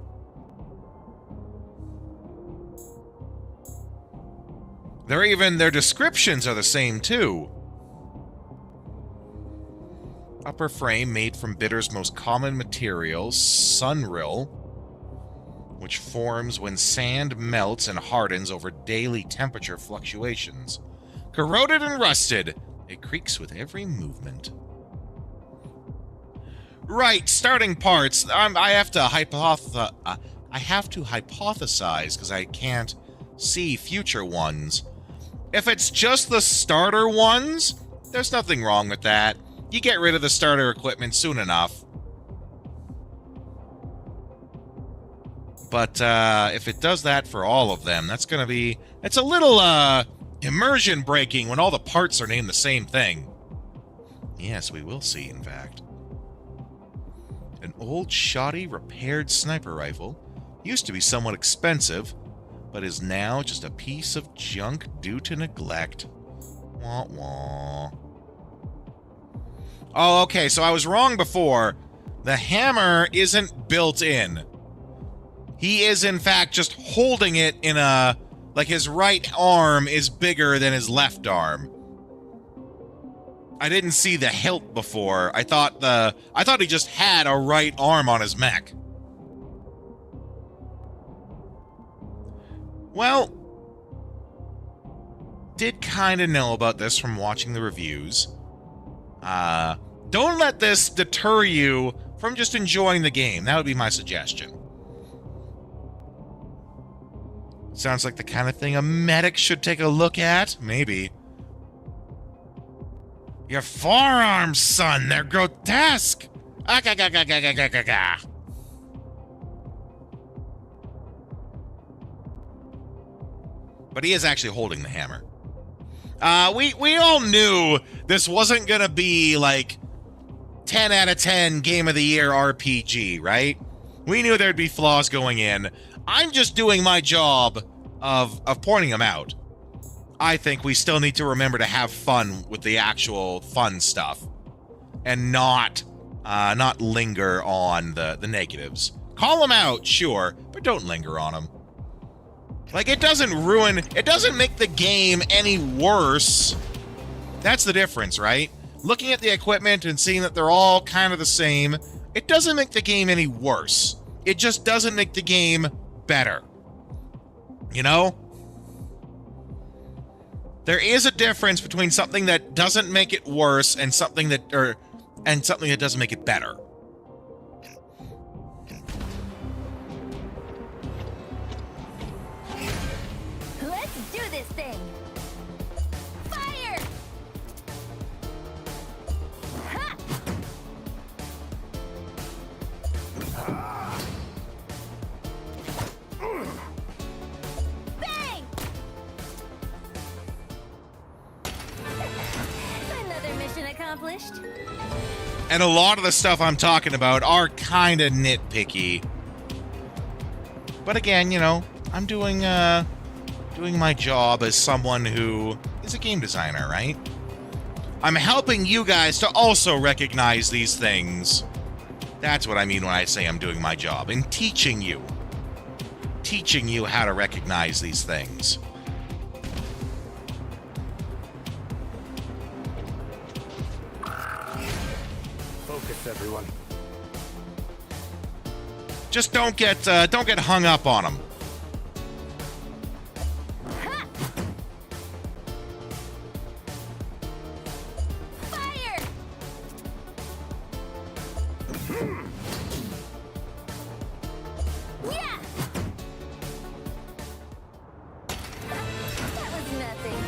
Their descriptions are the same, too. Upper frame made from Bitter's most common material, sunrill, which forms when sand melts and hardens over daily temperature fluctuations. Corroded and rusted, it creaks with every movement. Right, starting parts. I have to hypothesize because I can't see future ones. If it's just the starter ones, there's nothing wrong with that. You get rid of the starter equipment soon enough. But if it does that for all of them, that's going to be... It's a little immersion breaking when all the parts are named the same thing. Yes, we will see, in fact. An old, shoddy, repaired sniper rifle used to be somewhat expensive, but is now just a piece of junk due to neglect. Wah wah. Oh, okay, so I was wrong before. The hammer isn't built in. He is, in fact, just holding it in a... Like, his right arm is bigger than his left arm. I didn't see the hilt before. I thought he just had a right arm on his mech. Well, did kind of know about this from watching the reviews. Don't let this deter you from just enjoying the game. That would be my suggestion. Sounds like the kind of thing a medic should take a look at. Maybe. Your forearms, son, they're grotesque. But he is actually holding the hammer. We all knew this wasn't going to be like 10 out of 10 Game of the Year RPG, right? We knew there'd be flaws going in. I'm just doing my job of pointing them out. I think we still need to remember to have fun with the actual fun stuff and not linger on the negatives. Call them out, sure, but don't linger on them. Like, it doesn't make the game any worse. That's the difference, right? Looking at the equipment and seeing that they're all kind of the same, it doesn't make the game any worse. It just doesn't make the game better. You know? There is a difference between something that doesn't make it worse and something that doesn't make it better. Let's do this thing. Fire! Ha! Bang! Another mission accomplished. And a lot of the stuff I'm talking about are kind of nitpicky. But again, you know, I'm doing my job as someone who is a game designer, right? I'm helping you guys to also recognize these things. That's what I mean when I say I'm doing my job, and teaching you how to recognize these things. Focus, everyone. Just don't get hung up on them. Fire! Yeah! That was nothing.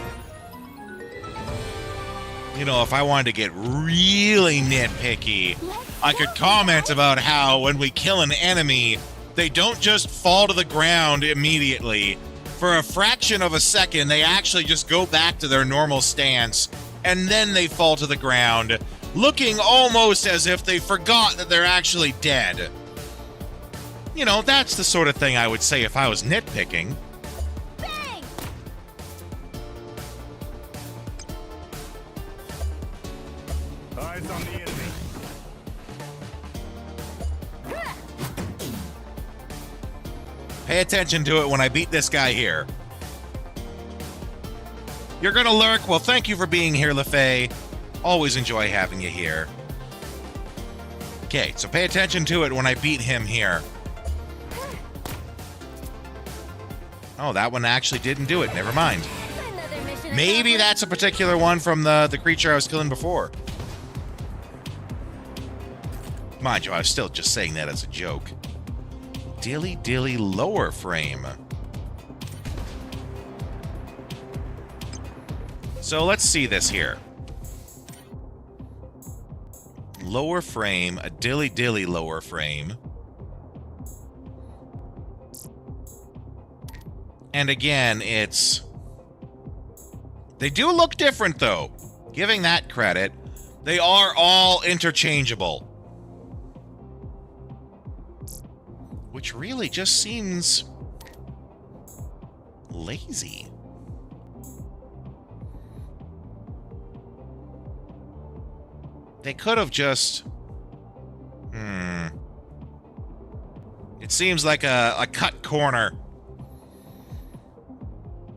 You know, if I wanted to get really nitpicky, I could comment about how when we kill an enemy, they don't just fall to the ground immediately. For a fraction of a second, they actually just go back to their normal stance, and then they fall to the ground, looking almost as if they forgot that they're actually dead. You know, that's the sort of thing I would say if I was nitpicking. Bang! Eyes on the enemy. Pay attention to it when I beat this guy here. You're gonna lurk? Well, thank you for being here, LaFay. Always enjoy having you here. Okay, so pay attention to it when I beat him here. Oh, that one actually didn't do it. Never mind. Another mission Maybe that's a particular one from the creature I was killing before. Mind you, I was still just saying that as a joke. Dilly dilly lower frame. So let's see this here. Lower frame, a dilly dilly lower frame. And again, they do look different though. Giving that credit, they are all interchangeable. Which really just seems lazy. They could have just... It seems like a cut corner.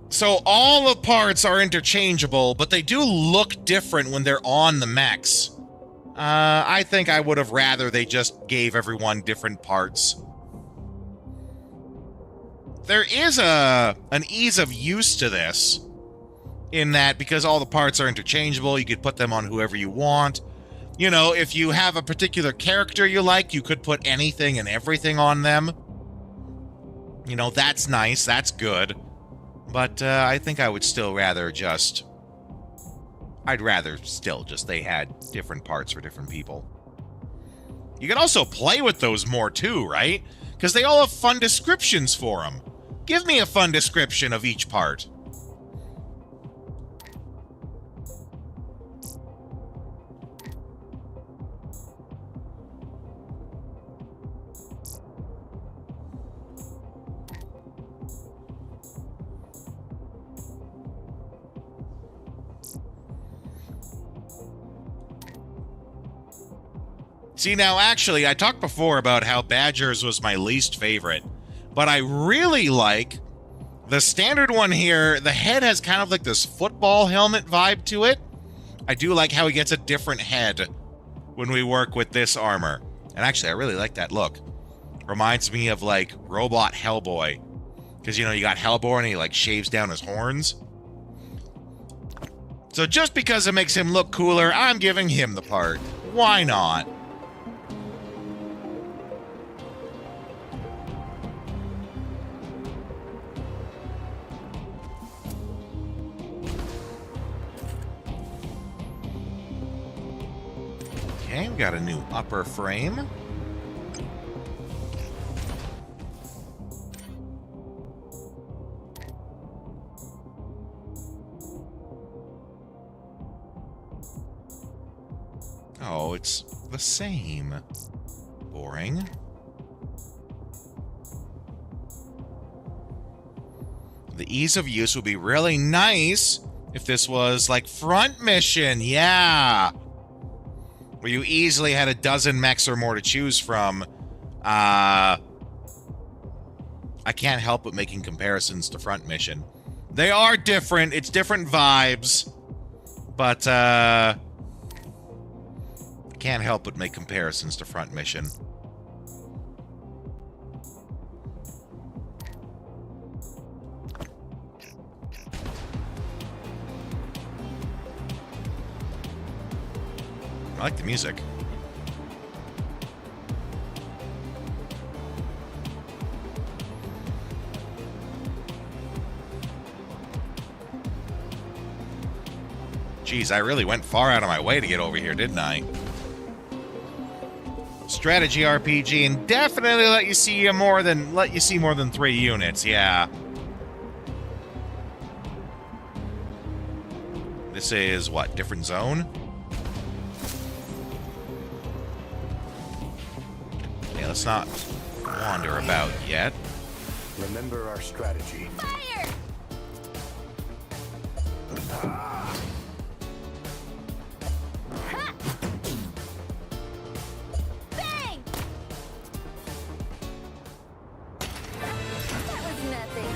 So all the parts are interchangeable, but they do look different when they're on the mechs. I think I would have rather they just gave everyone different parts. There is an ease of use to this, in that because all the parts are interchangeable, you could put them on whoever you want. You know, if you have a particular character you like, you could put anything and everything on them. You know, that's nice, that's good. But I think I would still rather just... I'd rather still just they had different parts for different people. You can also play with those more too, right? Because they all have fun descriptions for them. Give me a fun description of each part. See, now, actually, I talked before about how Badgers was my least favorite, but I really like the standard one here. The head has kind of like this football helmet vibe to it. I do like how he gets a different head when we work with this armor. And actually, I really like that look. Reminds me of, like, Robot Hellboy. Because, you know, you got Hellboy and he, like, shaves down his horns. So just because it makes him look cooler, I'm giving him the part. Why not? Okay, we got a new upper frame. Oh, it's the same. Boring. The ease of use would be really nice if this was like front mission. Yeah. Where you easily had a dozen mechs or more to choose from. I can't help but making comparisons to front mission. They are different. It's different vibes. But, can't help but make comparisons to front mission. I like the music. Geez, I really went far out of my way to get over here, didn't I? Strategy RPG, and definitely let you see more than 3 units. Yeah. This is what, different zone? Okay, let's not wander about yet. Remember our strategy. Fire! Bang! That was nothing.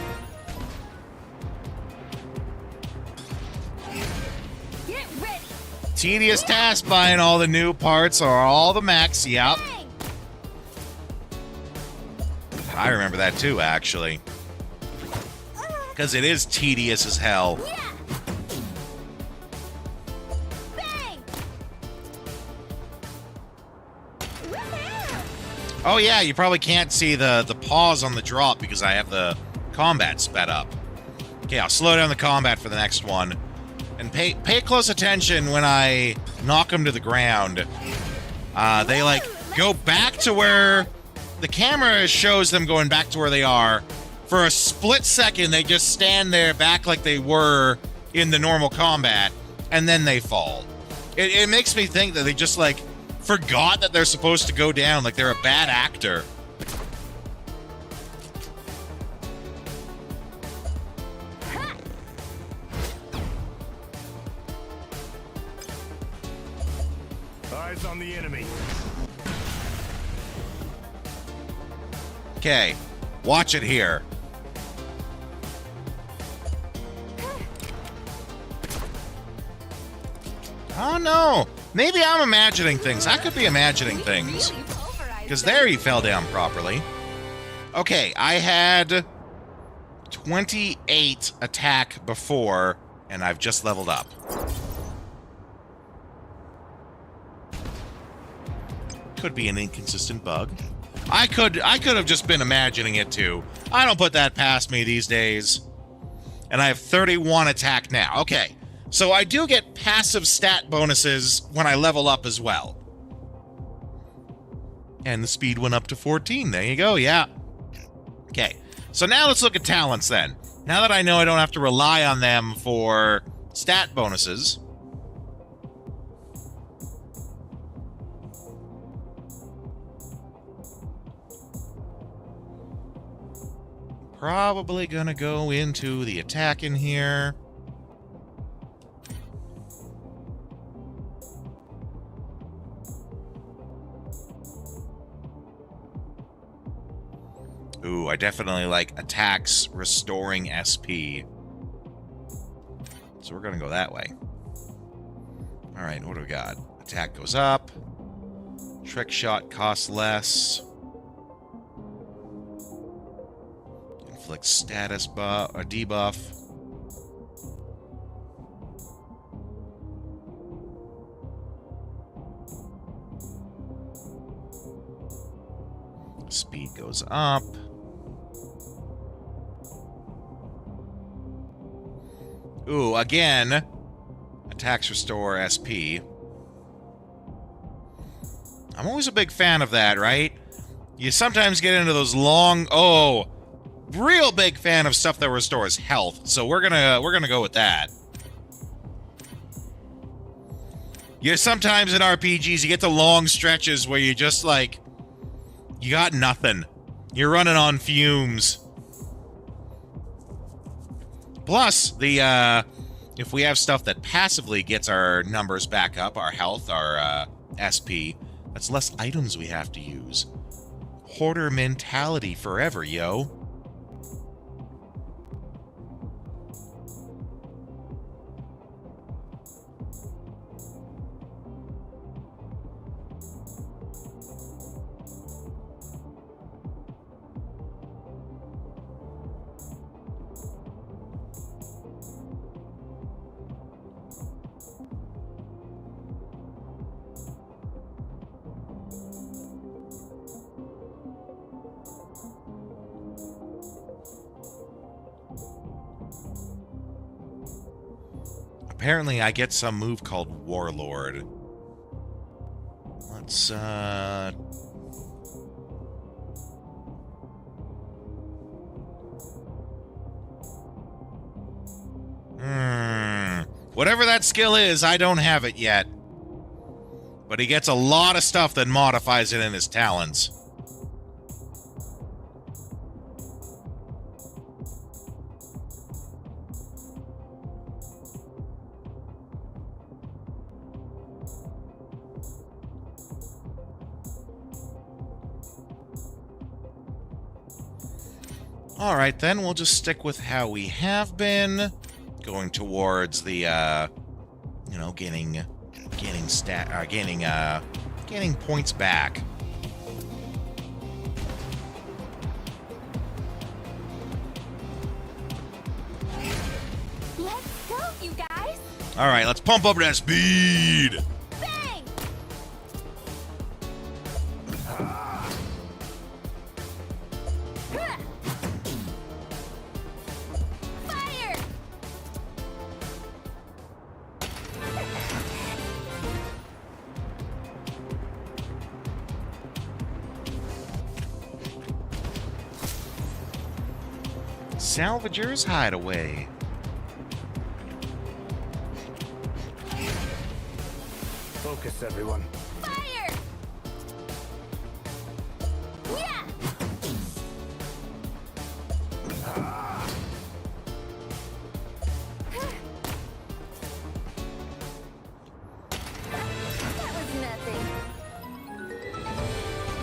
Get ready! Tedious task buying all the new parts or all the mechs. Yep. I remember that too, actually. Because it is tedious as hell. Oh yeah, you probably can't see the pause on the drop because I have the combat sped up. Okay, I'll slow down the combat for the next one. And pay close attention when I knock them to the ground. They, like, go back to where... The camera shows them going back to where they are. For a split second, they just stand there back like they were in the normal combat, and then they fall. It makes me think that they just, like, forgot that they're supposed to go down, like they're a bad actor. Eyes on the enemy. Okay, watch it here. Oh no, maybe I'm imagining things. I could be imagining things. Because there he fell down properly. Okay, I had 28 attack before, and I've just leveled up. Could be an inconsistent bug. I could have just been imagining it too. I don't put that past me these days. And I have 31 attack now. Okay, so I do get passive stat bonuses when I level up as well. And the speed went up to 14. There you go, yeah. Okay, so now let's look at talents then. Now that I know I don't have to rely on them for stat bonuses. Probably gonna go into the attack in here. Ooh, I definitely like attacks restoring SP. So we're going to go that way. All right, what do we got? Attack goes up. Trick shot costs less. Inflict status buff or debuff. Speed goes up. Ooh, again, attacks restore SP. I'm always a big fan of that, right? You sometimes get into those long, real big fan of stuff that restores health. So we're gonna go with that. Sometimes in RPGs you get the long stretches where you just like you got nothing. You're running on fumes. Plus, if we have stuff that passively gets our numbers back up, our health, our SP, that's less items we have to use. Hoarder mentality forever, yo. Apparently, I get some move called Warlord. Let's, Whatever that skill is, I don't have it yet. But he gets a lot of stuff that modifies it in his talents. Alright then, we'll just stick with how we have been. Going towards the, you know, gaining points back. Let's go, you guys! Alright, let's pump up that speed! Bang! Fire! Salvager's Hideaway. Focus, everyone. Fire! Yeah! That was nothing.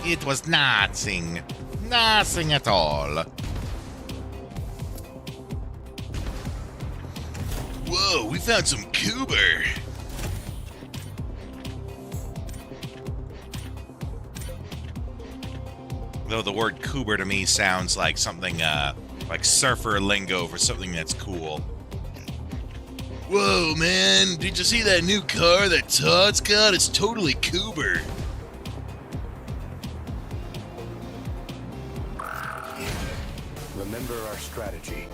It was nothing. Nothing at all. Whoa, we found some Coober. Though the word Coober to me sounds like something, like surfer lingo for something that's cool. Whoa, man, did you see that new car that Todd's got? It's totally Coober. Remember our strategy.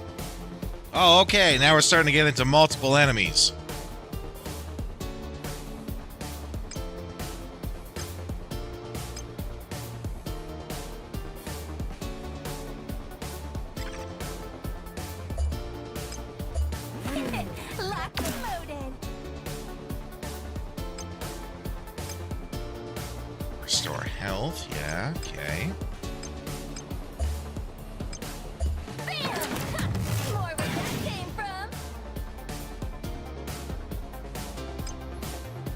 Oh, okay, now we're starting to get into multiple enemies. Locked and loaded. Restore health, yeah, okay. More where that came from.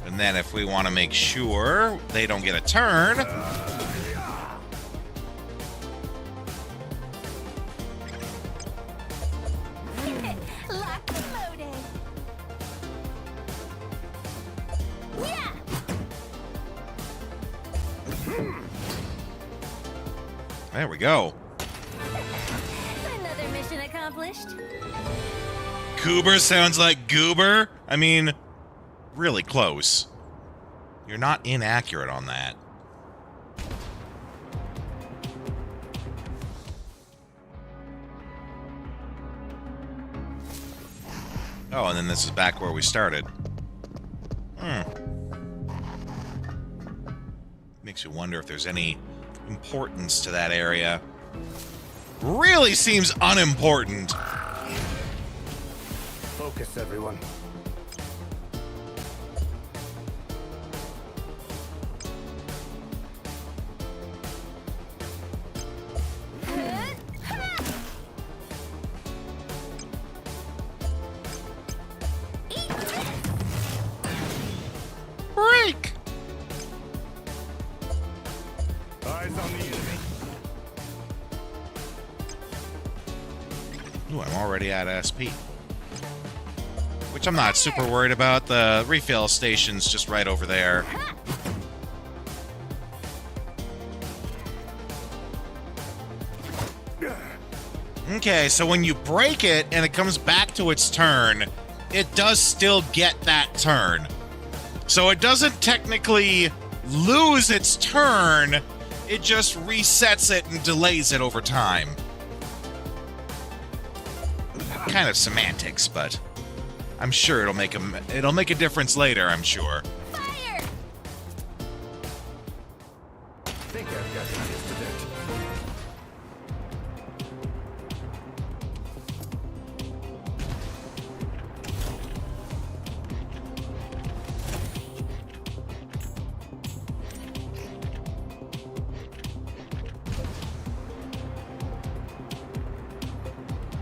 And then if we want to make sure they don't get a turn, There we go. Another mission accomplished. Goober sounds like goober? I mean, really close. You're not inaccurate on that. Oh, and then this is back where we started. Makes you wonder if there's any importance to that area. Really seems unimportant. Focus, everyone. Freak! Eyes on the enemy. Ooh, I'm already at SP. Which I'm not super worried about. The refill station's just right over there. Okay, so when you break it and it comes back to its turn, it does still get that turn. So it doesn't technically lose its turn, it just resets it and delays it over time. Kind of semantics, but I'm sure it'll make a difference later, I'm sure. Fire! I think I've got the gist of it.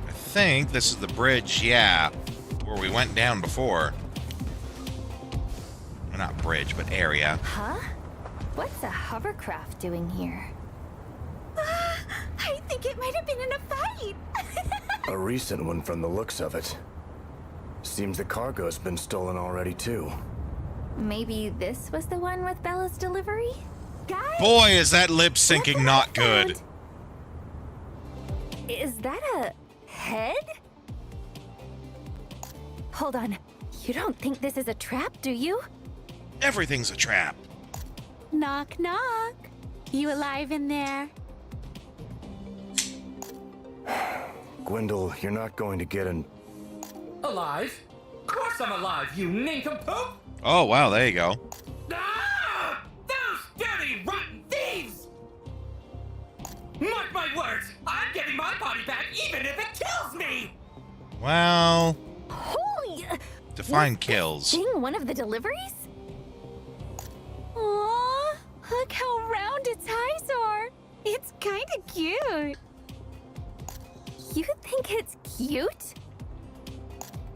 I think this is the bridge, yeah, where we went down before. Well, not bridge, but area. Huh? What's a hovercraft doing here? I think it might have been in a fight. A recent one from the looks of it. Seems the cargo's been stolen already, too. Maybe this was the one with Bella's delivery? Guys, Boy, is that lip syncing not good. Is that a head? Hold on. You don't think this is a trap, do you? Everything's a trap. knock, knock. You alive in there? Gwendol, you're not going to get an... Alive? Of course I'm alive, you nincompoop! Oh, wow, there you go. Ah! Those dirty, rotten thieves! Mark my words, I'm getting my body back even if it kills me! Well, Holy! define kills. Thing one of the deliveries? Aww, look how round its eyes are. It's kind of cute. You think it's cute?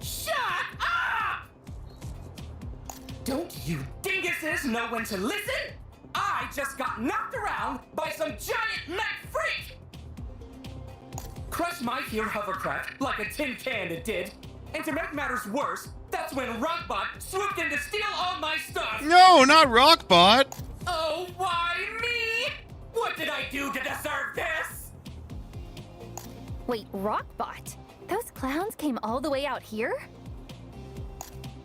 Shut up! Don't you dinguses know when to listen? I just got knocked around by some giant mech freak! Crushed my here hovercraft like a tin can it did. And to make matters worse, that's when Rockbot swooped in to steal all my stuff! No, not Rockbot! Oh, why me? What did I do to deserve this? Wait, Rockbot? Those clowns came all the way out here?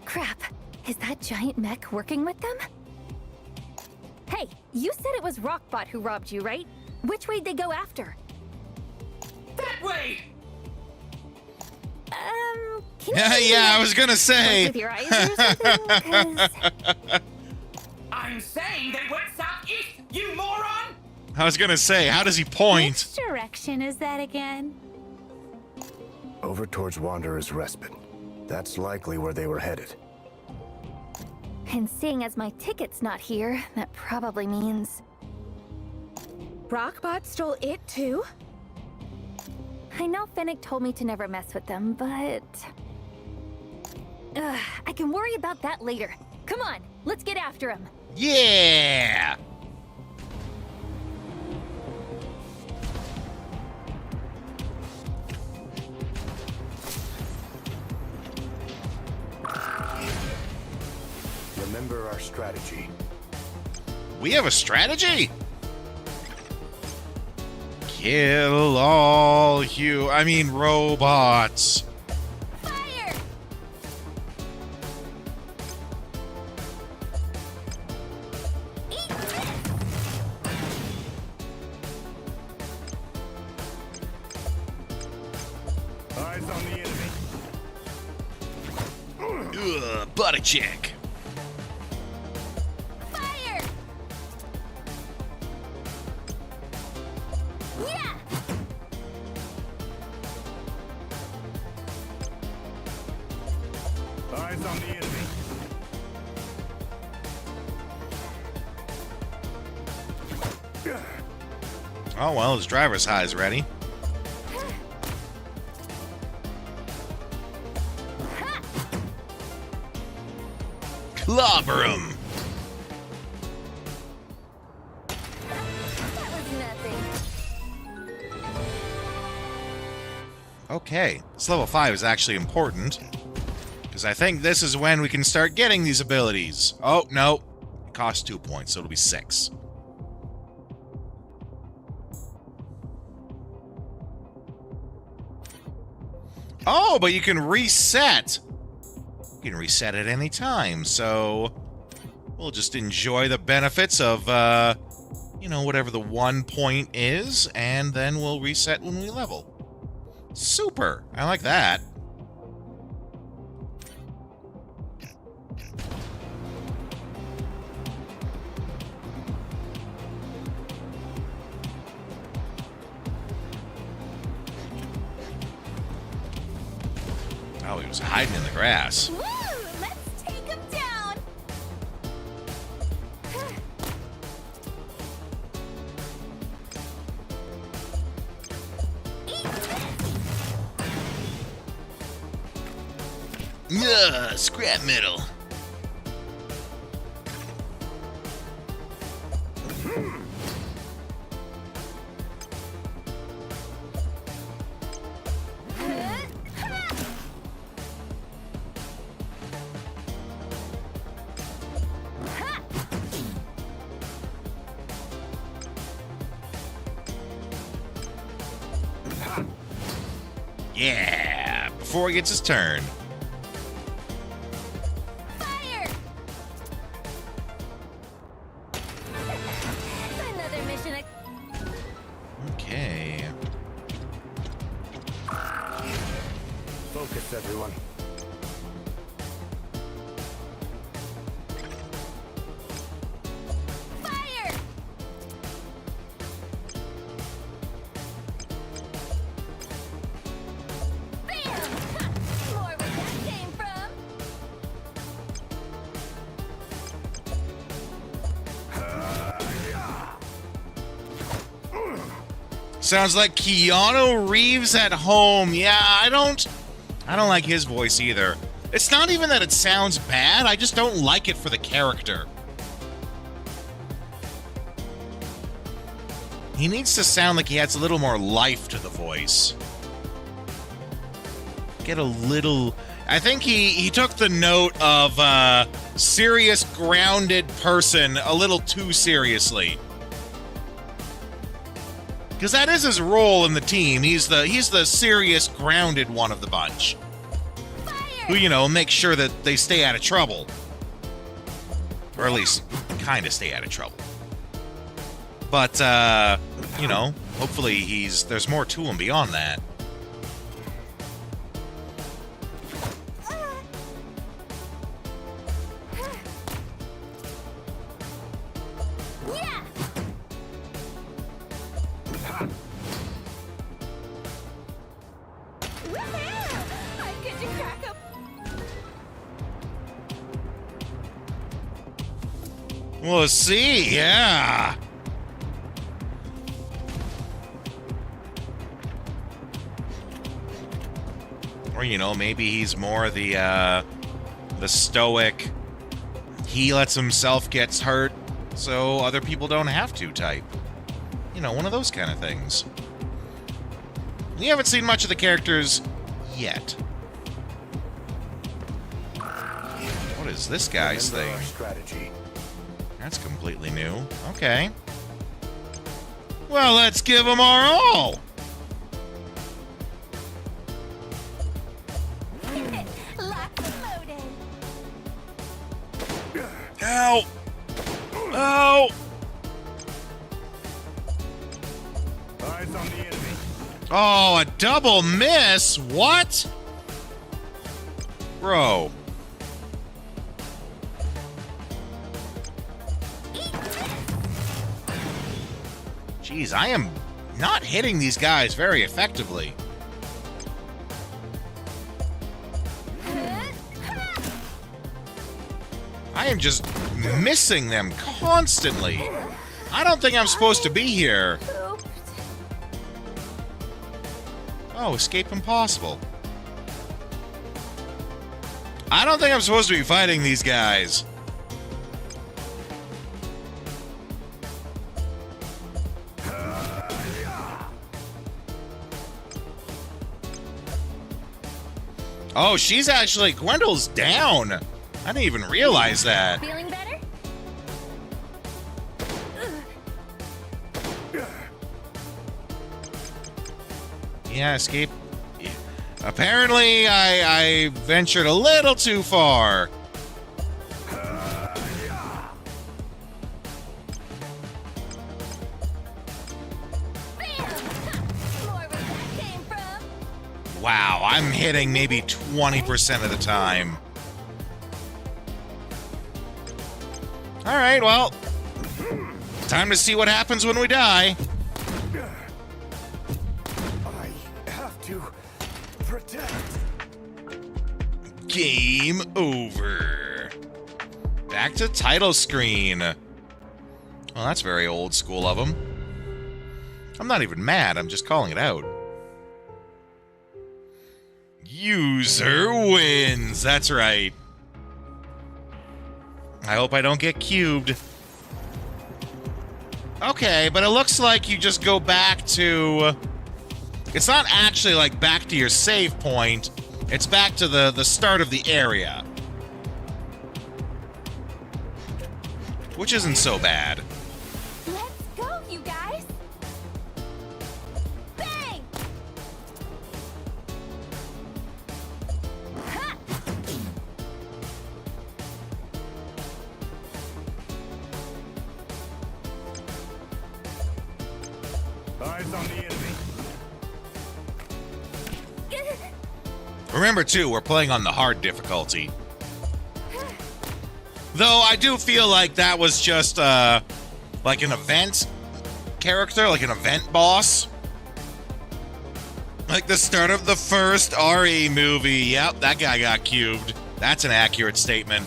Crap. Is that giant mech working with them? Hey, you said it was Rockbot who robbed you, right? Which way'd they go after? That way! Can Yeah, you I was gonna say. with your eyes or something? 'Cause I'm saying they went southeast, you moron! I was gonna say, how does he point? Which direction is that again? Over towards Wanderer's Respite. That's likely where they were headed. And seeing as my ticket's not here, that probably means... Rockbot stole it too? I know Fennec told me to never mess with them, but... I can worry about that later. Come on, let's get after him. Yeah! Remember our strategy. We have a strategy? Kill all robots. Fire! Eyes on the enemy. Butter check. Fire! Yeah! Eyes on the enemy. Oh, well, his driver's high is ready. Clobber him. That was nothing. Okay, this level 5 is actually important, because I think this is when we can start getting these abilities. Oh, no. It costs 2 points, so it'll be 6. Oh, but you can reset. You can reset at any time, so we'll just enjoy the benefits of, whatever the 1 point is, and then we'll reset when we level. Super! I like that. Oh, he was hiding in the grass. Woo! Let's take him down! Ugh, scrap metal. Yeah, before he gets his turn. Fire! Another mission. Okay. Focus, everyone. Fire! Bam! Ha! More where that came from. Sounds like Keanu Reeves at home. Yeah, I don't like his voice either. It's not even that it sounds bad, I just don't like it for the character. He needs to sound like he has a little more life to the voice. Get a little... I think he took the note of serious, grounded person a little too seriously. Because that is his role in the team. He's the serious, grounded one of the bunch. Who, makes sure that they stay out of trouble. Or at least, kind of stay out of trouble. But, hopefully there's more to him beyond that. Yeah! Woohoo! I get to crack up. We'll see, yeah. Or, maybe he's more the stoic, he lets himself get hurt so other people don't have to type. One of those kind of things. We haven't seen much of the characters yet. What is this guy's thing? Strategy. That's completely new. Okay. Well, let's give them our all. Ow! Ow! Eyes on the enemy. Oh, a double miss? What? Bro. Jeez, I am not hitting these guys very effectively. I am just missing them constantly. I don't think I'm supposed to be here. Oh, escape impossible. I don't think I'm supposed to be fighting these guys. Oh, she's actually... Gwendole's down. I didn't even realize that. Feeling better? Yeah, escape. Apparently, I ventured a little too far. Wow, I'm hitting maybe 20% of the time. All right, well, time to see what happens when we die. I have to protect. Game over. Back to title screen. Well, that's very old school of them. I'm not even mad, I'm just calling it out. User wins. That's right. I hope I don't get cubed. Okay, but it looks like you just go back to... It's not actually like back to your save point. It's back to the start of the area. Which isn't so bad. Let's go, you guys! Bang! Ha! Eyes on the enemy. Remember, too, we're playing on the hard difficulty. Though I do feel like that was just, like an event character, like an event boss. Like the start of the first RE movie. Yep, that guy got cubed. That's an accurate statement.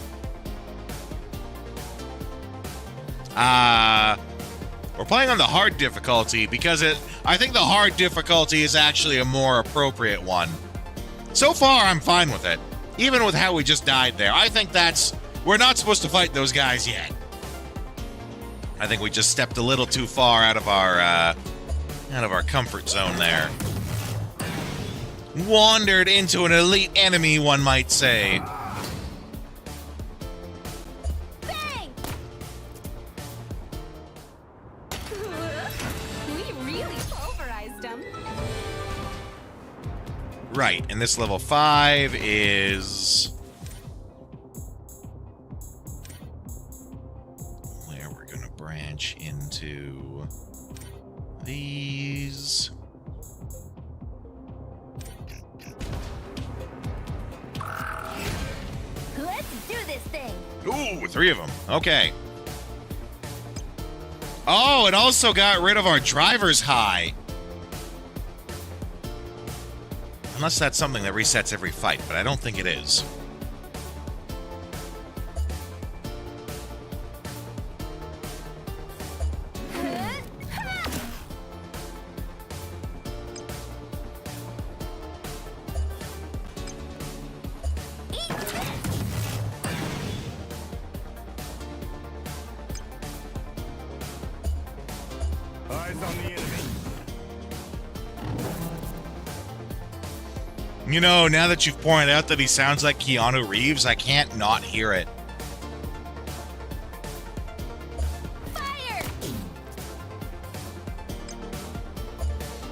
We're playing on the hard difficulty because I think the hard difficulty is actually a more appropriate one. So far, I'm fine with it. Even with how we just died there. I think we're not supposed to fight those guys yet. I think we just stepped a little too far out of our comfort zone there. Wandered into an elite enemy, one might say. Bang! We really pulverized them. Right, and this level 5 is... where we're going to branch into these... Let's do this thing. Ooh, 3 of them. Okay. Oh, it also got rid of our driver's high. Unless that's something that resets every fight, but I don't think it is. Eyes on the enemy. You know, now that you've pointed out that he sounds like Keanu Reeves, I can't not hear it. Fire!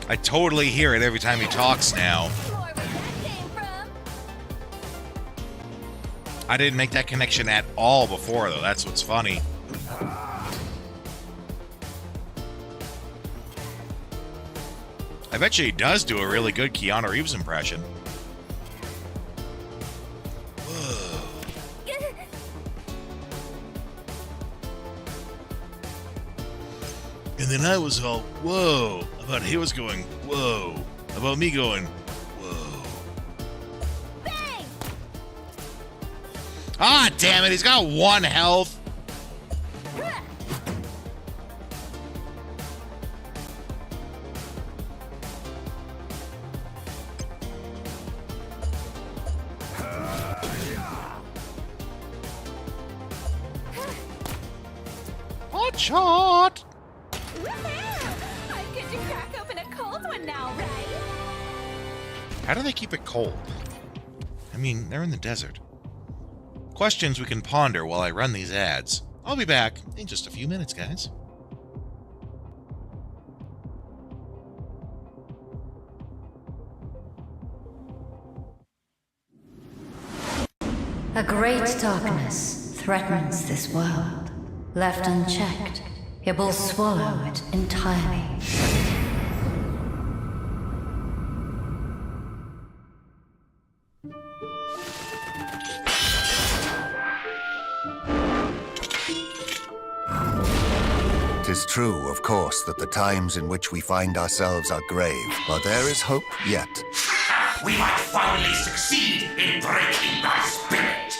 I totally hear it every time he talks now. I didn't make that connection at all before, though. That's what's funny. I bet you he does do a really good Keanu Reeves impression. Whoa. And then I was all, whoa, about he was going, whoa, about me going, whoa. Bang! Ah, damn it, he's got 1 health. Hot shot! I'm good to crack open a cold one now, right? How do they keep it cold? I mean, they're in the desert. Questions we can ponder while I run these ads. I'll be back in just a few minutes, guys. A great darkness threatens this world. Left unchecked, it will swallow it entirely. Tis true, of course, that the times in which we find ourselves are grave, but there is hope yet. We might finally succeed in breaking thy spirit.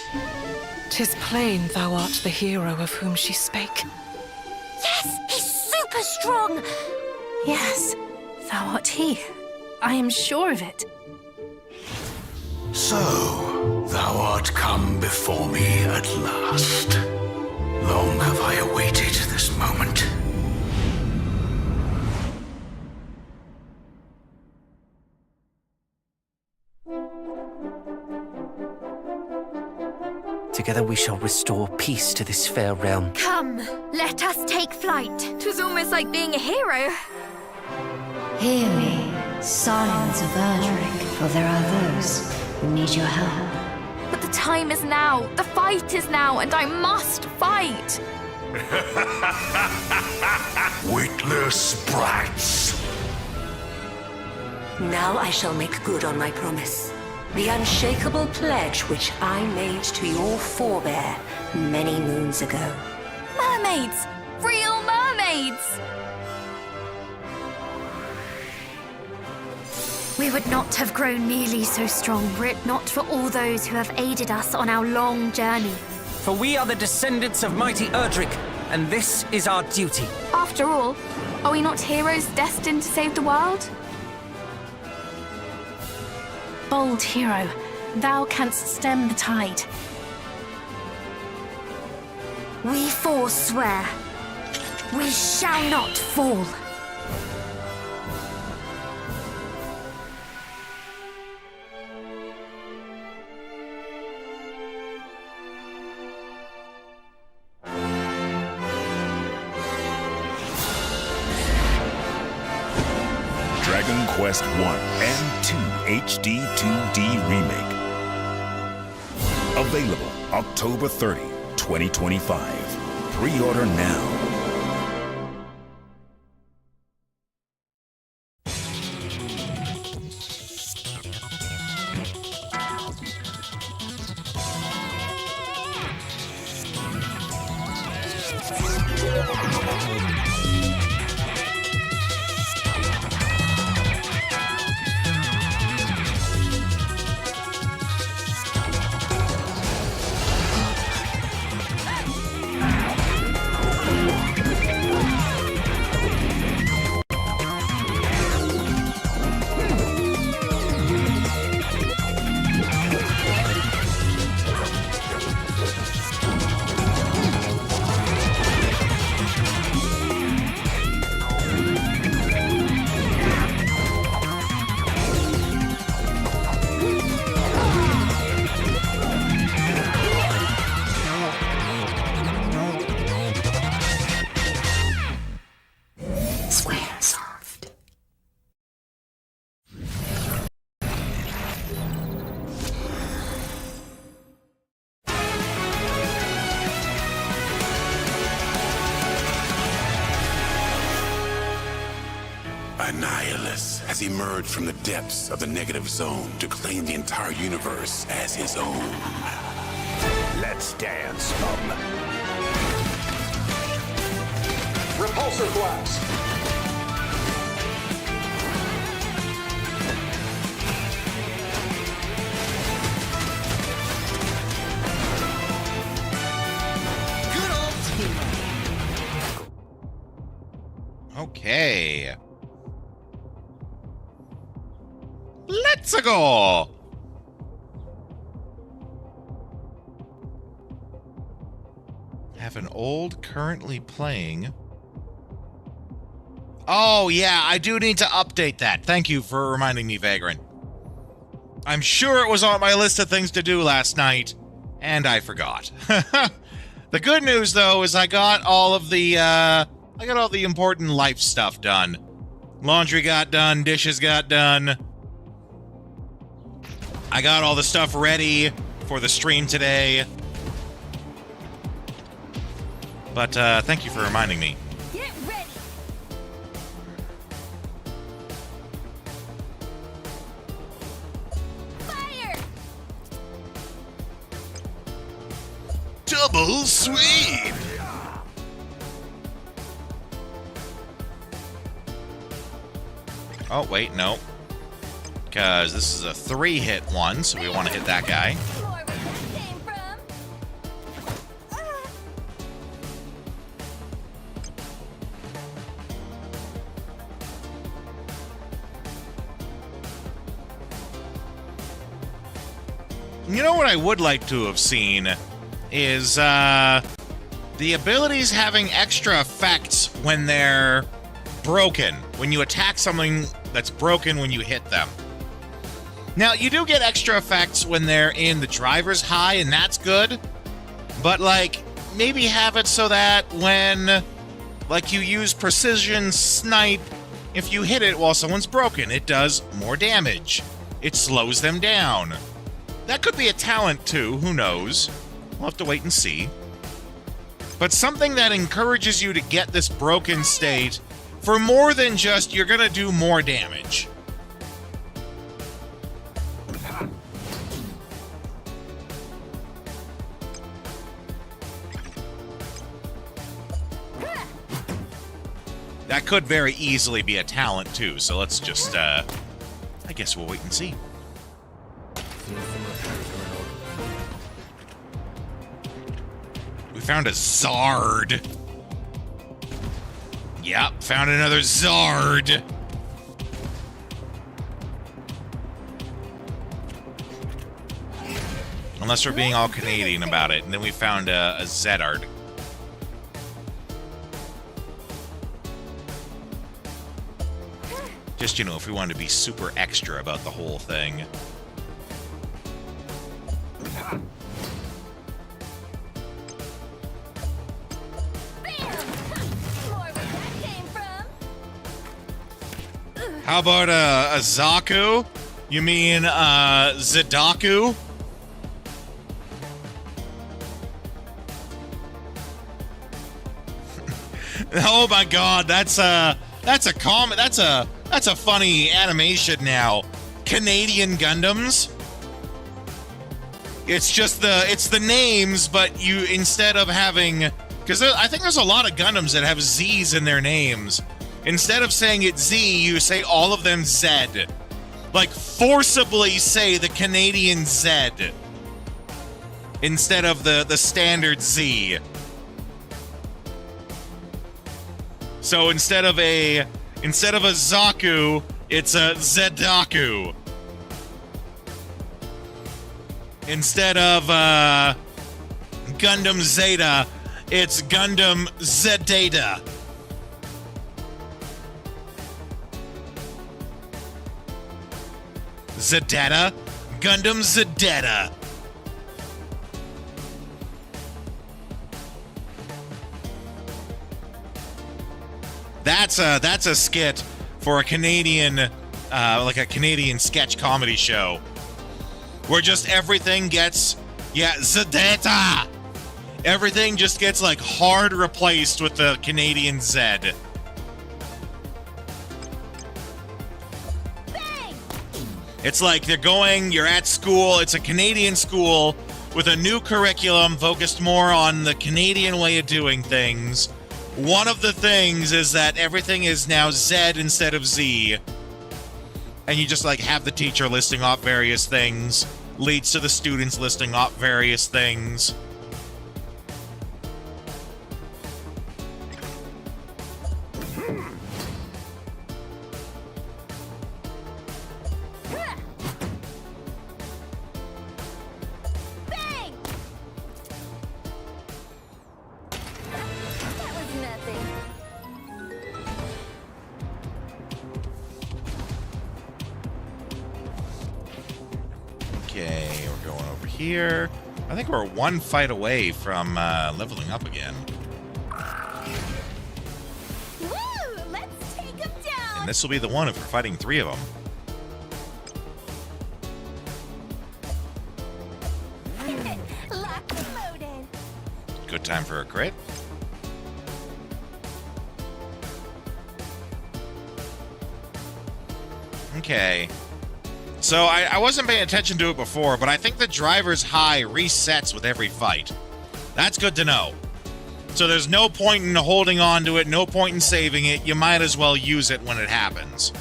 'Tis plain thou art the hero of whom she spake. Yes, he's super strong. Yes, thou art he. I am sure of it. So, thou art come before me at last. Long have I awaited this moment. Together we shall restore peace to this fair realm. Come, let us take flight. 'Twas almost like being a hero. Hear me, scions of Erdrick, for there are those who need your help. But the time is now. The fight is now, and I must fight. Witless brats! Now I shall make good on my promise. The unshakable pledge which I made to your forebear many moons ago. Mermaids! Real mermaids! We would not have grown nearly so strong were it not for all those who have aided us on our long journey. For we are the descendants of mighty Erdrick, and this is our duty. After all, are we not heroes destined to save the world? Bold hero, thou canst stem the tide. We forswear. We shall not fall. Dragon Quest 1 and 2 HD 2D Remake. Available October 30, 2025. Pre-order now. Annihilus has emerged from the depths of the negative zone to claim the entire universe as his own. Let's dance, Bum. Repulsor blast. Okay. Let's go. Have an old currently playing. Oh, yeah, I do need to update that. Thank you for reminding me, Vagrant. I'm sure it was on my list of things to do last night, and I forgot. The good news, though, is I got all of the, important life stuff done. Laundry got done, dishes got done. I got all the stuff ready for the stream today. But, thank you for reminding me. Get ready. Fire! Double sweep! Oh, wait, no. Because this is a 3-hit one, so we want to hit that guy. You know what I would like to have seen is the abilities having extra effects when they're broken. When you attack something that's broken when you hit them. Now, you do get extra effects when they're in the driver's high, and that's good. But, like, maybe have it so that when, like, you use precision snipe, if you hit it while someone's broken, it does more damage. It slows them down. That could be a talent, too. Who knows? We'll have to wait and see. But something that encourages you to get this broken state for more than just you're gonna do more damage. That could very easily be a talent, too, so let's just, I guess we'll wait and see. We found a Zard. Yep, found another Zard. Unless we're being all Canadian about it. And then we found a Zedard. Just, you know, if we wanted to be super extra about the whole thing. How about a Zaku? You mean Zadaku? Oh my god, that's a funny animation now. Canadian Gundams. It's just the names, but you, instead of having, because I think there's a lot of Gundams that have Z's in their names. Instead of saying it Z, you say all of them Z. Like, forcibly say the Canadian Z. Instead of the standard Z. So instead of a Zaku, it's a Zedaku. Instead of Gundam Zeta, it's Gundam Zedata. Zedata? Gundam Zedata. That's a skit for a Canadian, like a Canadian sketch comedy show. Where just everything gets, Zedata! Everything just gets, like, hard replaced with the Canadian Z. It's like you're at school, it's a Canadian school with a new curriculum focused more on the Canadian way of doing things. One of the things is that everything is now Z instead of Z. And you just like have the teacher listing off various things, leads to the students listing off various things. Okay, we're going over here. I think we're one fight away from leveling up again. Woo! Let's take him down! And this will be the one if we're fighting 3 of them. Locked and loaded. Good time for a crit. Okay. So I wasn't paying attention to it before, but I think the driver's high resets with every fight. That's good to know. So there's no point in holding on to it, no point in saving it. You might as well use it when it happens.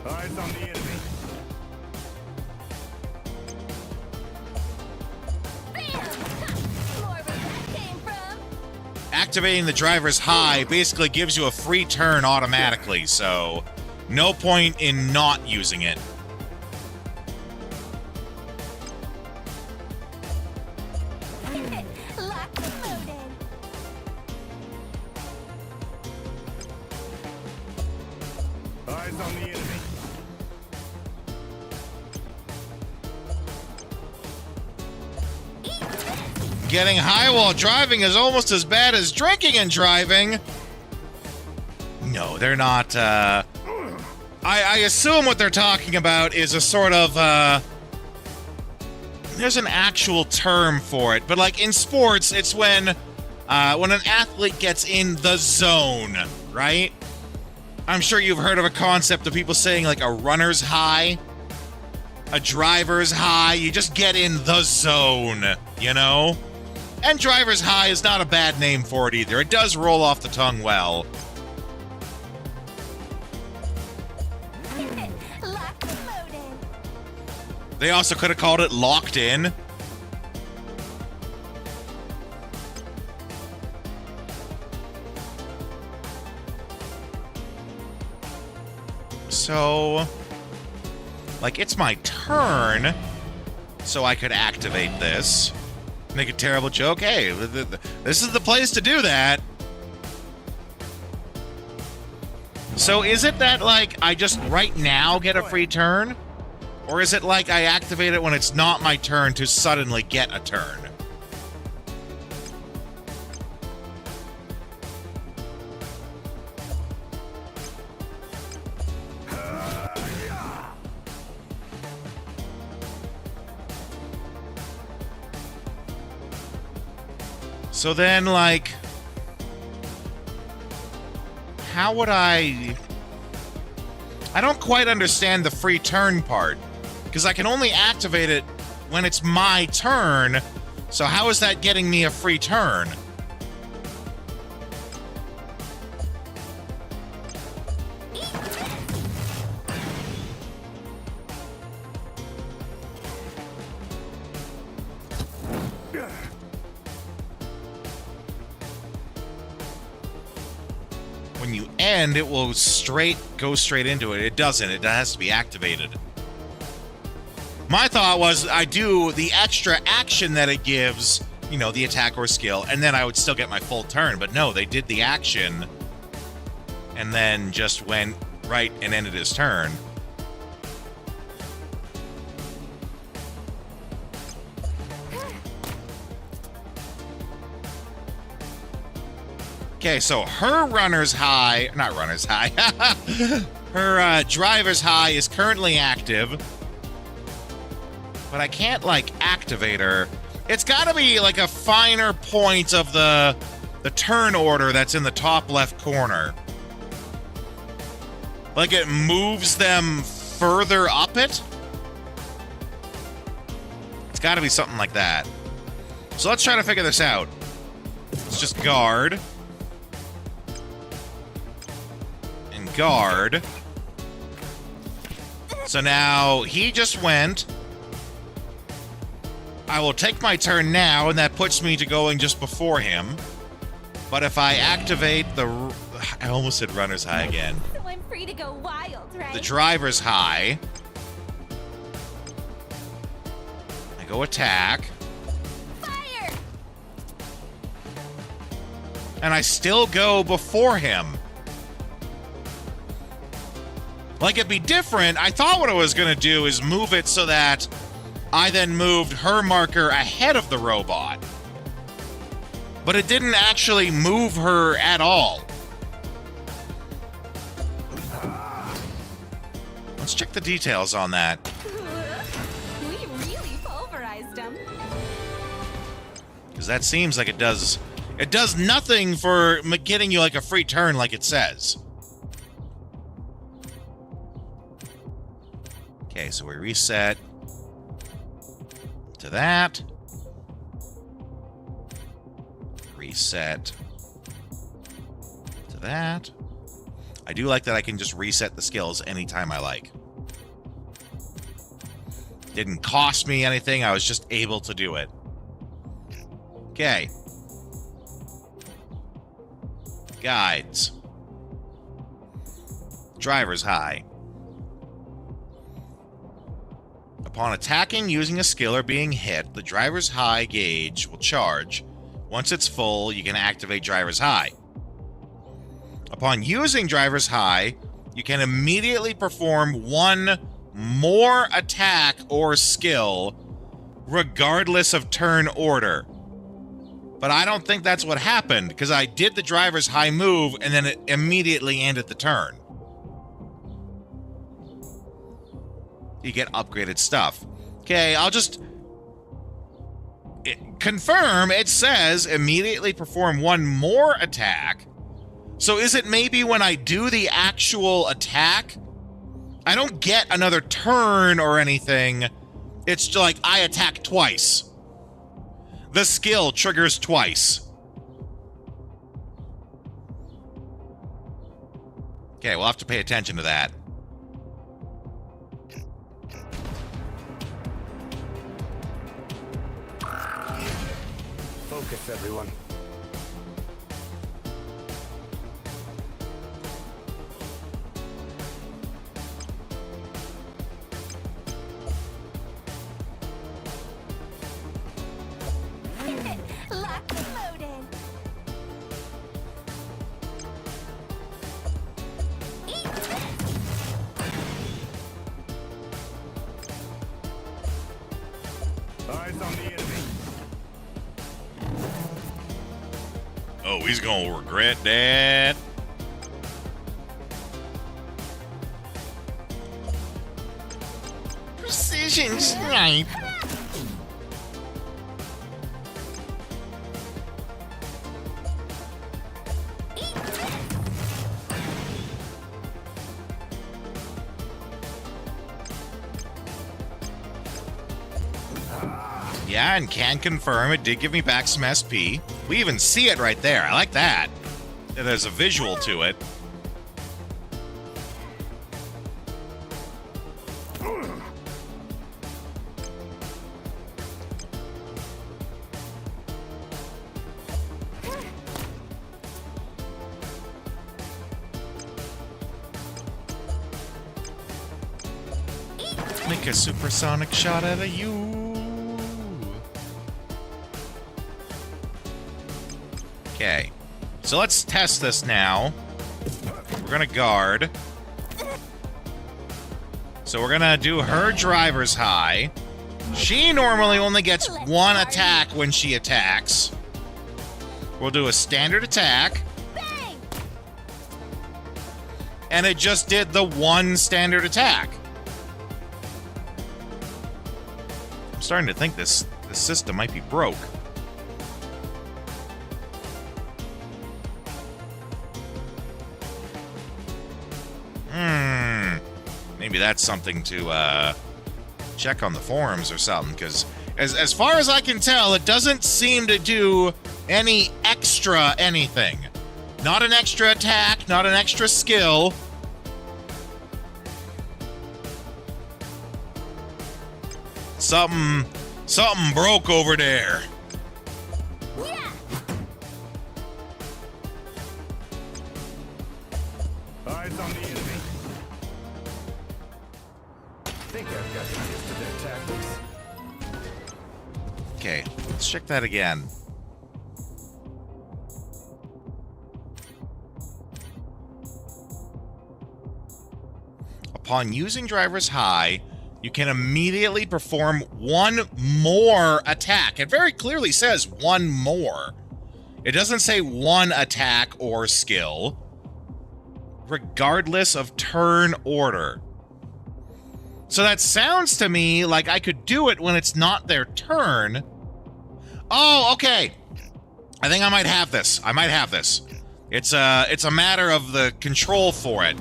Eyes on the enemy. Activating the driver's high basically gives you a free turn automatically, so no point in not using it. Locked and loaded. Eyes on the enemy. Getting high while driving is almost as bad as drinking and driving. No, they're not. I assume what they're talking about is a sort of, there's an actual term for it, but like in sports, it's when an athlete gets in the zone, right? I'm sure you've heard of a concept of people saying like a runner's high, a driver's high. You just get in the zone, you know? And driver's high is not a bad name for it either. It does roll off the tongue well. Locked and loaded. They also could have called it locked in. So, like, it's my turn, so I could activate this. Make a terrible joke. Hey, this is the place to do that. So is it that, like, I just right now get a free turn? Or is it like I activate it when it's not my turn to suddenly get a turn? So then, like, how would I don't quite understand the free turn part, because I can only activate it when it's my turn. So how is that getting me a free turn? When you end, it will go straight into it. It doesn't. It has to be activated. My thought was I do the extra action that it gives, you know, the attack or skill, and then I would still get my full turn. But no, they did the action and then just went right and ended his turn. Okay, so her runner's high, not runner's high, her driver's high is currently active, but I can't, like, activate her. It's got to be, like, a finer point of the turn order that's in the top left corner. Like, it moves them further up it? It's got to be something like that. So let's try to figure this out. Let's just guard. And guard. So now he just went. I will take my turn now, and that puts me to going just before him. But if I activate the... I almost said runner's high again. So I'm free to go wild, right? The driver's high. I go attack. Fire! And I still go before him. Like, it'd be different. I thought what I was going to do is move it so that I then moved her marker ahead of the robot. But it didn't actually move her at all. Let's check the details on that. We really pulverized them. Because that seems like it does nothing for getting you like a free turn like it says. Okay, so we reset to that. Reset to that. I do like that I can just reset the skills anytime I like. Didn't cost me anything, I was just able to do it. Okay. Guides. Driver's high. Upon attacking using a skill or being hit, the driver's high gauge will charge. Once it's full, you can activate driver's high. Upon using driver's high, you can immediately perform one more attack or skill, regardless of turn order. But I don't think that's what happened, because I did the driver's high move, and then it immediately ended the turn. You get upgraded stuff. Okay, I'll just... confirm. It says immediately perform one more attack. So is it maybe when I do the actual attack, I don't get another turn or anything. It's just like I attack twice. The skill triggers twice. Okay, we'll have to pay attention to that. Focus, everyone. Locked and loaded. Eat this. Eyes on the enemy. Oh, he's gonna regret that. Precision snipe. Yeah, and can confirm it did give me back some SP. We even see it right there. I like that. There's a visual to it. Make a supersonic shot out of you. Okay, so let's test this now. We're gonna guard. So we're gonna do her driver's high. She normally only gets one attack when she attacks. We'll do a standard attack. And it just did the one standard attack. I'm starting to think this system might be broke. Maybe that's something to check on the forums or something, because as far as I can tell, it doesn't seem to do any extra anything. Not an extra attack, not an extra skill. Something broke over there. Eyes on the enemy. Think I've got the gist of their tactics. Okay, let's check that again. Upon using driver's high, you can immediately perform one more attack. It very clearly says one more. It doesn't say one attack or skill, regardless of turn order. So that sounds to me like I could do it when it's not their turn. Oh, okay. I think I might have this. It's a matter of the control for it.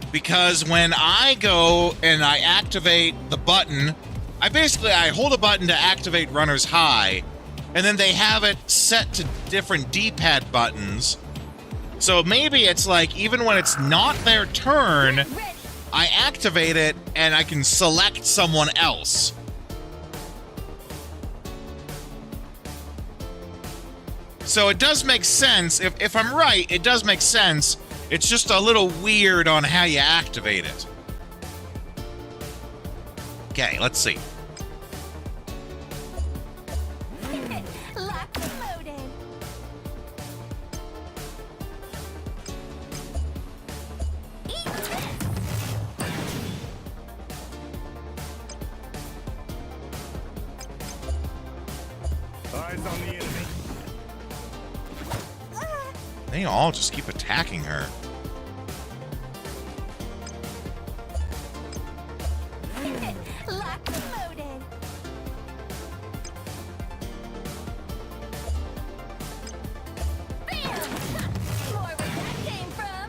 Because when I go and I activate the button, I hold a button to activate runner's high, and then they have it set to different D-pad buttons. So maybe it's like, even when it's not their turn, I activate it and I can select someone else. So it does make sense. If I'm right, it does make sense. It's just a little weird on how you activate it. Okay, let's see. Locked and loaded. Eyes on the enemy. They all just keep attacking her. Locked and loaded. Bam! More where that came from.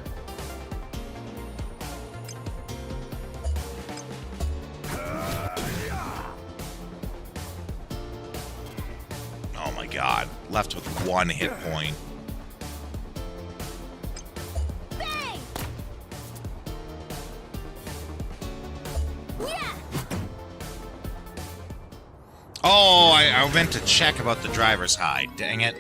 Oh my god. Left with one hit point. Bang! Yeah! Oh, I meant to check about the driver's hide. Dang it.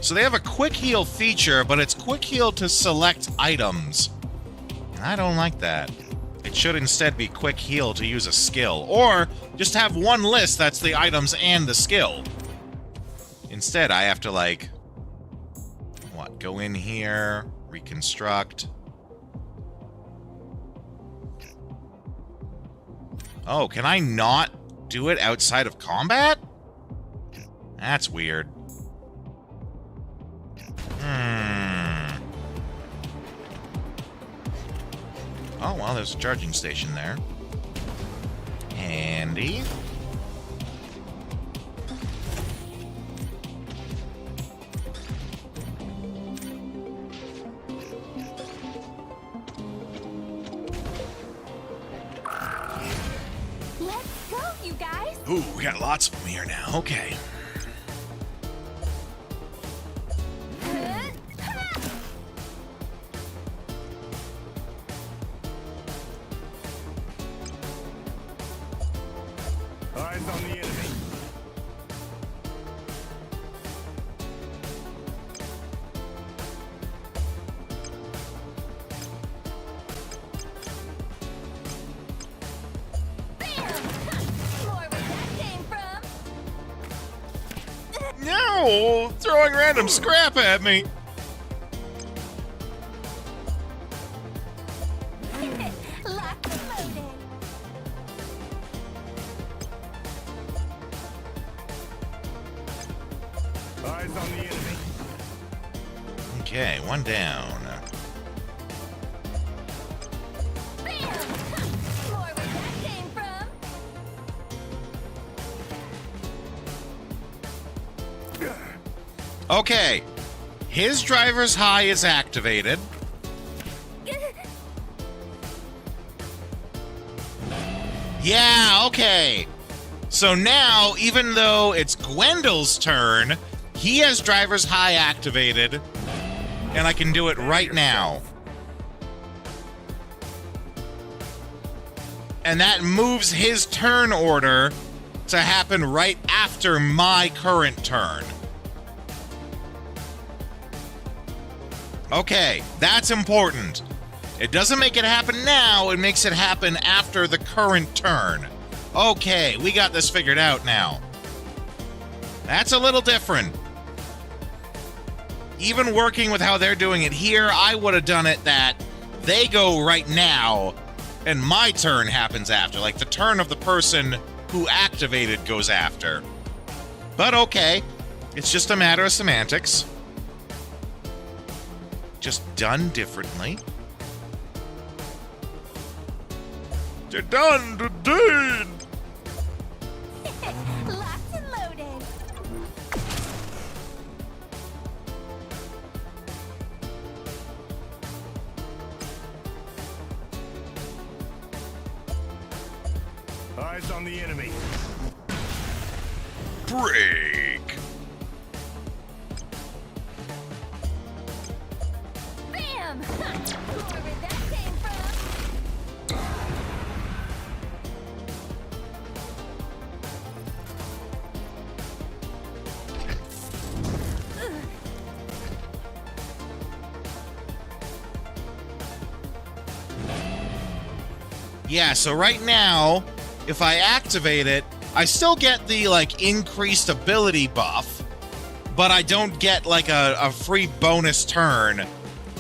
So they have a quick heal feature, but it's quick heal to select items. I don't like that. It should instead be quick heal to use a skill, or just have one list that's the items and the skill. Instead, I have to, like, what, go in here, reconstruct. Oh, can I not do it outside of combat? That's weird. Oh, well, there's a charging station there. Handy. Let's go, you guys. Ooh, we got lots of them here now. Okay. Eyes on the enemy. More where that came from. No! Throwing random scrap at me! Locked and loaded. Eyes on the enemy. Okay, one down. Bam! Okay. His driver's high is activated. Yeah, okay. So now, even though it's Gwendel's turn, he has driver's high activated, and I can do it right now. And that moves his turn order to happen right after my current turn. Okay, that's important. It doesn't make it happen now, it makes it happen after the current turn. Okay, we got this figured out now. That's a little different. Even working with how they're doing it here, I would have done it that they go right now, and my turn happens after. Like, the turn of the person who activated goes after. But okay, it's just a matter of semantics. Just done differently. They're done today! Locked and loaded. Eyes on the enemy. Break! Bam! Whoever that came from. Yeah, so right now, if I activate it, I still get the, like, increased ability buff, but I don't get, like, a free bonus turn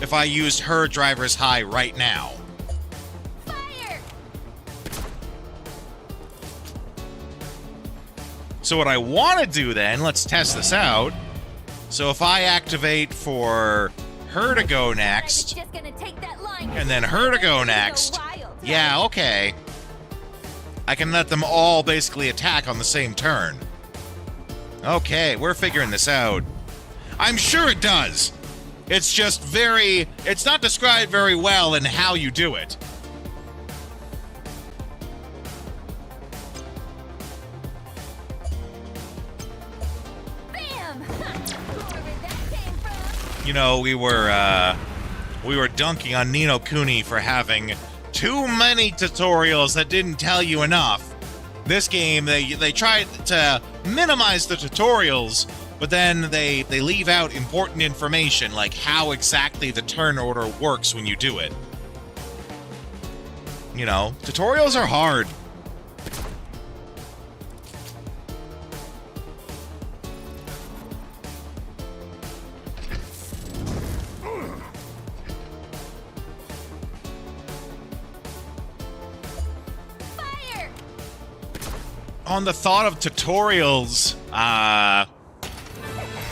if I use her driver's high right now. Fire! So what I want to do then, let's test this out. So if I activate for her to go next, Just gonna take that line. and then her to go next, yeah, okay. I can let them all basically attack on the same turn. Okay, we're figuring this out. I'm sure it does. It's just it's not described very well in how you do it. Bam! Whoever that came from. You know, we were dunking on Ni no Kuni for having too many tutorials that didn't tell you enough. This game, they tried to minimize the tutorials, but then they leave out important information, like how exactly the turn order works when you do it. You know, tutorials are hard. Fire! On the thought of tutorials,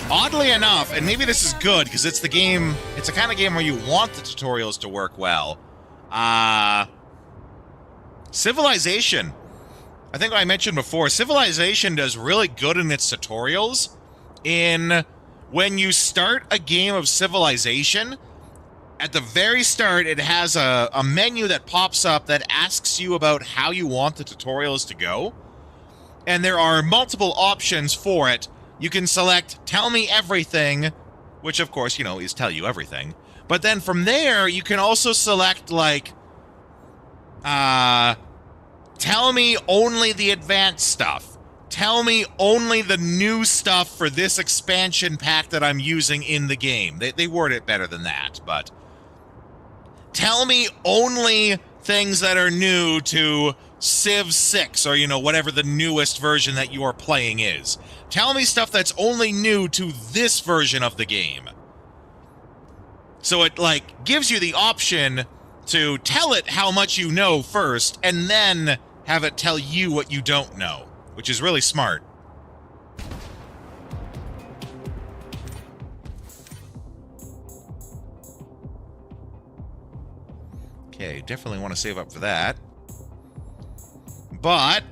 oddly enough, and maybe this is good because it's the kind of game where you want the tutorials to work well. Civilization. I think I mentioned before, Civilization does really good in its tutorials. When you start a game of Civilization, at the very start, it has a menu that pops up that asks you about how you want the tutorials to go. And there are multiple options for it. You can select Tell Me Everything, which of course, you know, is tell you everything. But then from there, you can also select, like, tell me only the advanced stuff. Tell me only the new stuff for this expansion pack that I'm using in the game. They word it better than that, but tell me only things that are new to Civ 6, or, you know, whatever the newest version that you are playing is. Tell me stuff that's only new to this version of the game. So it, like, gives you the option to tell it how much you know first, and then have it tell you what you don't know, which is really smart. Okay, definitely want to save up for that. But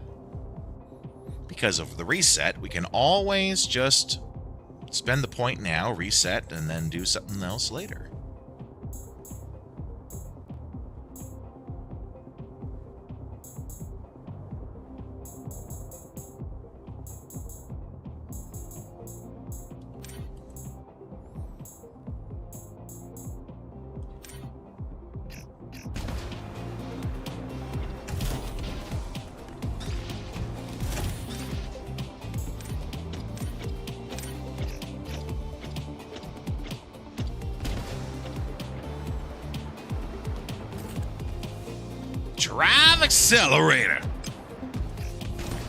because of the reset, we can always just Spend the point now, reset, and then do something else later. Drive accelerator.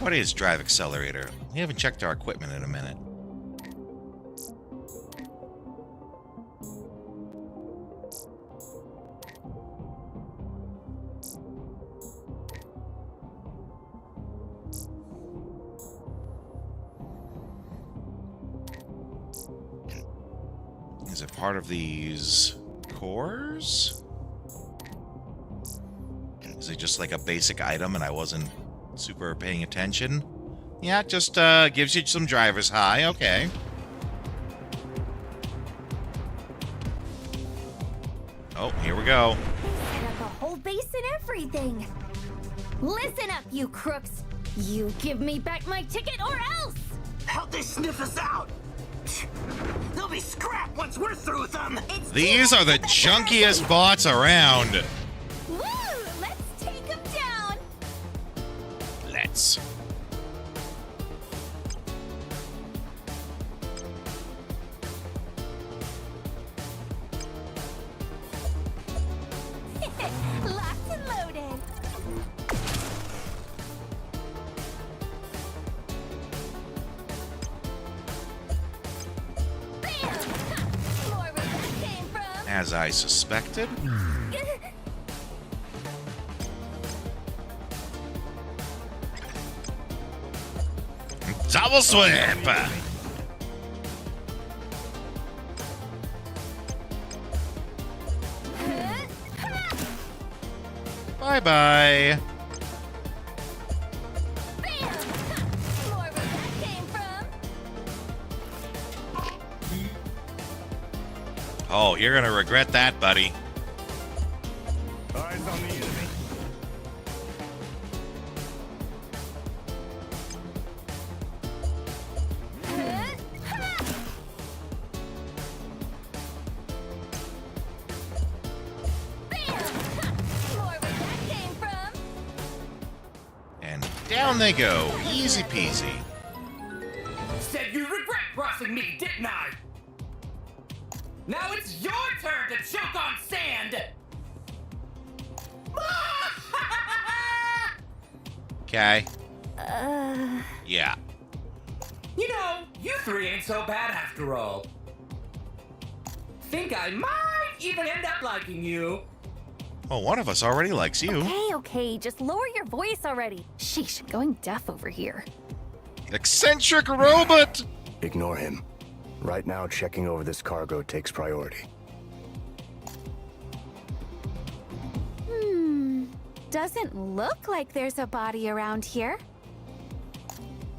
What is drive accelerator? We haven't checked our equipment in a minute. Is it part of these cores? Is it just like a basic item and I wasn't super paying attention? Yeah, it just gives you some driver's high. Okay. Oh, here we go. Set up a whole base and everything. Listen up, you crooks. You give me back my ticket or else. How'd they sniff us out? They'll be scrap once we're through with them. These are the junkiest bots around. Woo! Let's take them down. Let's. Locked and loaded. Bam! Ha! More where that came from. As I suspected. Double sweep! Bye-bye. Oh, you're gonna regret that, buddy. Eyes on the enemy. And down they go. Easy peasy. Said you regret crossing me, didn't I? Now it's your turn to choke on sand! Okay. Yeah. You know, you three ain't so bad after all. Think I might even end up liking you. Well, one of us already likes you. Okay, just lower your voice already. Sheesh, going deaf over here. Eccentric robot! Ignore him. Right now, checking over this cargo takes priority. Doesn't look like there's a body around here.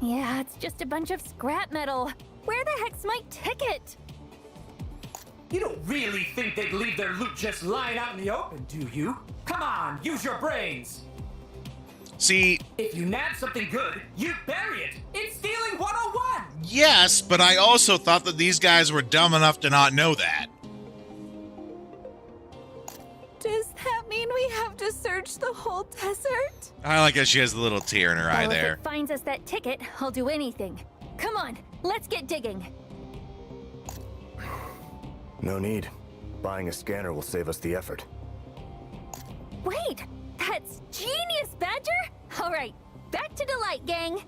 Yeah, it's just a bunch of scrap metal. Where the heck's my ticket? You don't really think they'd leave their loot just lying out in the open, do you? Come on, use your brains! See... If you nab something good, you bury it! It's stealing 101! Yes, but I also thought that these guys were dumb enough to not know that. Does that mean we have to search the whole desert? I like how she has a little tear in her eye Well, there. if it finds us that ticket, I'll do anything. Come on, let's get digging. No need. Buying a scanner will save us the effort. Wait, that's genius, Badger! All right, back to Delight, gang.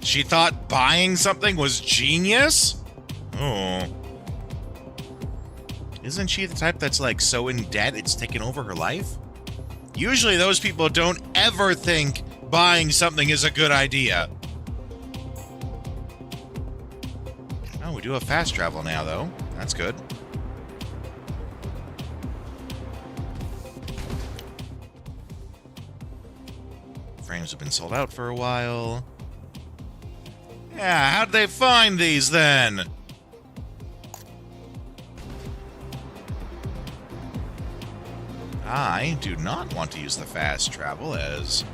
She thought buying something was genius? Oh. Isn't she the type that's like so in debt it's taken over her life? Usually those people don't ever think buying something is a good idea. Oh, we do have fast travel now, though. That's good. Frames have been sold out for a while. Yeah, how'd they find these then? I do not want to use the fast travel, as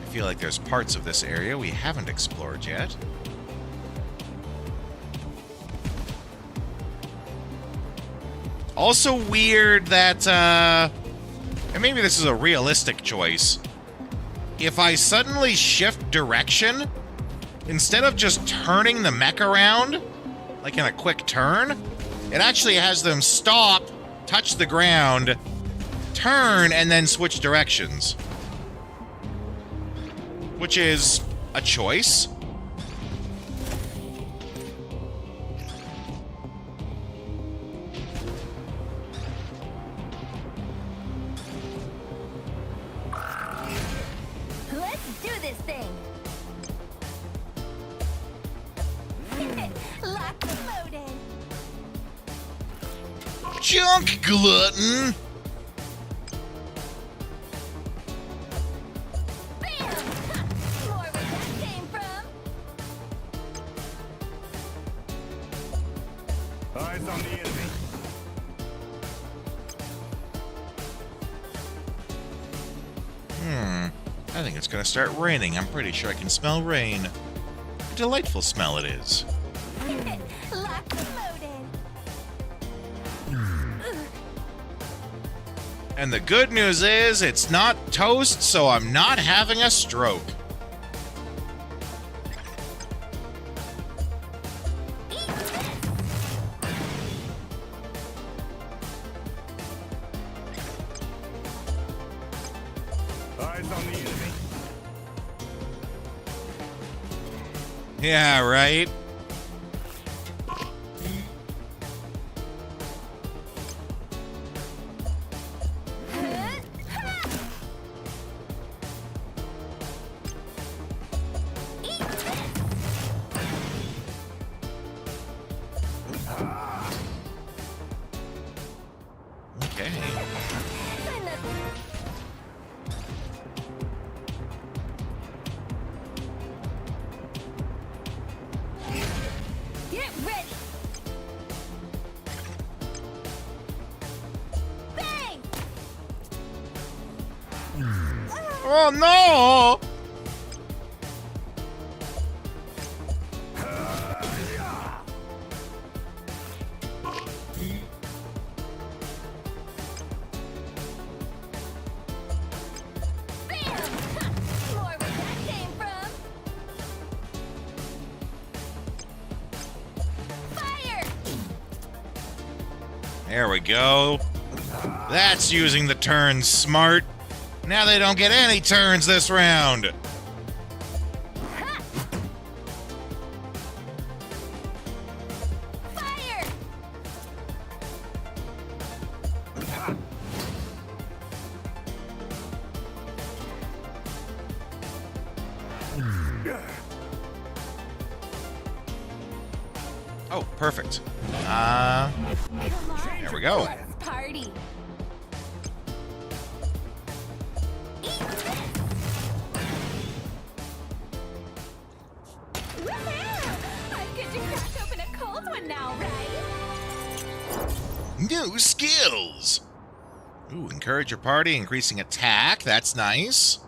I feel like there's parts of this area we haven't explored yet. Also weird that, and maybe this is a realistic choice, if I suddenly shift direction, instead of just turning the mech around, like in a quick turn, it actually has them stop, touch the ground, turn, and then switch directions. Which is a choice. Let's do this thing. Locked and loaded. Junk glutton! More where that came from. Eyes on the enemy. I think it's gonna start raining. I'm pretty sure I can smell rain. A delightful smell it is. Locked and loaded. And the good news is, it's not toast, so I'm not having a stroke. Eyes on the enemy. Yeah, right? Okay. Get ready. Bang! Oh no! More where that came from. Fire! There we go. That's using the turns smart. Now they don't get any turns this round. Fire! Oh, perfect. Come There we go. Let's party. I'm good to crack open a cold one now, right? New skills. Ooh, encourage your party, increasing attack. That's nice.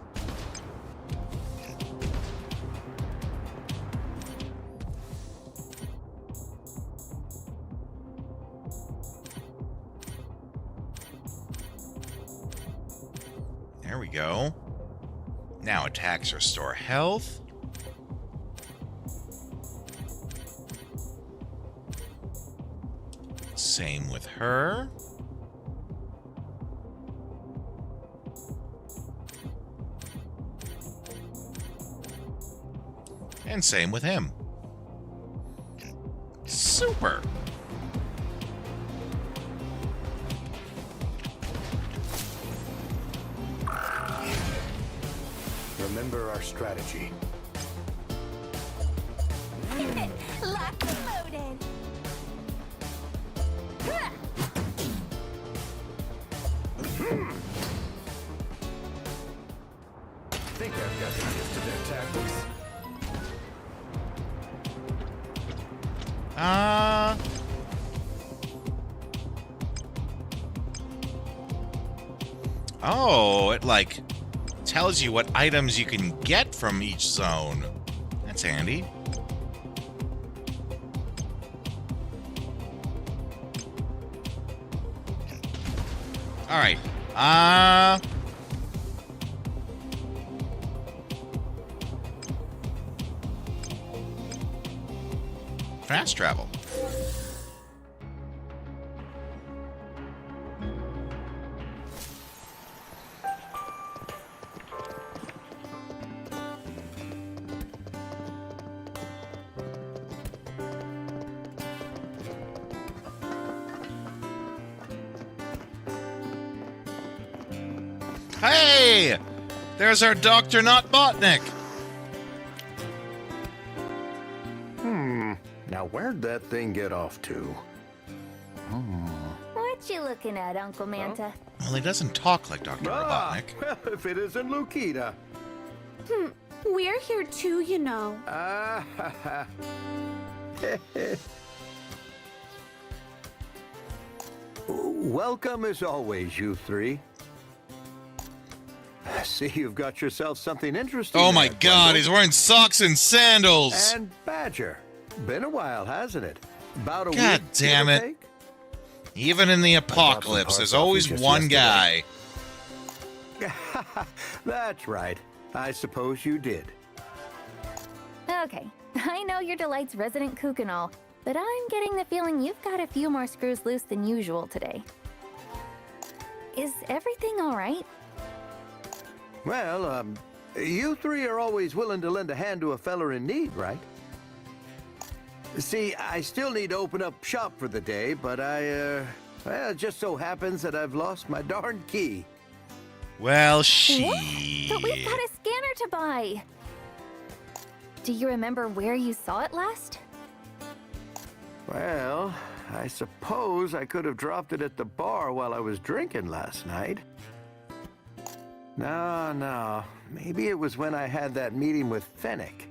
There we go. Now attacks restore health. Same with her. And same with him. Super. Remember our strategy. Locked and loaded. Think I've got the gist of their tactics. Oh, it, like, tells you what items you can get from each zone. That's handy. All right. Fast travel. Hey! There's our Dr. Not Botnik. Now where'd that thing get off to? What you looking at, Uncle Manta? Well, he doesn't talk like Dr. Robotnik. Well, if it isn't Lukita. We're here too, you know. Welcome as always, you three. I see you've got yourself something interesting. Oh my there, God, Bundle. he's wearing socks and sandals. And Badger. Been a while, hasn't it? About a God week. damn give or it. take? Even in the apocalypse, there's always one guy. That's right. I suppose you did. Okay, I know you're Delight's resident kook and all, but I'm getting the feeling you've got a few more screws loose than usual today. Is everything all right? Well, you three are always willing to lend a hand to a feller in need, right? See, I still need to open up shop for the day, but well, it just so happens that I've lost my darn key. Well, What? But we've got a scanner to buy. Do you remember where you saw it last? Well, I suppose I could have dropped it at the bar while I was drinking last night. No. Maybe it was when I had that meeting with Fennec.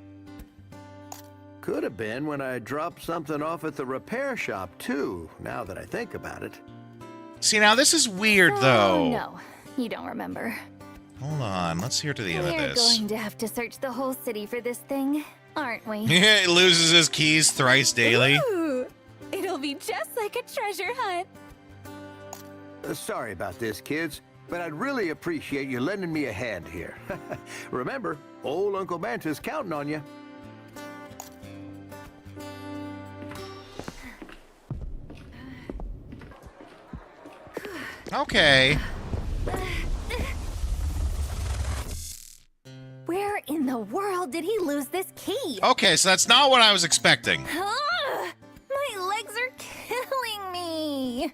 Could have been when I dropped something off at the repair shop, too, now that I think about it. See, now this is weird, though. No, you don't remember. Hold on, let's hear to the end of We're this. going to have to search the whole city for this thing, aren't we? He loses his keys thrice daily. Ooh, it'll be just like a treasure hunt. Sorry about this, kids, but I'd really appreciate you lending me a hand here. Remember, old Uncle Manta's counting on you. Okay. Where in the world did he lose this key? Okay, so that's not what I was expecting. Ah, my legs are killing me.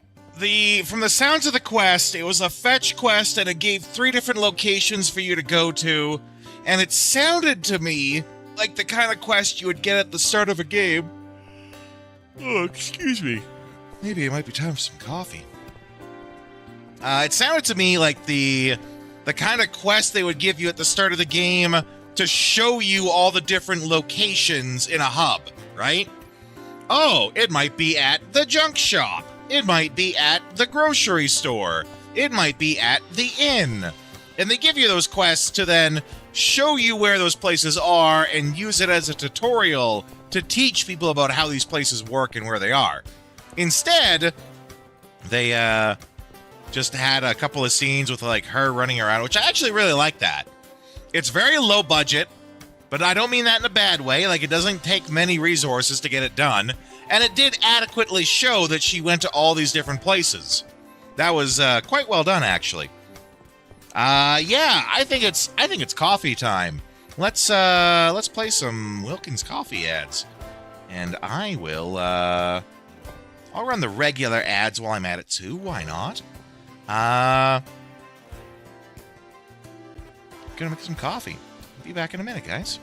From the sounds of the quest, it was a fetch quest and it gave 3 different locations for you to go to, and it sounded to me like the kind of quest you would get at the start of a game. Oh, excuse me. Maybe it might be time for some coffee. It sounded to me like the kind of quest they would give you at the start of the game to show you all the different locations in a hub, right? Oh, it might be at the junk shop. It might be at the grocery store. It might be at the inn. And they give you those quests to then show you where those places are and use it as a tutorial to teach people about how these places work and where they are. Instead, they just had a couple of scenes with like her running around, which I actually really like that. It's very low budget, but I don't mean that in a bad way. Like, it doesn't take many resources to get it done. And it did adequately show that she went to all these different places. That was quite well done, actually. Yeah, I think it's coffee time. Let's play some Wilkins coffee ads. And I will I'll run the regular ads while I'm at it too. Why not? Gonna make some coffee. Be back in a minute, guys.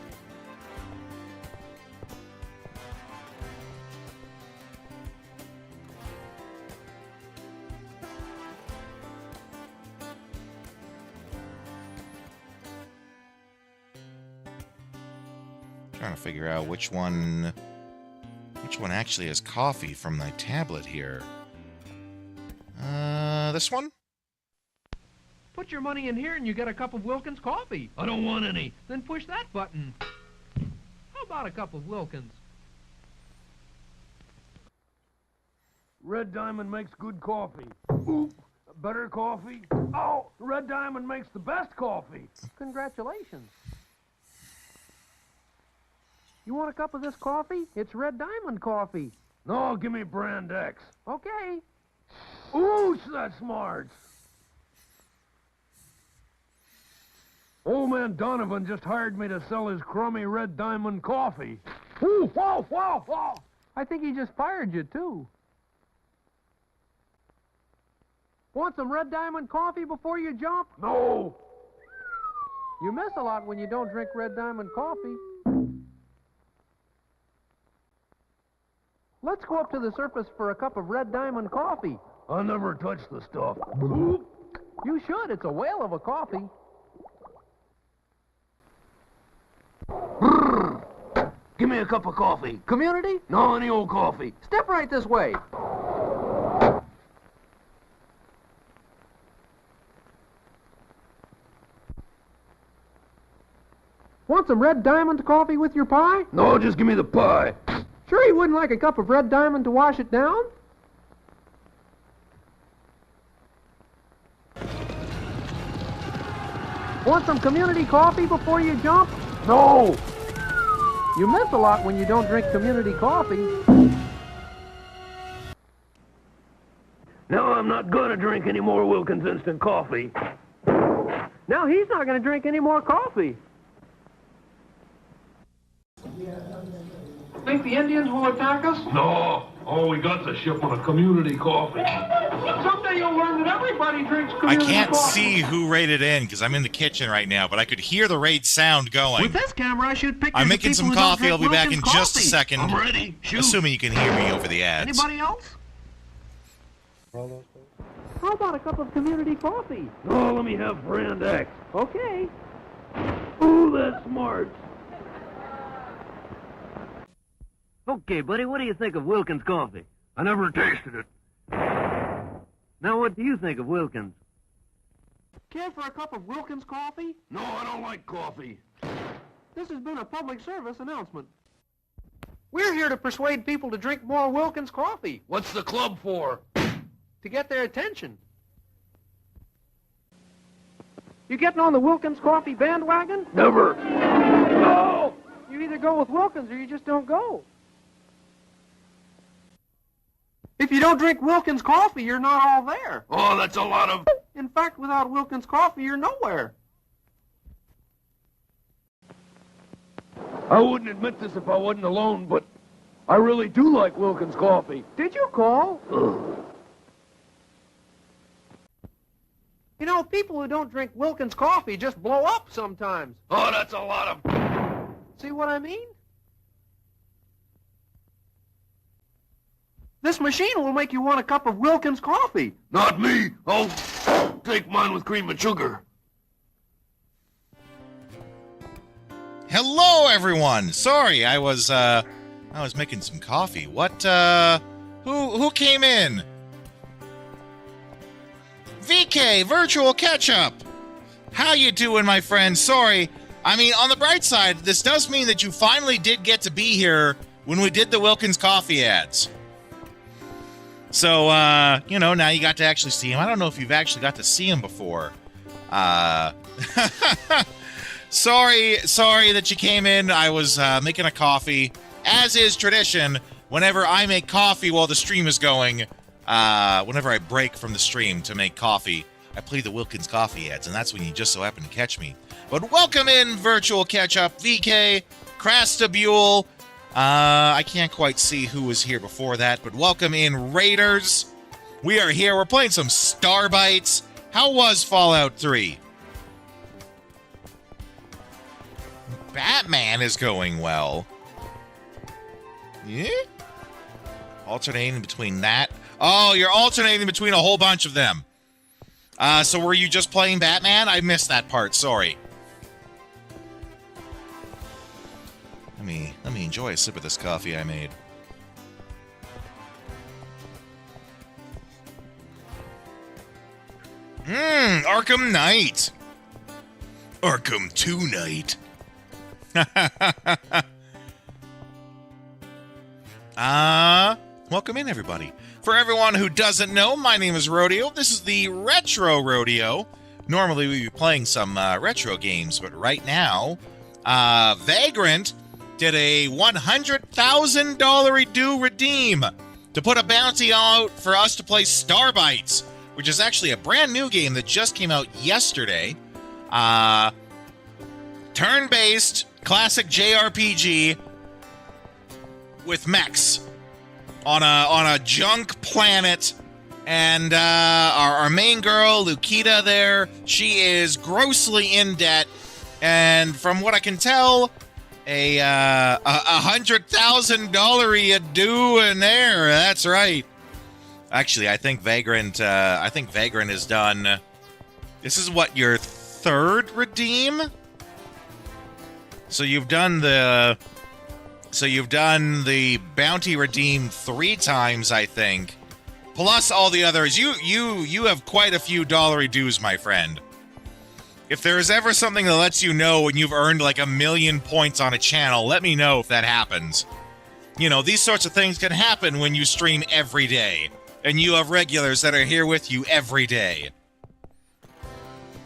Trying to figure out which one Which one actually has coffee from my tablet here? This one? Put your money in here and you get a cup of Wilkins coffee. I don't want any. Then push that button. How about a cup of Wilkins? Red Diamond makes good coffee. Oop, better coffee. Oh, Red Diamond makes the best coffee. Congratulations. You want a cup of this coffee? It's Red Diamond coffee. No, give me brand X. Okay. Ooh, that's smart. Old man Donovan just hired me to sell his crummy Red Diamond coffee. Ooh, whoa, whoa, whoa. I think he just fired you, too. Want some Red Diamond coffee before you jump? No. You miss a lot when you don't drink Red Diamond coffee. Let's go up to the surface for a cup of Red Diamond coffee. I never touch the stuff. You should. It's a whale of a coffee. Give me a cup of coffee. Community? No, any old coffee. Step right this way. Want some Red Diamond coffee with your pie? No, just give me the pie. Sure you wouldn't like a cup of Red Diamond to wash it down? Want some community coffee before you jump? No! You miss a lot when you don't drink community coffee. No, I'm not gonna drink any more Wilkins instant coffee. Now he's not gonna drink any more coffee. Think the Indians will attack us? No, all we got's a shipment of community coffee. Someday you'll learn that everybody drinks I community can't coffee. see who raided in because I'm in the kitchen right now, but I could hear the raid sound going. With this camera, I shoot pictures I'm of making people some who don't coffee. I'll drink be back in Wilkins just a coffee. second. I'm ready. Shoot. Assuming you can hear me over the ads. Anybody else? How about a cup of community coffee? Oh, let me have brand X. Okay. Ooh, that's smart. Okay, buddy, what do you think of Wilkins coffee? I never tasted it. Now, what do you think of Wilkins? Care for a cup of Wilkins coffee? No, I don't like coffee. This has been a public service announcement. We're here to persuade people to drink more Wilkins coffee. What's the club for? To get their attention. You getting on the Wilkins coffee bandwagon? Never. No! You either go with Wilkins or you just don't go. If you don't drink Wilkins coffee, you're not all there. Oh, that's a lot of... In fact, without Wilkins coffee, you're nowhere. I wouldn't admit this if I wasn't alone, but I really do like Wilkins coffee. Did you call? Ugh. You know, people who don't drink Wilkins coffee just blow up sometimes. Oh, that's a lot of... See what I mean? This machine will make you want a cup of Wilkins coffee. Not me. I'll take mine with cream and sugar. Hello, everyone. Sorry, I was making some coffee. What? Who came in? VK Virtual Ketchup. How you doing, my friend? Sorry. I mean, on the bright side, this does mean that you finally did get to be here when we did the Wilkins coffee ads. So, now you got to actually see him. I don't know if you've actually got to see him before. Sorry that you came in. I was making a coffee. As is tradition, whenever I make coffee while the stream is going, whenever I break from the stream to make coffee, I play the Wilkins coffee ads, and that's when you just so happen to catch me. But welcome in, Virtual Ketchup, VK, Crastabule. I can't quite see who was here before that, but welcome in, Raiders. We are here. We're playing some Starbites. How was Fallout 3? Batman is going well. Yeah? Alternating between that. Oh, you're alternating between a whole bunch of them. So were you just playing Batman? I missed that part. Sorry. Let me enjoy a sip of this coffee I made. Arkham Knight. Arkham 2 Knight. Welcome in, everybody. For everyone who doesn't know, my name is Rodeo. This is the Retro Rodeo. Normally, we'd be playing some retro games, but right now, Vagrant did a $100,000 due redeem to put a bounty out for us to play Starbites, which is actually a brand new game that just came out yesterday. Turn-based, classic JRPG with mechs on a junk planet, and our main girl, Lukita there, she is grossly in debt, and from what I can tell, a $100,000 due in there. That's right. Actually, I think Vagrant has done. This is what, your third redeem? So you've done the bounty redeem 3 times, I think. Plus all the others. You have quite a few dollary dues, my friend. If there is ever something that lets you know when you've earned like 1,000,000 points on a channel, let me know if that happens. You know, these sorts of things can happen when you stream every day, and you have regulars that are here with you every day.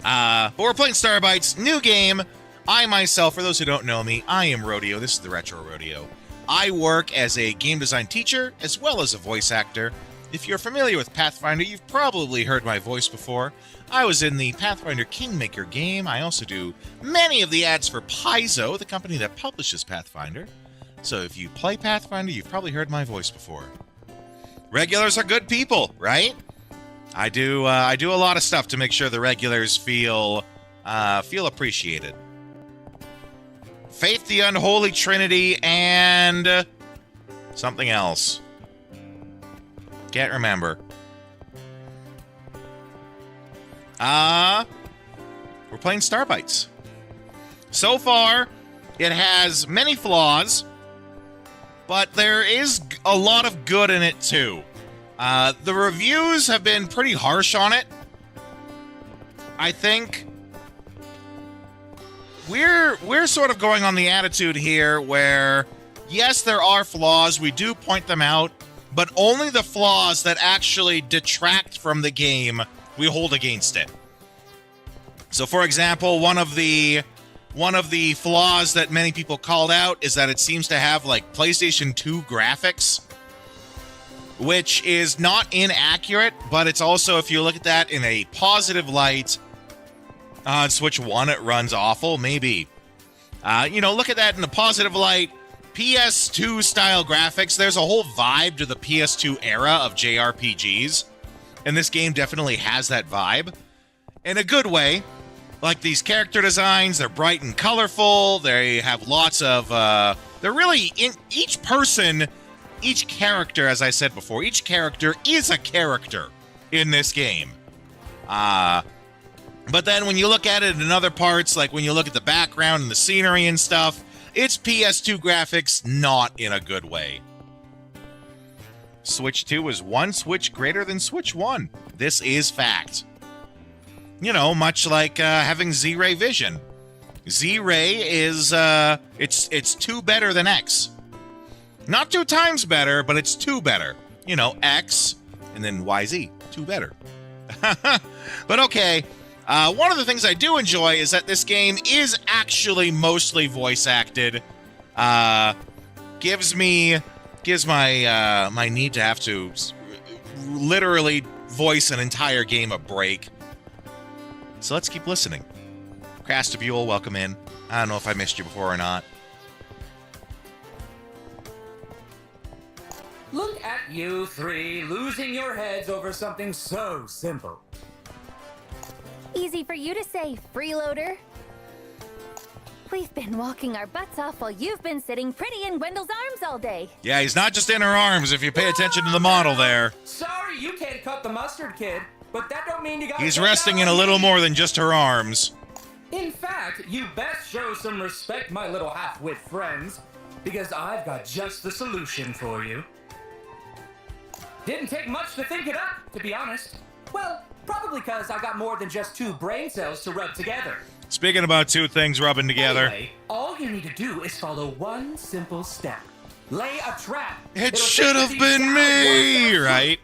But we're playing Starbites, new game. I myself, for those who don't know me, I am Rodeo. This is the Retro Rodeo. I work as a game design teacher as well as a voice actor. If you're familiar with Pathfinder, you've probably heard my voice before. I was in the Pathfinder Kingmaker game. I also do many of the ads for Paizo, the company that publishes Pathfinder. So if you play Pathfinder, you've probably heard my voice before. Regulars are good people, right? I do a lot of stuff to make sure the regulars feel appreciated. Faith the Unholy Trinity and something else. Can't remember. We're playing Starbites. So far, it has many flaws, but there is a lot of good in it too. The reviews have been pretty harsh on it. I think we're sort of going on the attitude here where, yes, there are flaws. We do point them out, but only the flaws that actually detract from the game we hold against it. So, for example, one of the flaws that many people called out is that it seems to have like PlayStation 2 graphics, which is not inaccurate, but it's also, if you look at that in a positive light, on Switch 1 it runs awful, maybe. Look at that in a positive light. PS2 style graphics, there's a whole vibe to the PS2 era of JRPGs, and this game definitely has that vibe in a good way. Like these character designs, they're bright and colorful, they have lots of they're really in each character, as I said before, each character is a character in this game. But then when you look at it in other parts, like when you look at the background and the scenery and stuff, it's PS2 graphics not in a good way. Switch 2 is one Switch greater than Switch 1. This is fact. Much like having Z-Ray vision. Z-Ray is, it's 2 better than X. Not 2 times better, but it's 2 better. X, and then YZ, 2 better. But okay. One of the things I do enjoy is that this game is actually mostly voice acted. Gives my need to have to literally voice an entire game a break. So let's keep listening. Crastabule, welcome in. I don't know if I missed you before or not. Look at you 3 losing your heads over something so simple. Easy for you to say, freeloader. We've been walking our butts off while you've been sitting pretty in Gwendol's arms all day. Yeah, he's not just in her arms if you pay attention to the model there. Sorry you can't cut the mustard, kid, but that don't mean you got. He's resting in a little more than just her arms. In fact, you best show some respect, my little half-wit friends, because I've got just the solution for you. Didn't take much to think it up, to be honest. Well, Probably because I got more than just 2 brain cells to rub together. Speaking about 2 things rubbing together. Anyway, all you need to do is follow one simple step. Lay a trap. It It'll should take have the been down me, 1 cell. right?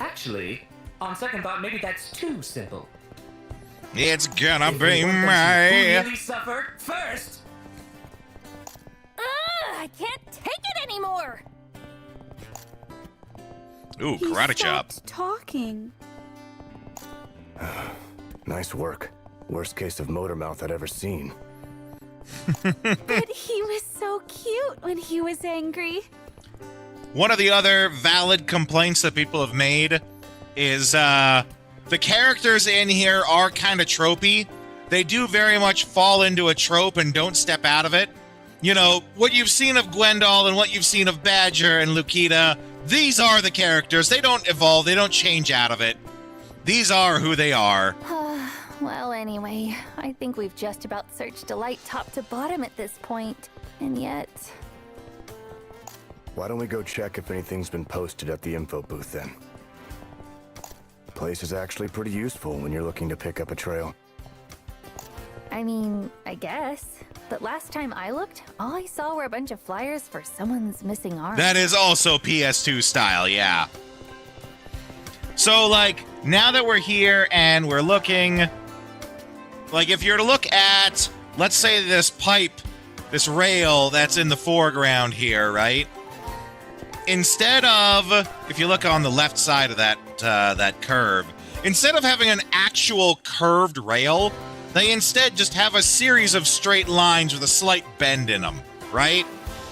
Actually, on second thought, maybe that's too simple. It's gonna If be you want them to me. really suffer first. I can't take it anymore. Ooh, karate chop. Talking. Nice work. Worst case of motor mouth I'd ever seen. But he was so cute when he was angry. One of the other valid complaints that people have made is the characters in here are kind of tropey. They do very much fall into a trope and don't step out of it. You know, what you've seen of Gwendol and what you've seen of Badger and Lukita, these are the characters. They don't evolve. They don't change out of it. These are who they are. Well, anyway, I think we've just about searched Delight top to bottom at this point. And yet... Why don't we go check if anything's been posted at the info booth then? The place is actually pretty useful when you're looking to pick up a trail. I mean, I guess. But last time I looked, all I saw were a bunch of flyers for someone's missing arm. That is also PS2 style, yeah. So, like, now that we're here and we're looking... Like, if you're to look at, let's say this pipe, this rail that's in the foreground here, right? Instead of, if you look on the left side of that curve, instead of having an actual curved rail, they instead just have a series of straight lines with a slight bend in them, right?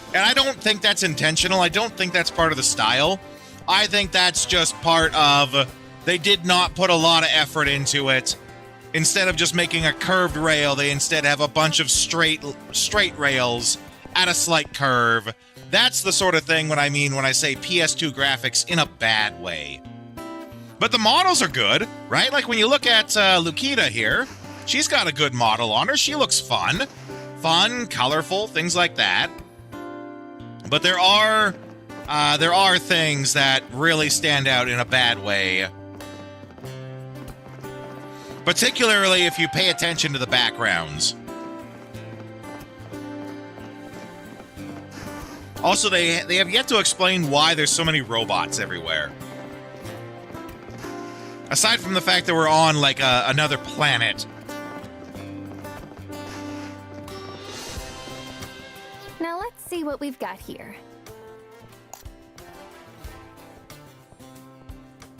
And I don't think that's intentional. I don't think that's part of the style. I think that's just part of, they did not put a lot of effort into it. Instead of just making a curved rail, they instead have a bunch of straight rails at a slight curve. That's the sort of thing when I say PS2 graphics in a bad way. But the models are good, right? Like when you look at Lukita here, she's got a good model on her. She looks fun, colorful, things like that. But there are things that really stand out in a bad way. Particularly if you pay attention to the backgrounds. Also, they have yet to explain why there's so many robots everywhere. Aside from the fact that we're on, like, another planet. Now let's see what we've got here.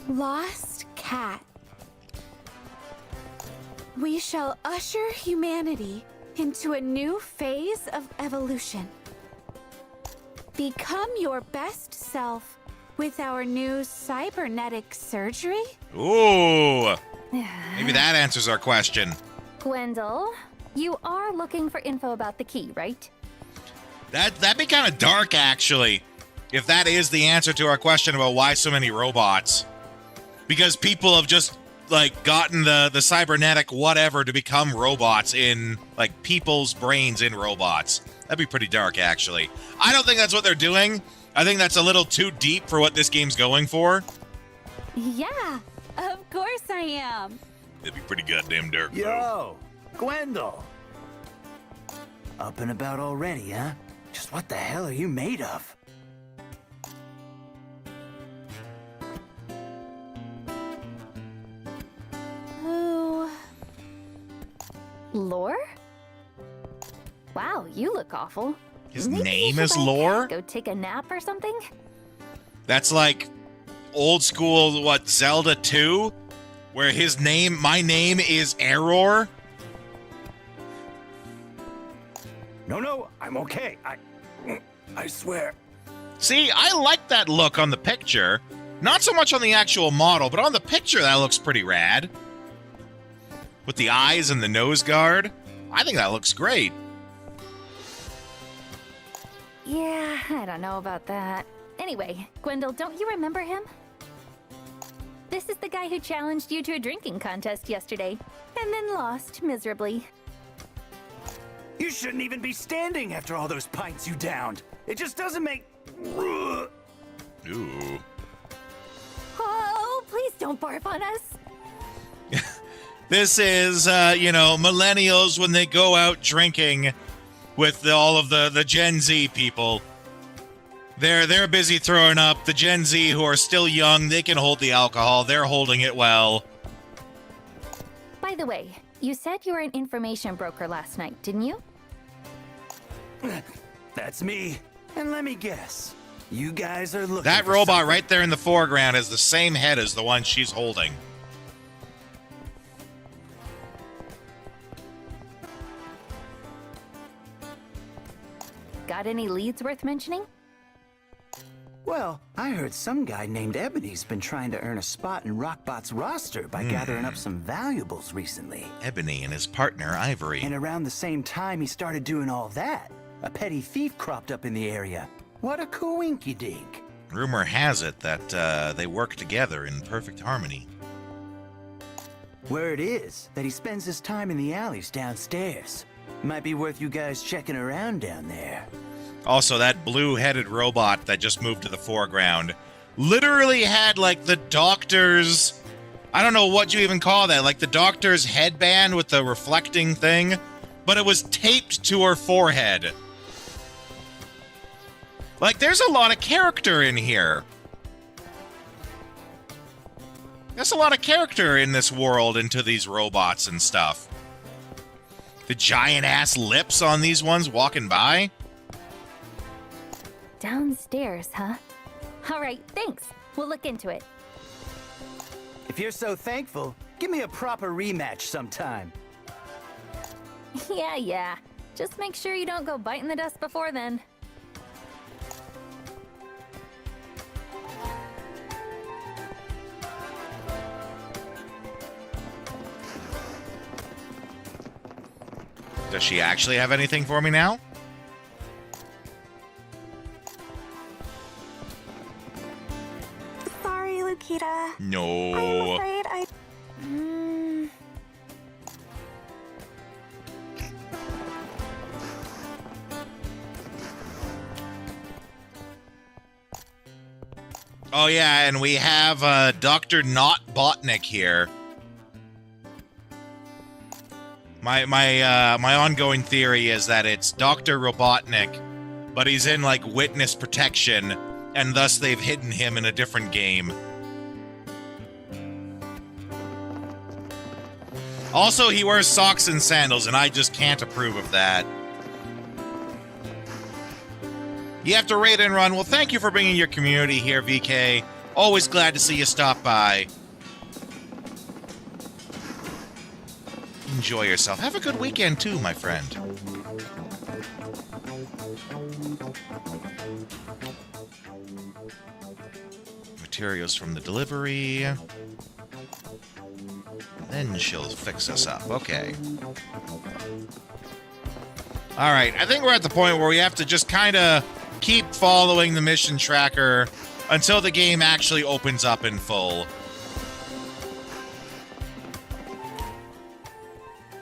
Lost cat. We shall usher humanity into a new phase of evolution. Become your best self with our new cybernetic surgery? Ooh. Maybe that answers our question. Gwendol, you are looking for info about the key, right? That'd be kind of dark, actually, if that is the answer to our question about why so many robots. Because people have just, like, gotten the cybernetic whatever to become robots in, like, people's brains in robots. That'd be pretty dark, actually. I don't think that's what they're doing. I think that's a little too deep for what this game's going for. Yeah, of course I am. It'd be pretty goddamn dark, though. Yo, Gwendol. Up and about already, huh? Just what the hell are you made of? Who? Lore? Wow, you look awful. His Maybe name you should, is like, Lore? Go take a nap or something? That's like old school, what, Zelda 2? Where my name is Error? No, I'm okay. I swear. See, I like that look on the picture. Not so much on the actual model, but on the picture that looks pretty rad. With the eyes and the nose guard. I think that looks great. Yeah, I don't know about that. Anyway, Gwendol, don't you remember him? This is the guy who challenged you to a drinking contest yesterday, and then lost miserably. You shouldn't even be standing after all those pints you downed. It just doesn't make... Ooh. Oh, please don't barf on us. This is, millennials when they go out drinking with all of the Gen Z people. They're busy throwing up. The Gen Z who are still young, they can hold the alcohol. They're holding it well. By the way, you said you were an information broker last night, didn't you? That's me. And let me guess. You guys are looking That for robot something. right there in the foreground has the same head as the one she's holding. Got any leads worth mentioning? Well, I heard some guy named Ebony's been trying to earn a spot in Rockbot's roster by gathering up some valuables recently. Ebony and his partner, Ivory. And around the same time he started doing all that, a petty thief cropped up in the area. What a coinky-dink. Rumor has it that they work together in perfect harmony. Word is that he spends his time in the alleys downstairs. Might be worth you guys checking around down there. Also, that blue-headed robot that just moved to the foreground literally had, like, the doctor's... I don't know what you even call that. Like, the doctor's headband with the reflecting thing. But it was taped to her forehead. Like, there's a lot of character in here. There's a lot of character in this world into these robots and stuff. The giant-ass lips on these ones walking by. Downstairs, huh? All right, thanks. We'll look into it. If you're so thankful, give me a proper rematch sometime. Yeah. Just make sure you don't go biting the dust before then. Does she actually have anything for me now? Sorry, Lukita. No. I'm afraid I... Oh yeah, and we have Dr. Not Botnick here. My ongoing theory is that it's Dr. Robotnik, but he's in like witness protection, and thus they've hidden him in a different game. Also, he wears socks and sandals, and I just can't approve of that. You have to rate and run. Well, thank you for bringing your community here, VK. Always glad to see you stop by. Enjoy yourself. Have a good weekend, too, my friend. Materials from the delivery. Then she'll fix us up. Okay. Alright, I think we're at the point where we have to just kind of keep following the mission tracker until the game actually opens up in full.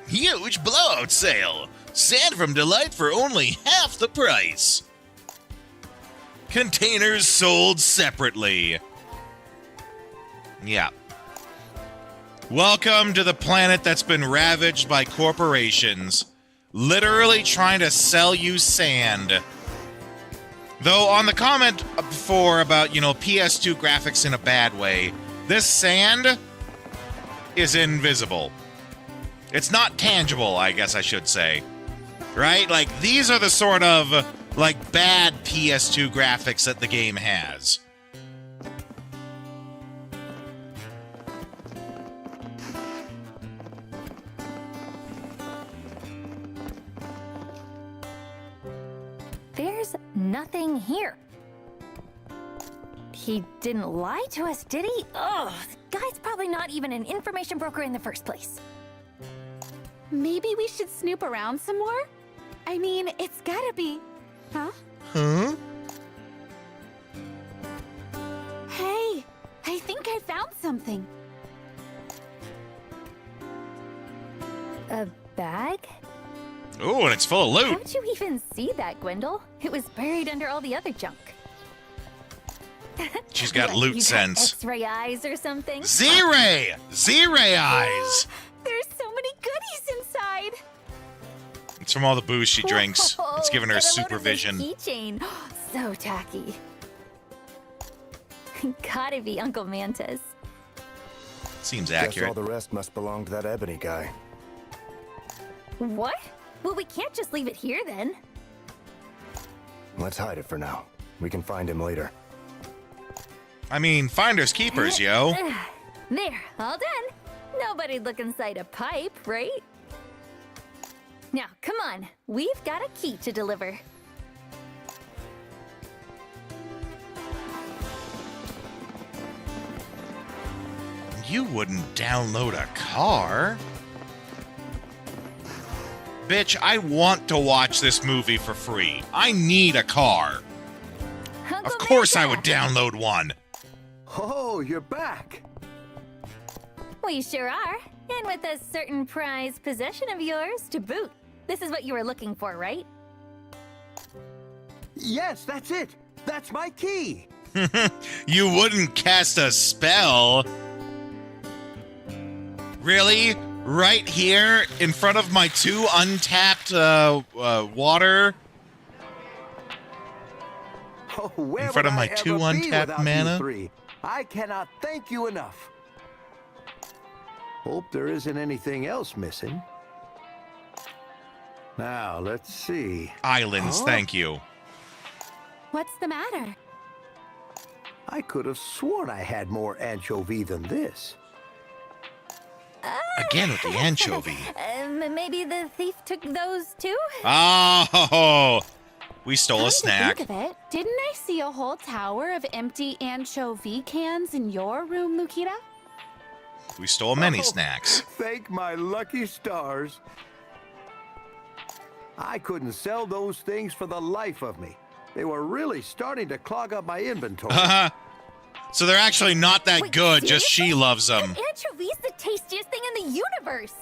Huge blowout sale! Sand from Delight for only half the price! Containers sold separately. Yeah. Welcome to the planet that's been ravaged by corporations. Literally trying to sell you sand. Though on the comment before about, PS2 graphics in a bad way, this sand is invisible. It's not tangible, I guess I should say. Right? Like, these are the sort of, bad PS2 graphics that the game has. There's nothing here. He didn't lie to us, did he? Ugh, the guy's probably not even an information broker in the first place. Maybe we should snoop around some more? I mean, it's gotta be... Huh? Huh? Hey, I think I found something. A bag? Ooh, and it's full of loot. How'd you even see that, Gwendol? It was buried under all the other junk. She's got What, loot you got sense. X-ray eyes or something? Z-Ray! Z-Ray eyes! There's so many goodies inside. It's from all the booze she drinks. Whoa, It's giving her get a load of this supervision. Keychain. So tacky. Gotta be Uncle Manta's. Seems Guess accurate. all the rest must belong to that Ebony guy. What? Well, we can't just leave it here then. Let's hide it for now. We can find him later. I mean, finders keepers, yo. There, all done. Nobody'd look inside a pipe, right? Now, come on. We've got a key to deliver. You wouldn't download a car. Bitch, I want to watch this movie for free. I need a car. Of course I would download one. Oh, you're back. We sure are. And with a certain prized possession of yours to boot. This is what you were looking for, right? Yes, that's it. That's my key. You wouldn't cast a spell. Really? Right here in front of my two untapped water? Oh, where In front of would my I two ever be untapped without mana? you three? I cannot thank you enough. Hope there isn't anything else missing. Now, let's see. Islands, Huh? thank you. What's the matter? I could have sworn I had more anchovy than this. Again with the anchovy. Maybe the thief took those too? Oh, we stole a Come snack. to think of it, didn't I see a whole tower of empty anchovy cans in your room, Lukita? We stole many Oh, snacks. Thank my lucky stars. I couldn't sell those things for the life of me. They were really starting to clog up my inventory. So they're actually not that Wait, good, just she seriously? loves them. Anchovy's the tastiest thing in the universe.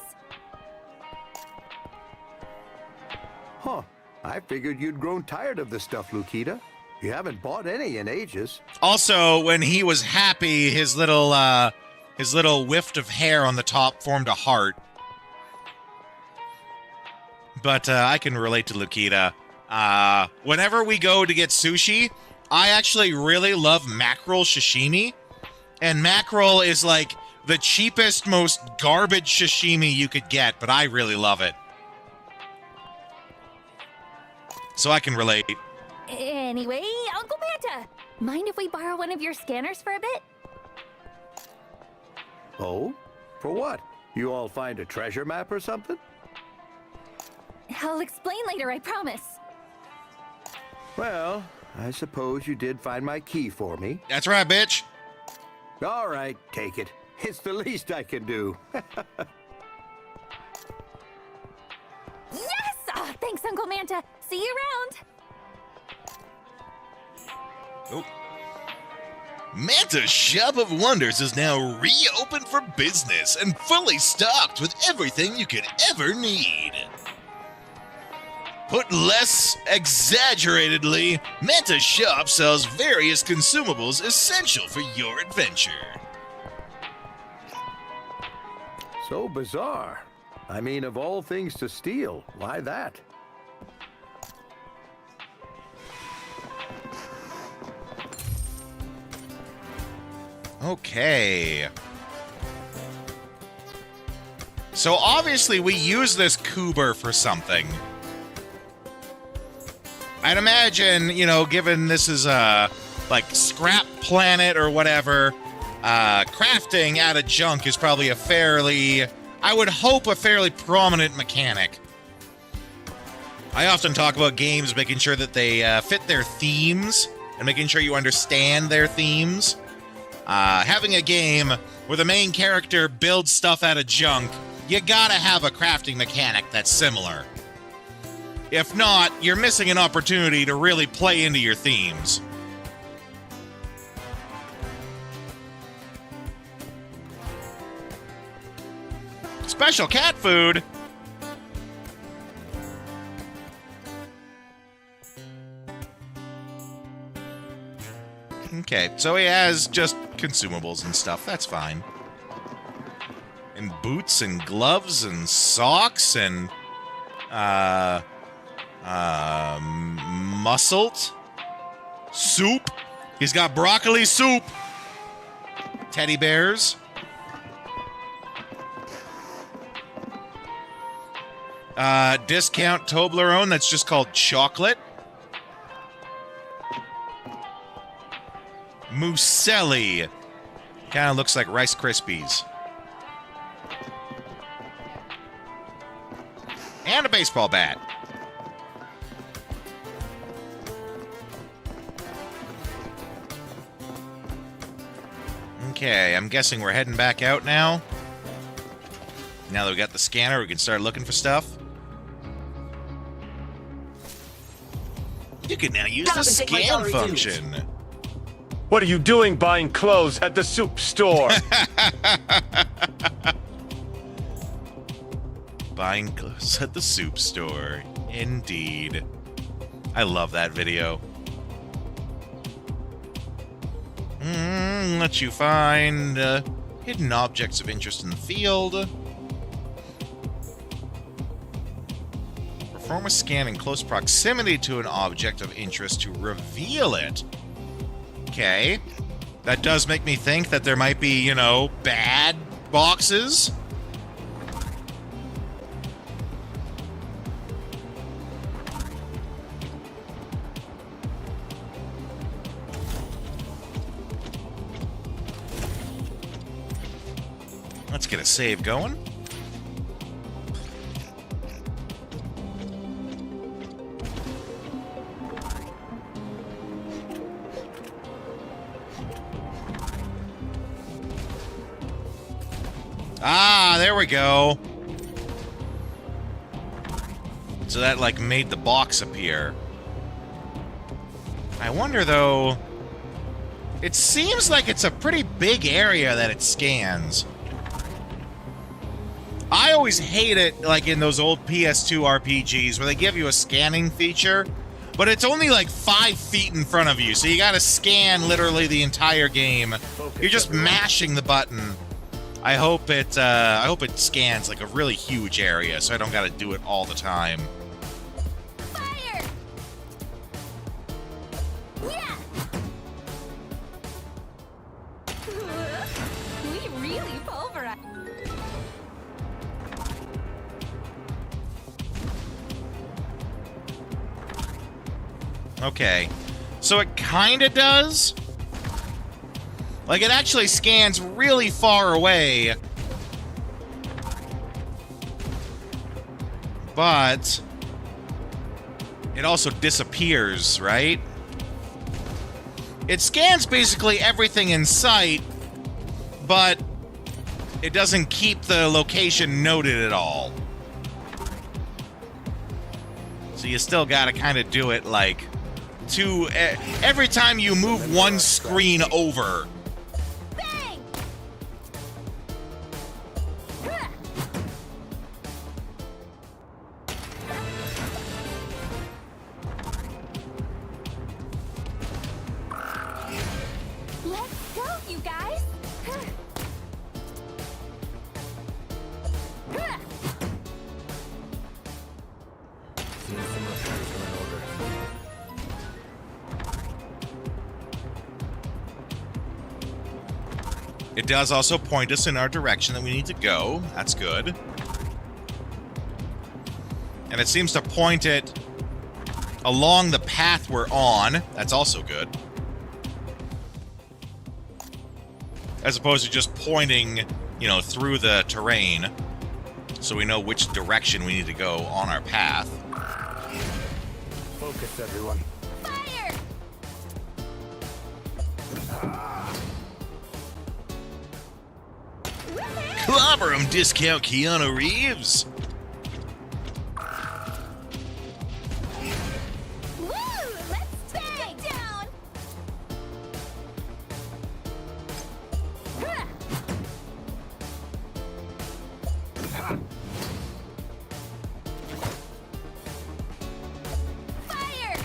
Huh. I figured you'd grown tired of the stuff, Lukita. You haven't bought any in ages. Also, when he was happy, his little whiff of hair on the top formed a heart. But I can relate to Lukita. Whenever we go to get sushi, I actually really love mackerel sashimi. And mackerel is like the cheapest, most garbage sashimi you could get, but I really love it. So I can relate. Anyway, Uncle Manta, mind if we borrow one of your scanners for a bit? Oh? For what? You all find a treasure map or something? I'll explain later, I promise. Well, I suppose you did find my key for me. That's right, bitch. All right, take it. It's the least I can do. Yes! Oh, thanks, Uncle Manta. See you around. Oh. Manta's Shop of Wonders is now reopened for business and fully stocked with everything you could ever need. Put less exaggeratedly, Manta's shop sells various consumables essential for your adventure. So bizarre. I mean, of all things to steal, why that? Okay. So obviously we use this Coober for something. I'd imagine, you know, given this is a, like, scrap planet or whatever, crafting out of junk is probably a fairly, I would hope, a fairly prominent mechanic. I often talk about games making sure that they fit their themes and making sure you understand their themes. Having a game where the main character builds stuff out of junk, you gotta have a crafting mechanic that's similar. If not, you're missing an opportunity to really play into your themes. Special cat food! Okay, so he has just consumables and stuff. That's fine. And boots and gloves and socks and muscled soup. He's got broccoli soup. Teddy bears. Discount Toblerone that's just called chocolate. Muselli. Kind of looks like Rice Krispies. And a baseball bat. Okay, I'm guessing we're heading back out now. Now that we got the scanner, we can start looking for stuff. You can now use the scan function. What are you doing buying clothes at the soup store? Buying clothes at the soup store. Indeed. I love that video. Let you find hidden objects of interest in the field. Perform a scan in close proximity to an object of interest to reveal it. Okay. That does make me think that there might be, you know, bad boxes. Let's get a save going. Ah, there we go. So that, like, made the box appear. I wonder, though... It seems like it's a pretty big area that it scans. I always hate it, like, in those old PS2 RPGs where they give you a scanning feature, but it's only, like, 5 feet in front of you, so you gotta scan literally the entire game. You're just mashing the button. I hope it scans like a really huge area, so I don't gotta do it all the time. Fire! Yeah! We really pulverized. Okay, so it kinda does. Like, it actually scans really far away. But it also disappears, right? It scans basically everything in sight, but it doesn't keep the location noted at all. So you still gotta kind of do it, like, every time you move one screen over. Let's go, you guys! Seems some repairs are in order. It does also point us in our direction that we need to go. That's good. And it seems to point it along the path we're on. That's also good. As opposed to just pointing, you know, through the terrain. So we know which direction we need to go on our path. Focus, everyone. Fire! Clobber 'em, discount Keanu Reeves. Woo! Let's take it down! Fire!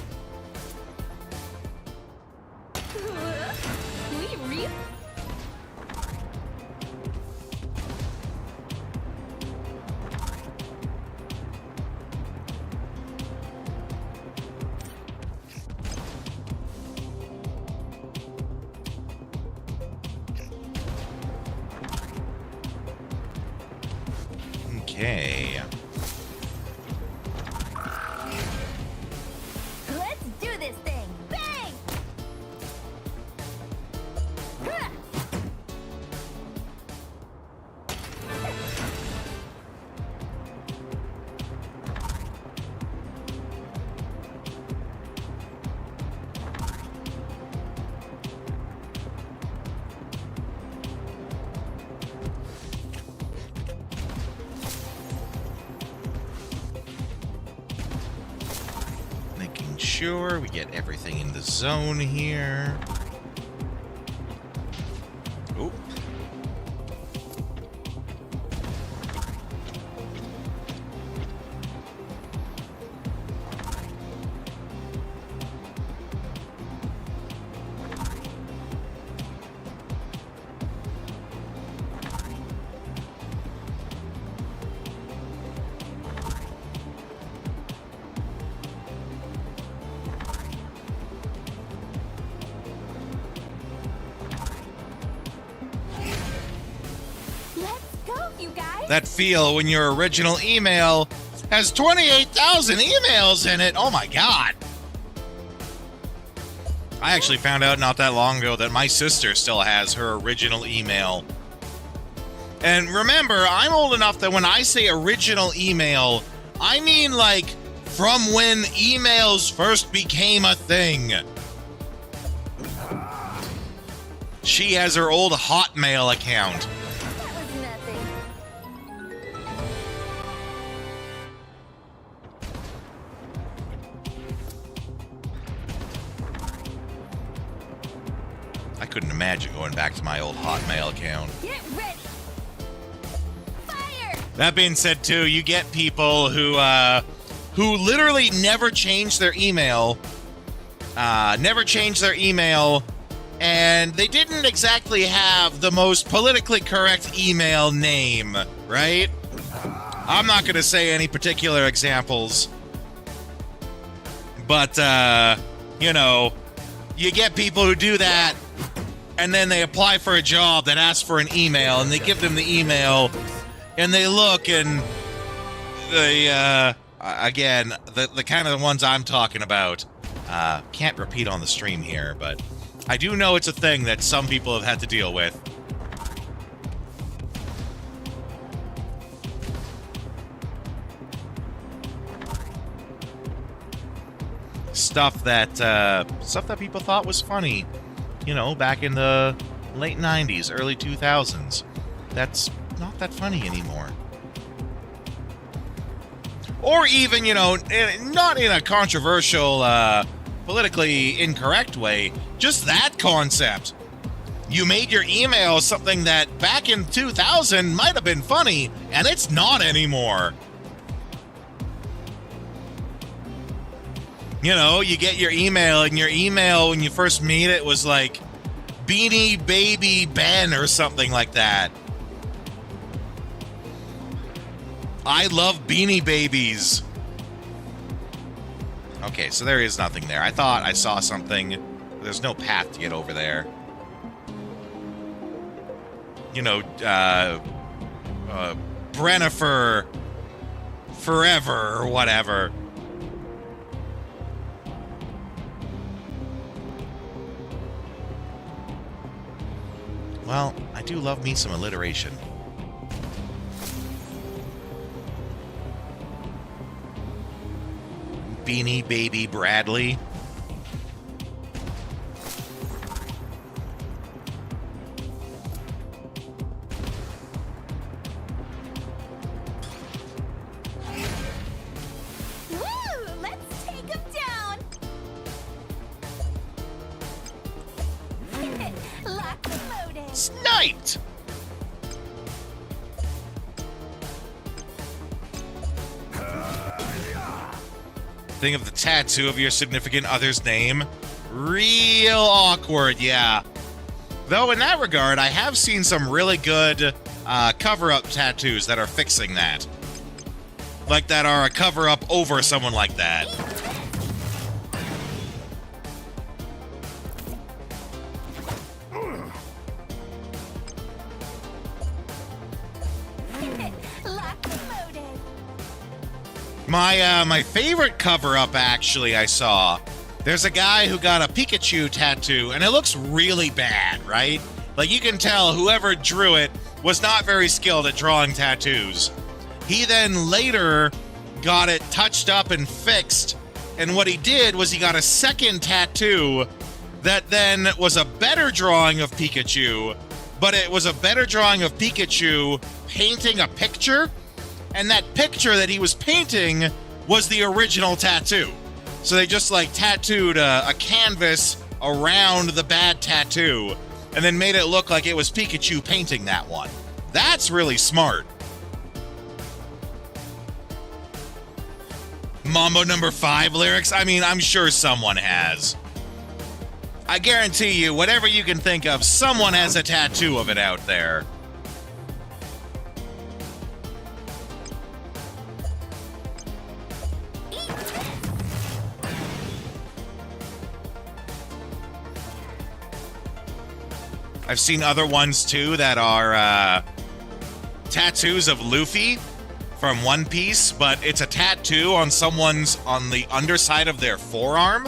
Okay. Let's do this thing! Bang! Ha! Making sure we get everything in the zone here. Oop. Let's go, you guys! That feel when your original email has 28,000 emails in it. Oh my god. I actually found out not that long ago that my sister still has her original email. And remember, I'm old enough that when I say original email, I mean like from when emails first became a thing. She has her old Hotmail account. That was nothing. I couldn't imagine going back to my old Hotmail account. Get ready! Fire! That being said, too, you get people who literally never change their email, and they didn't exactly have the most politically correct email name, right? I'm not going to say any particular examples, but, you know, you get people who do that, and then they apply for a job that asks for an email, and they give them the email, and they look, and they, again, the kind of the ones I'm talking about, can't repeat on the stream here, but I do know it's a thing that some people have had to deal with. Stuff that people thought was funny, you know, back in the late 90s, early 2000s. That's not that funny anymore. Or even, you know, not in a controversial, politically incorrect way, just that concept. You made your email something that back in 2000 might have been funny, and it's not anymore. You know, you get your email, and your email when you first meet it was like Beanie Baby Ben or something like that. I love Beanie Babies. Okay, so there is nothing there. I thought I saw something. There's no path to get over there. You know, Brennifer forever or whatever. Well, I do love me some alliteration. Beanie Baby Bradley. Woo! Let's take him down! Lock and loaded! Sniped! Think of the tattoo of your significant other's name. Real awkward, yeah. Though in that regard, I have seen some really good cover-up tattoos that are fixing that. Like that are a cover-up over someone like that. Lock and loaded! My favorite cover-up, actually, I saw. There's a guy who got a Pikachu tattoo, and it looks really bad, right? Like, you can tell whoever drew it was not very skilled at drawing tattoos. He then later got it touched up and fixed, and what he did was he got a second tattoo that then was a better drawing of Pikachu, but it was a better drawing of Pikachu painting a picture, and that picture that he was painting was the original tattoo. So they just like tattooed a canvas around the bad tattoo and then made it look like it was Pikachu painting that one. That's really smart. Mambo number 5 lyrics? I mean, I'm sure someone has. I guarantee you, whatever you can think of, someone has a tattoo of it out there. I've seen other ones too that are tattoos of Luffy from One Piece, but it's a tattoo on someone's on the underside of their forearm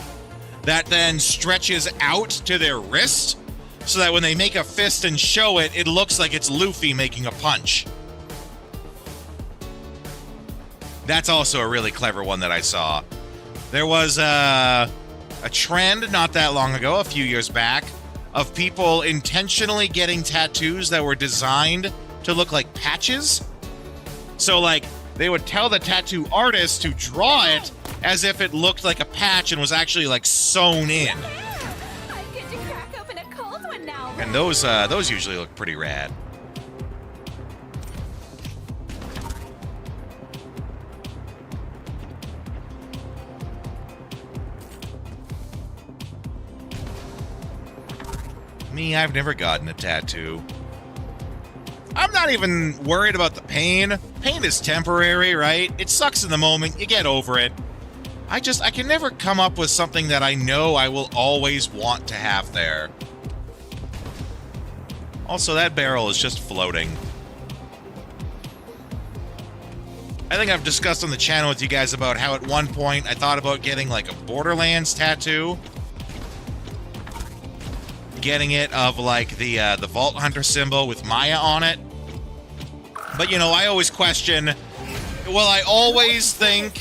that then stretches out to their wrist so that when they make a fist and show it, it looks like it's Luffy making a punch. That's also a really clever one that I saw. There was a trend not that long ago, a few years back, of people intentionally getting tattoos that were designed to look like patches. So, like, they would tell the tattoo artist to draw it as if it looked like a patch and was actually, like, sewn in. I get to crack open a cold one now. And those usually look pretty rad. Me, I've never gotten a tattoo. I'm not even worried about the pain. Pain is temporary, right? It sucks in the moment. You get over it. I can never come up with something that I know I will always want to have there. Also, that barrel is just floating. I think I've discussed on the channel with you guys about how at one point I thought about getting like a Borderlands tattoo. Getting it of like the Vault Hunter symbol with Maya on it. But you know, I always question, will I always think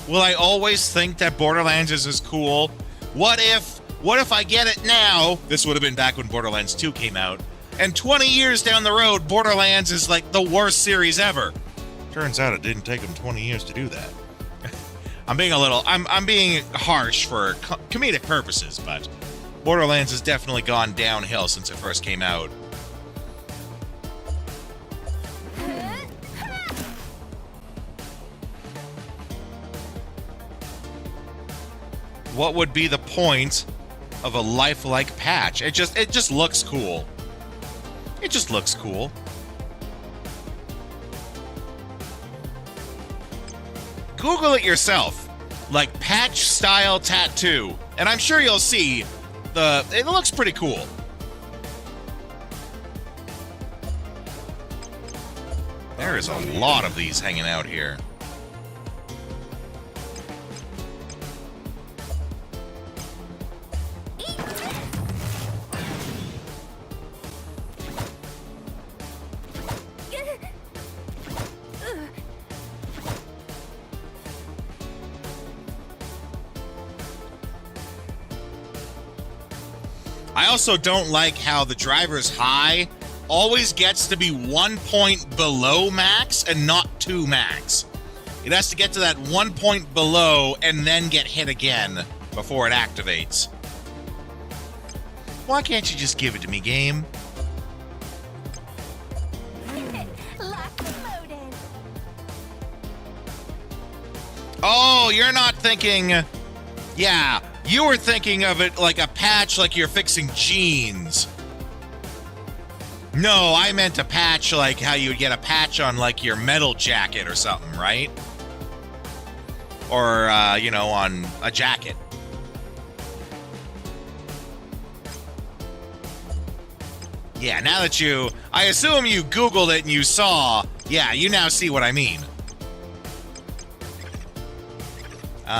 that Borderlands is as cool? What if I get it now? This would have been back when Borderlands 2 came out. And 20 years down the road, Borderlands is like the worst series ever. Turns out it didn't take them 20 years to do that. I'm being harsh for comedic purposes, but Borderlands has definitely gone downhill since it first came out. What would be the point of a lifelike patch? It just looks cool. It just looks cool. Google it yourself. Like patch style tattoo. And I'm sure you'll see it looks pretty cool. There is a lot of these hanging out here. I also don't like how the driver's high always gets to be 1 point below max and not 2 max. It has to get to that 1 point below and then get hit again before it activates. Why can't you just give it to me, game? Oh, you're not thinking... Yeah, you were thinking of it like a patch like you're fixing jeans. No, I meant a patch like how you would get a patch on like your metal jacket or something, right? Or, you know, on a jacket. Yeah, now that I assume you Googled it and you saw, yeah, you now see what I mean.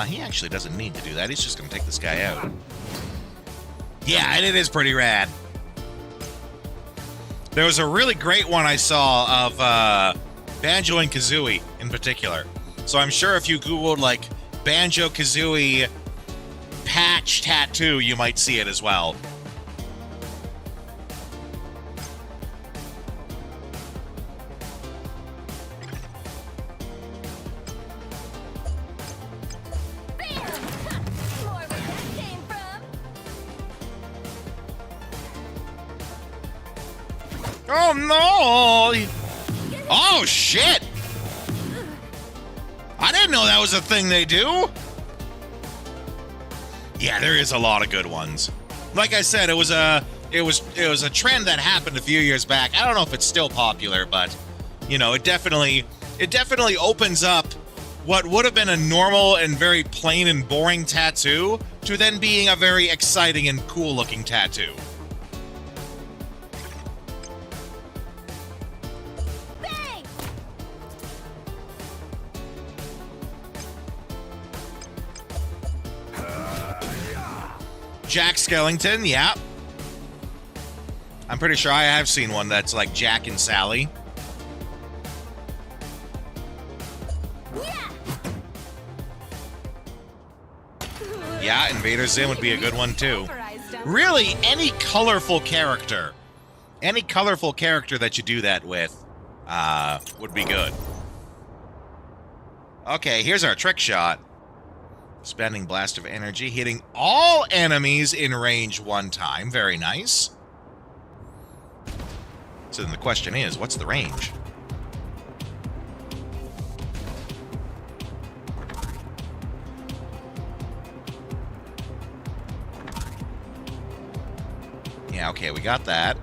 He actually doesn't need to do that. He's just going to take this guy out. Yeah, and it is pretty rad. There was a really great one I saw of Banjo and Kazooie in particular. So I'm sure if you Googled, like, Banjo-Kazooie patch tattoo, you might see it as well. Oh no! Oh shit! I didn't know that was a thing they do. Yeah, there is a lot of good ones. Like I said, it was a trend that happened a few years back. I don't know if it's still popular, but you know, it definitely opens up what would have been a normal and very plain and boring tattoo to then being a very exciting and cool looking tattoo. Jack Skellington, yeah. I'm pretty sure I have seen one that's like Jack and Sally. Yeah, Invader Zim would be a good one too. Really, any colorful character that you do that with would be good. Okay, here's our trick shot. Spending blast of energy, hitting all enemies in range one time. Very nice. So then the question is, what's the range? Yeah, okay, we got that.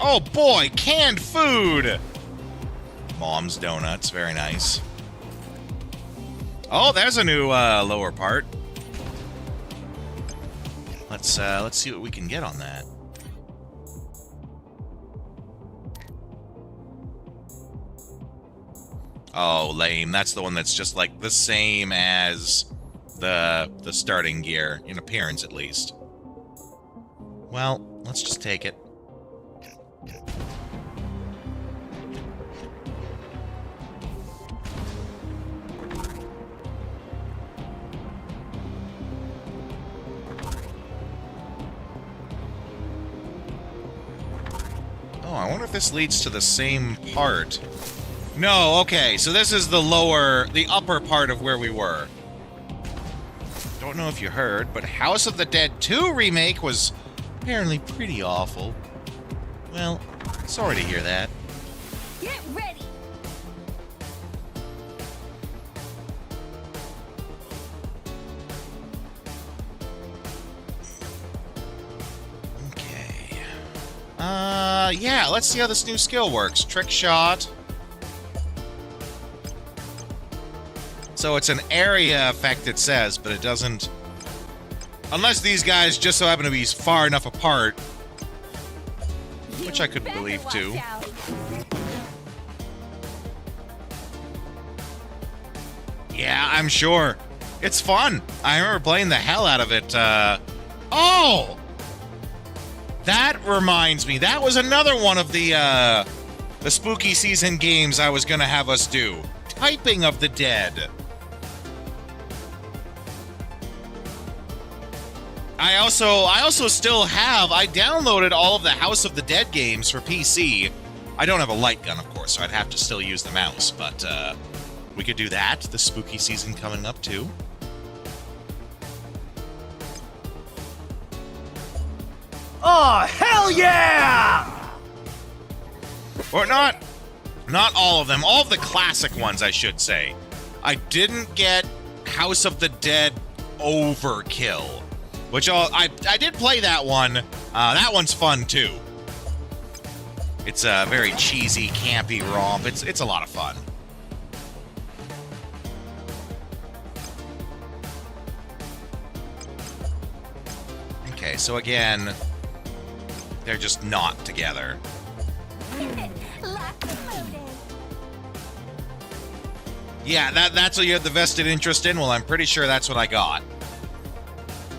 Oh boy, canned food! Mom's Donuts, very nice. Oh, there's a new lower part. Let's see what we can get on that. Oh, lame. That's the one that's just like the same as the starting gear, in appearance at least. Well, let's just take it. I wonder if this leads to the same part. No, okay, so this is the upper part of where we were. Don't know if you heard, but House of the Dead 2 remake was apparently pretty awful. Well, sorry to hear that. Get ready. Yeah, let's see how this new skill works. Trick shot. So it's an area effect, it says, but it doesn't... Unless these guys just so happen to be far enough apart. Which I could believe, too. Yeah, I'm sure. It's fun. I remember playing the hell out of it. Oh! That reminds me. That was another one of the spooky season games I was going to have us do. Typing of the Dead. I also still have... I downloaded all of the House of the Dead games for PC. I don't have a light gun, of course, so I'd have to still use the mouse. But we could do that. The spooky season coming up, too. Oh, hell yeah! Or not all of them. All of the classic ones, I should say. I didn't get House of the Dead Overkill, which I did play that one. That one's fun, too. It's a very cheesy, campy romp. It's a lot of fun. Okay, so again, they're just not together. Yeah, that's what you had the vested interest in? Well, I'm pretty sure that's what I got.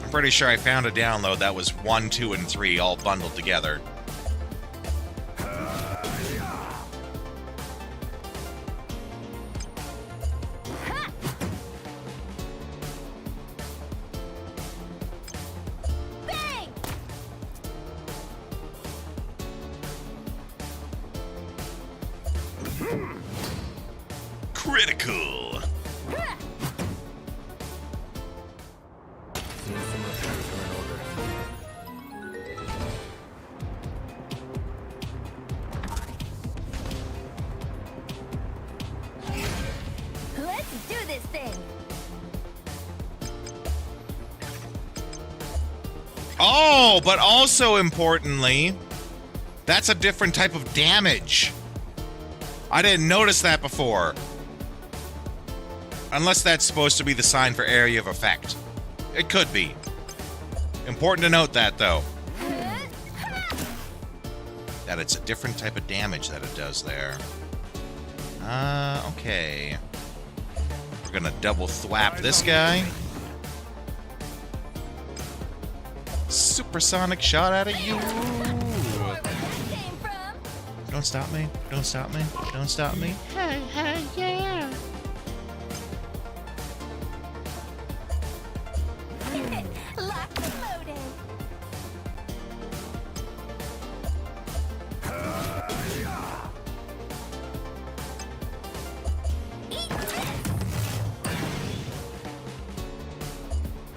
I'm pretty sure I found a download that was 1, 2, and 3 all bundled together. Critical. Let's do this thing. Oh, but also importantly, that's a different type of damage. I didn't notice that before. Unless that's supposed to be the sign for area of effect. It could be. Important to note that, though. That it's a different type of damage that it does there. Okay. We're gonna double thwap this guy. Supersonic shot out of you. Don't stop me. Don't stop me. Don't stop me. Hey, hey, yeah. Lock and loaded.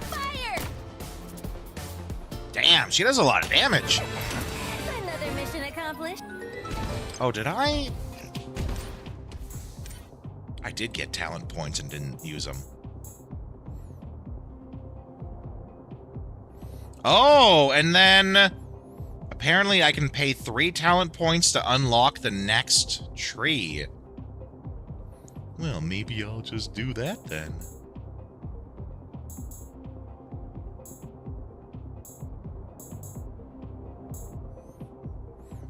Fire! Damn, she does a lot of damage. Another mission accomplished. Oh, did I? I did get talent points and didn't use them. Oh, and then apparently I can pay 3 talent points to unlock the next tree. Well, maybe I'll just do that then.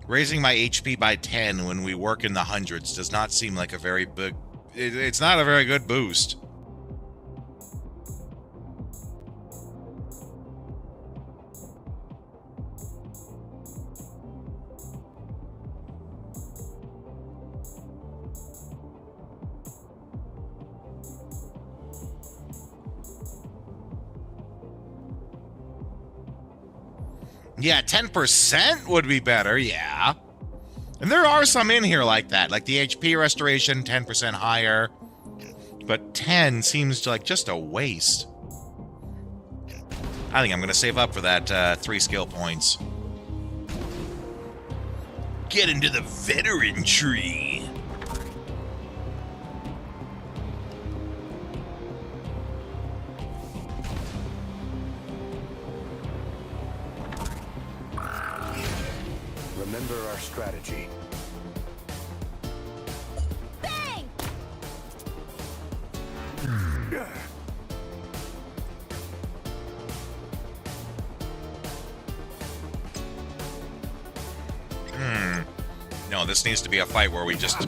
Raising my HP by 10 when we work in the hundreds does not seem like a very big... It's not a very good boost. Yeah, 10% would be better, yeah. And there are some in here like that, like the HP restoration, 10% higher. But 10 seems like just a waste. I think I'm going to save up for that 3 skill points. Get into the veteran tree. Remember our strategy. Bang! No, this needs to be a fight where we just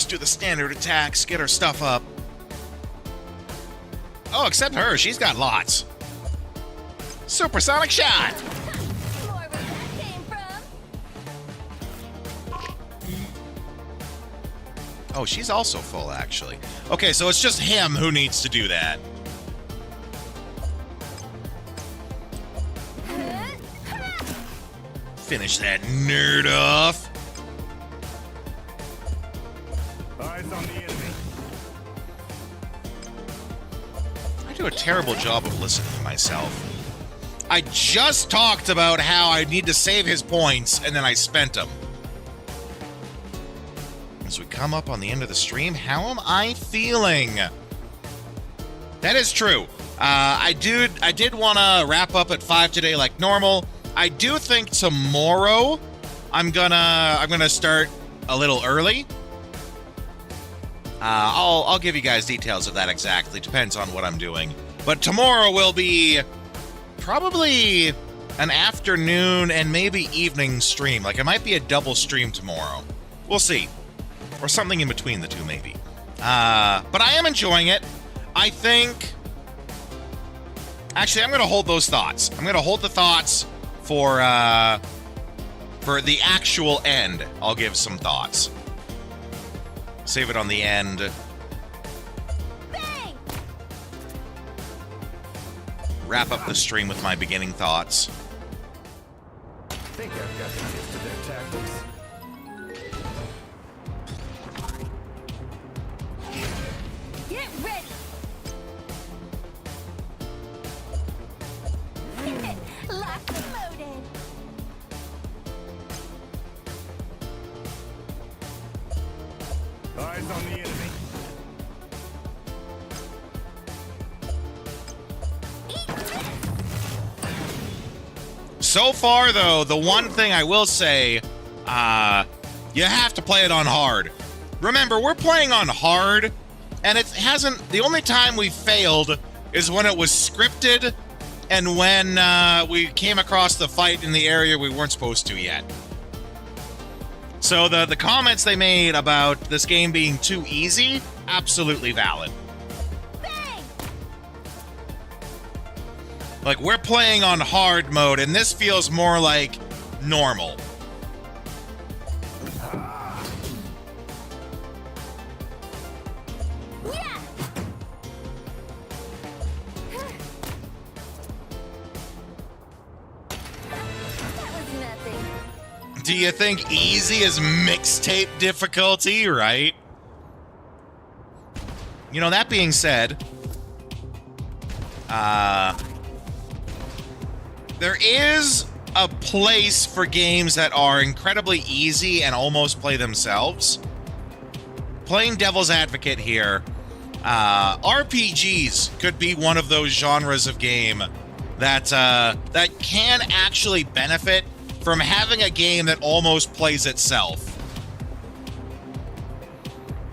do the standard attacks, get her stuff up. Oh, except her, she's got lots. Supersonic shot! More where that came from. Oh, she's also full, actually. Okay, so it's just him who needs to do that. Finish that nerd off. Eyes on the enemy. I do a terrible job of listening to myself. I just talked about how I need to save his points, and then I spent them. As we come up on the end of the stream, how am I feeling? That is true. I did want to wrap up at 5 today like normal. I do think tomorrow I'm gonna start a little early. I'll give you guys details of that exactly. Depends on what I'm doing. But tomorrow will be probably an afternoon and maybe evening stream. Like, it might be a double stream tomorrow. We'll see. Or something in between the two, maybe. But I am enjoying it. I think... Actually, I'm going to hold those thoughts. I'm going to hold the thoughts for the actual end. I'll give some thoughts. Save it on the end. Bang! Wrap up the stream with my beginning thoughts. I think I've got the gist of their tactics. Get ready! Locked and loaded. Eyes on the enemy. So far, though, the one thing I will say, you have to play it on hard. Remember, we're playing on hard, and it hasn't... The only time we failed is when it was scripted and when we came across the fight in the area we weren't supposed to yet. So the comments they made about this game being too easy, absolutely valid. Bang! Like, we're playing on hard mode, and this feels more like normal. Yeah! That was nothing. Do you think easy is mixtape difficulty, right? You know, that being said, there is a place for games that are incredibly easy and almost play themselves. Playing devil's advocate here, RPGs could be one of those genres of game that can actually benefit from having a game that almost plays itself.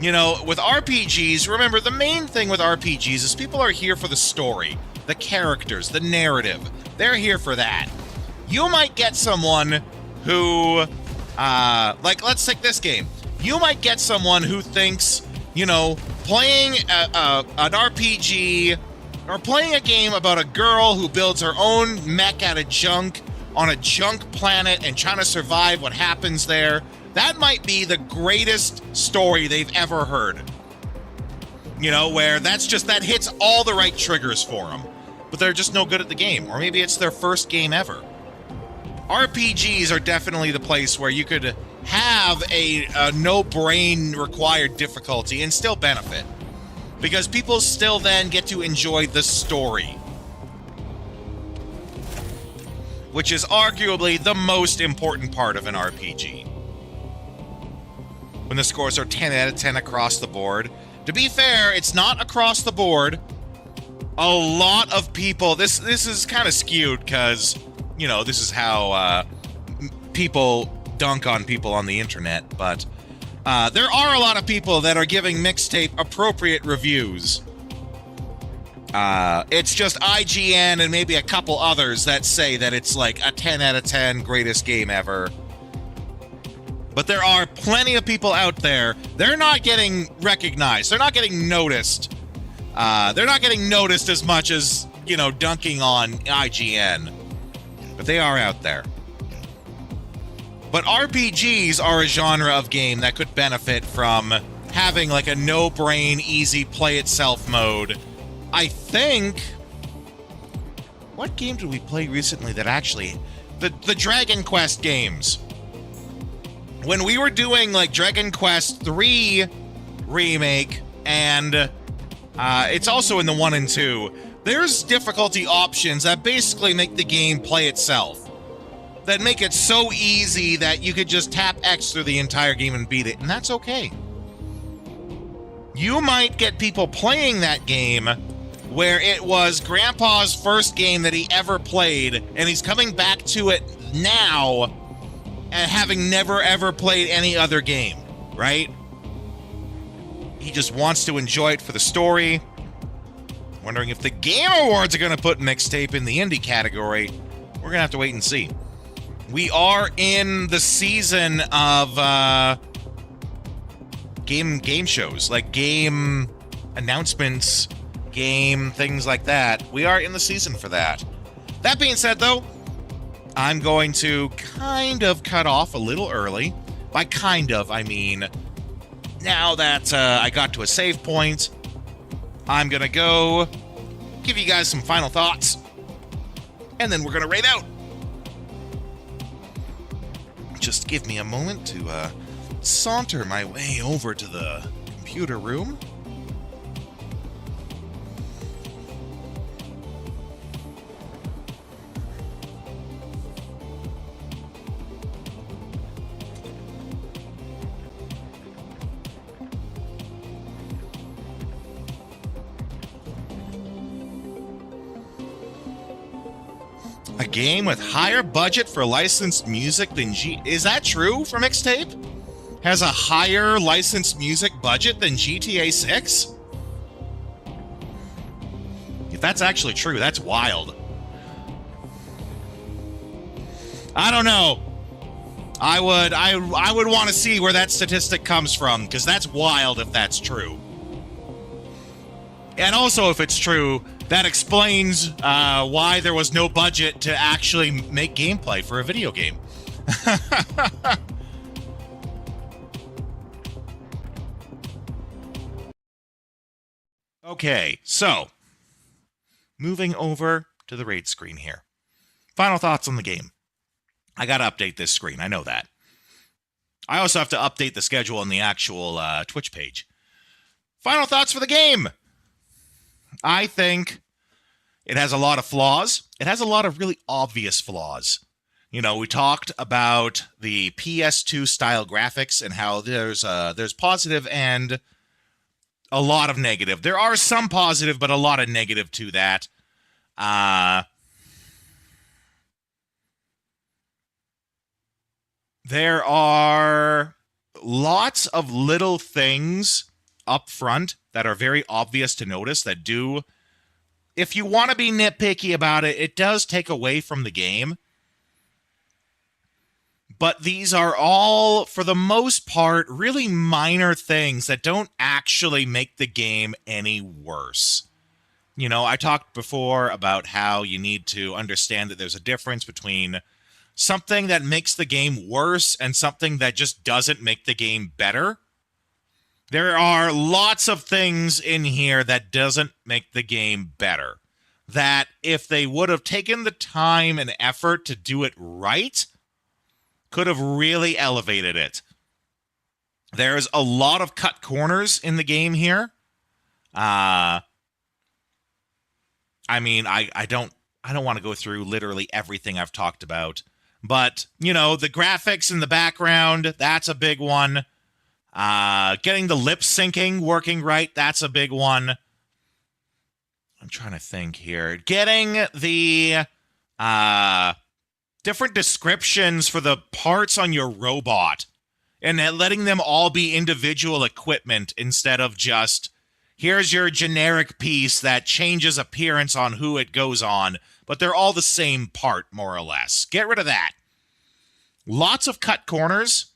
You know, with RPGs, remember, the main thing with RPGs is people are here for the story, the characters, the narrative. They're here for that. You might get someone who, like, let's take this game. You might get someone who thinks, you know, playing an RPG or playing a game about a girl who builds her own mech out of junk on a junk planet and trying to survive what happens there. That might be the greatest story they've ever heard. You know, where that hits all the right triggers for them. But they're just no good at the game. Or maybe it's their first game ever. RPGs are definitely the place where you could have a no-brain required difficulty and still benefit. Because people still then get to enjoy the story. Which is arguably the most important part of an RPG. When the scores are 10 out of 10 across the board. To be fair, it's not across the board. A lot of people... This is kind of skewed because, you know, this is how people dunk on people on the internet. But there are a lot of people that are giving Mixtape appropriate reviews. It's just IGN and maybe a couple others that say that it's like a 10 out of 10 greatest game ever. But there are plenty of people out there. They're not getting recognized. They're not getting noticed. They're not getting noticed as much as, you know, dunking on IGN. But they are out there. But RPGs are a genre of game that could benefit from having like a no-brain, easy play-itself mode. I think... What game did we play recently that actually... The Dragon Quest games. When we were doing like Dragon Quest 3 remake, and it's also in the 1 and 2, there's difficulty options that basically make the game play itself. That make it so easy that you could just tap X through the entire game and beat it, and that's okay. You might get people playing that game where it was Grandpa's first game that he ever played, and he's coming back to it now and having never ever played any other game, right? He just wants to enjoy it for the story. Wondering if the Game Awards are going to put Mixtape in the indie category. We're going to have to wait and see. We are in the season of game shows, like game announcements, game things like that. We are in the season for that. That being said, though, I'm going to kind of cut off a little early. By kind of, I mean, now that I got to a save point, I'm going to go give you guys some final thoughts, and then we're going to raid out. Just give me a moment to saunter my way over to the computer room. A game with higher budget for licensed music than Is that true for Mixtape? Has a higher licensed music budget than GTA 6? If that's actually true, that's wild. I don't know. I would want to see where that statistic comes from, because that's wild if that's true. And also, if it's true, that explains why there was no budget to actually make gameplay for a video game. Okay, so moving over to the raid screen here. Final thoughts on the game. I got to update this screen. I know that. I also have to update the schedule on the actual Twitch page. Final thoughts for the game. I think it has a lot of flaws. It has a lot of really obvious flaws. You know, we talked about the PS2 style graphics and how there's positive and a lot of negative. There are some positive, but a lot of negative to that. There are lots of little things up front that are very obvious to notice that do, if you want to be nitpicky about it, it does take away from the game. But these are all, for the most part, really minor things that don't actually make the game any worse. You know, I talked before about how you need to understand that there's a difference between something that makes the game worse and something that just doesn't make the game better. There are lots of things in here that doesn't make the game better. That if they would have taken the time and effort to do it right, could have really elevated it. There's a lot of cut corners in the game here. I mean, I don't want to go through literally everything I've talked about, but you know, the graphics in the background, that's a big one. Getting the lip syncing working right, that's a big one. I'm trying to think here. Getting the different descriptions for the parts on your robot and letting them all be individual equipment instead of just, here's your generic piece that changes appearance on who it goes on, but they're all the same part, more or less. Get rid of that. Lots of cut corners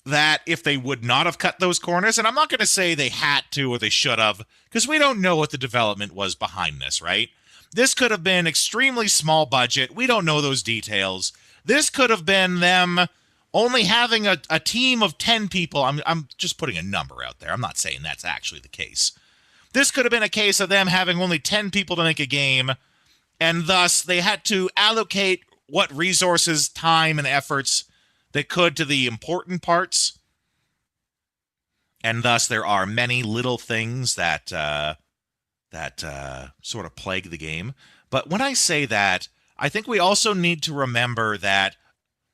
that if they would not have cut those corners, and I'm not going to say they had to or they should have, because we don't know what the development was behind this, right? This could have been extremely small budget. We don't know those details. This could have been them only having a team of 10 people. I'm just putting a number out there. I'm not saying that's actually the case. This could have been a case of them having only 10 people to make a game, and thus they had to allocate what resources, time, and efforts they could to the important parts. And thus there are many little things that sort of plague the game. But when I say that, I think we also need to remember that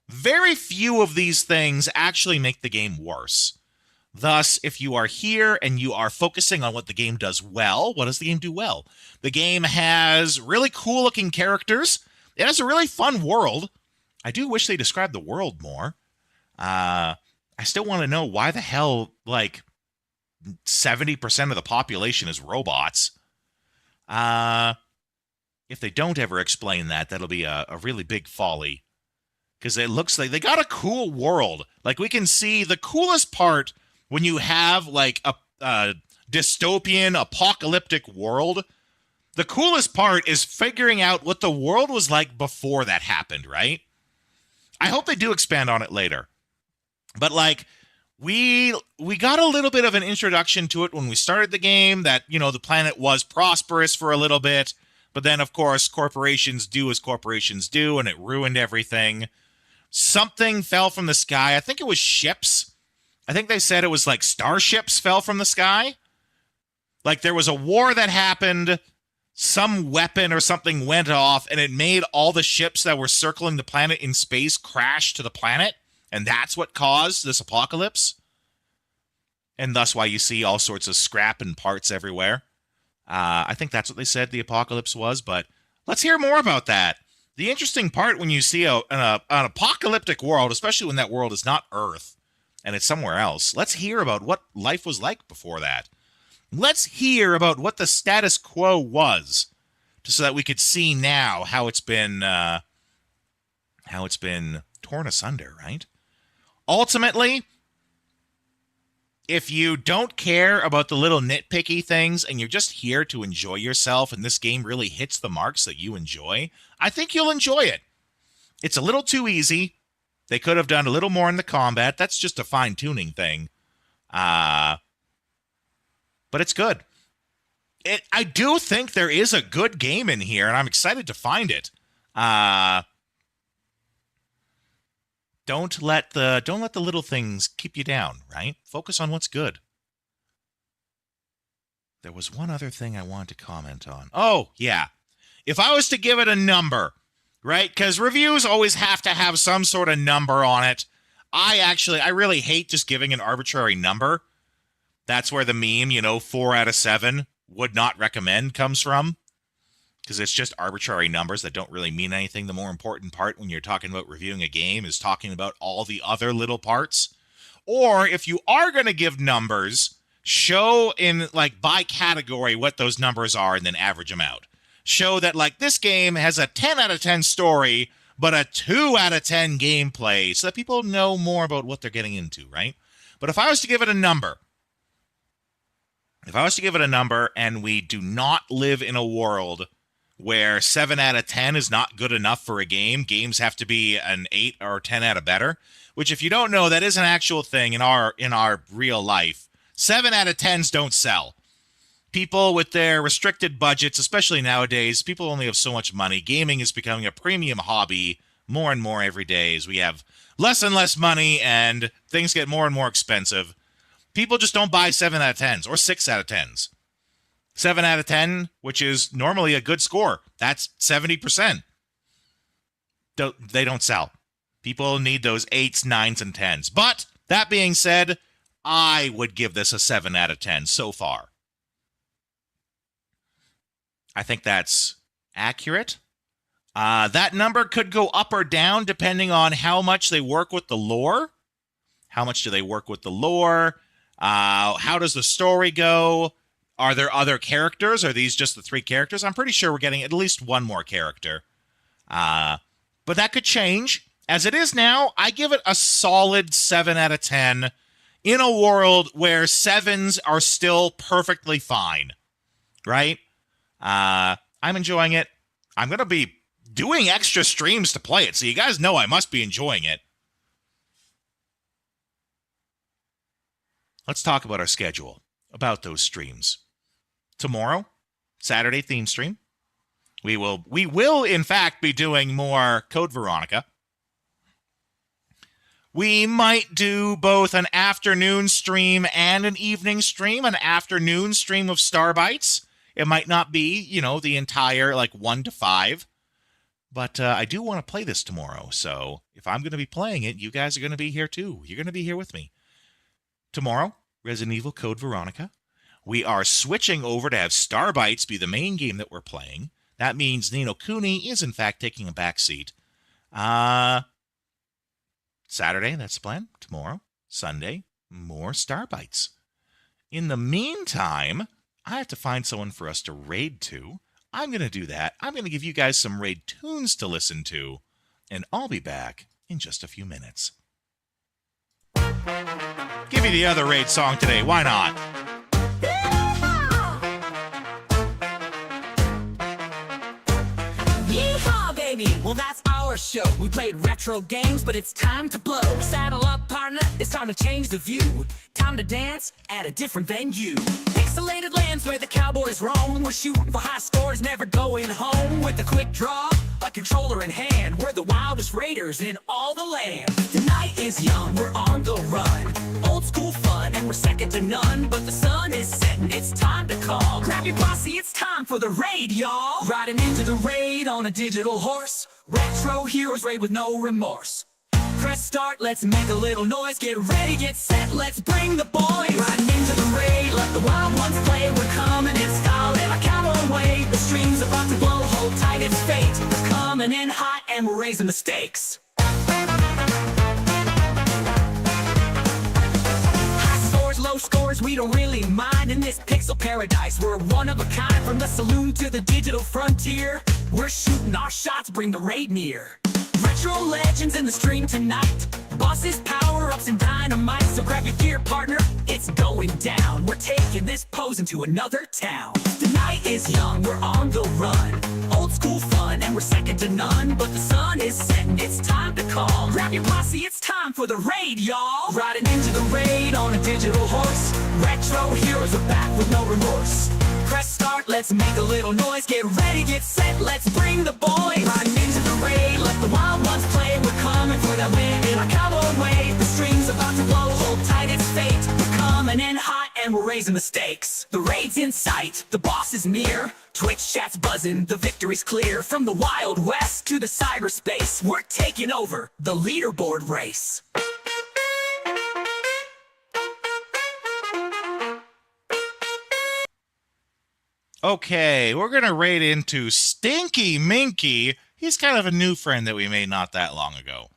very few of these things actually make the game worse. Thus, if you are here and you are focusing on what the game does well, what does the game do well? The game has really cool-looking characters. It has a really fun world. I do wish they described the world more. I still want to know why the hell, like, 70% of the population is robots. If they don't ever explain that, that'll be a really big folly. Because it looks like they got a cool world. Like, we can see the coolest part when you have, like, a dystopian, apocalyptic world. The coolest part is figuring out what the world was like before that happened, right? I hope they do expand on it later. But, like, we got a little bit of an introduction to it when we started the game, that, you know, the planet was prosperous for a little bit, but then, of course, corporations do as corporations do, and it ruined everything. Something fell from the sky. I think it was ships. I think they said it was like starships fell from the sky. Like, there was a war that happened, some weapon or something went off, and it made all the ships that were circling the planet in space crash to the planet. And that's what caused this apocalypse. And thus why you see all sorts of scrap and parts everywhere. I think that's what they said the apocalypse was, but let's hear more about that. The interesting part when you see an apocalyptic world, especially when that world is not Earth and it's somewhere else, let's hear about what life was like before that. Let's hear about what the status quo was, so that we could see now how it's been torn asunder, right? Ultimately, if you don't care about the little nitpicky things and you're just here to enjoy yourself and this game really hits the marks that you enjoy, I think you'll enjoy it. It's a little too easy. They could have done a little more in the combat. That's just a fine-tuning thing. But it's good. I do think there is a good game in here, and I'm excited to find it. Don't let the little things keep you down, right? Focus on what's good. There was one other thing I wanted to comment on. Oh, yeah. If I was to give it a number, right? Because reviews always have to have some sort of number on it. I really hate just giving an arbitrary number. That's where the meme, 4 out of 7, would not recommend comes from. Because it's just arbitrary numbers that don't really mean anything. The more important part when you're talking about reviewing a game is talking about all the other little parts. Or if you are going to give numbers, show in, like, by category what those numbers are and then average them out. Show that, like, this game has a 10 out of 10 story, but a 2 out of 10 gameplay, so that people know more about what they're getting into, right? But if I was to give it a number, and we do not live in a world where 7 out of 10 is not good enough for a game. Games have to be an 8 or 10 out of better, which, if you don't know, that is an actual thing in our real life. 7 out of 10s don't sell. People with their restricted budgets, especially nowadays, people only have so much money. Gaming is becoming a premium hobby more and more every day as we have less and less money and things get more and more expensive. People just don't buy 7 out of 10s or 6 out of 10s. 7 out of 10, which is normally a good score. That's 70%. They don't sell. People need those 8s, 9s, and 10s. But that being said, I would give this a 7 out of 10 so far. I think that's accurate. That number could go up or down depending on how much they work with the lore. How much do they work with the lore? How does the story go? Are there other characters? Are these just the 3 characters? I'm pretty sure we're getting at least one more character. But that could change. As it is now, I give it a solid 7 out of 10 in a world where 7s are still perfectly fine. Right? I'm enjoying it. I'm going to be doing extra streams to play it, so you guys know I must be enjoying it. Let's talk about our schedule, about those streams. Tomorrow, Saturday theme stream. We will in fact be doing more Code Veronica. We might do both an afternoon stream and an evening stream, an afternoon stream of Starbites. It might not be, the entire 1 to 5. But I do want to play this tomorrow, so if I'm going to be playing it, you guys are going to be here too. You're going to be here with me. Tomorrow, Resident Evil Code Veronica. We are switching over to have Starbites be the main game that we're playing. That means Ni no Kuni is in fact taking a backseat. Saturday, that's the plan. Tomorrow, Sunday, more Starbites. In the meantime, I have to find someone for us to raid to. I'm going to do that. I'm going to give you guys some raid tunes to listen to, and I'll be back in just a few minutes. Give me the other raid song today. Why not? Yeehaw, baby! Well, that's our show. We played retro games, but it's time to blow. Saddle up, partner. It's time to change the view. Time to dance at a different venue. Pixelated lands where the cowboys roam. We're shooting for high scores, never going home. With a quick draw, a controller in hand. We're the wildest raiders in all the land. The night is young, we're on the run. Old school fun, and we're second to none. But the sun is setting, it's time to call. Grab your posse, it's time for the raid, y'all. Riding into the raid on a digital horse. Retro heroes raid with no remorse. Press start, let's make a little noise. Get ready, get set, let's bring the boys. Riding into the raid, let the wild ones play. We're coming in style in a cowboy way. The stream's about to blow, hold tight, it's fate. We're coming in hot and we're raising the stakes. Low scores, we don't really mind in this pixel paradise. We're one of a kind, from the saloon to the digital frontier. We're shooting our shots, bring the raid near. Retro legends in the stream tonight. Bosses, power-ups, and dynamite. So grab your gear, partner, it's going down. We're taking this pose into another town. The night is young, we're on the run. Old school fun, and we're second to none. But the sun is setting, it's time to call. Grab your posse, it's time for the raid, y'all. Riding into the raid on a digital horse. Retro heroes are back with no remorse. Press start, let's make a little noise. Get ready, get set, let's bring the boys. Riding into the raid, let the wild ones play. We're coming for that win in our cowboy way. The stream's about to blow, hold tight, it's fate. We're coming in hot and we're raising the stakes. The raid's in sight, the boss is near. Twitch chat's buzzing, the victory's clear. From the Wild West to the cyberspace, we're taking over the leaderboard race. Okay, we're going to raid into Stinky Minky. He's kind of a new friend that we made not that long ago.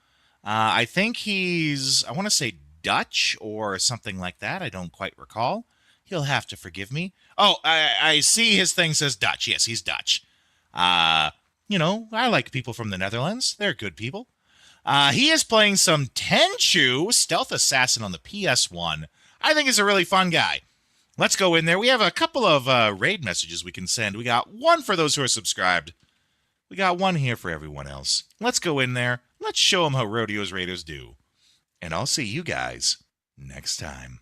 I think he's, I want to say Dutch or something like that. I don't quite recall. He'll have to forgive me. Oh, I see his thing says Dutch. Yes, he's Dutch. You know, I like people from the Netherlands. They're good people. He is playing some Tenchu, Stealth Assassin on the PS1. I think he's a really fun guy. Let's go in there. We have a couple of raid messages we can send. We got one for those who are subscribed. We got one here for everyone else. Let's go in there. Let's show them how Rodeo's Raiders do. And I'll see you guys next time.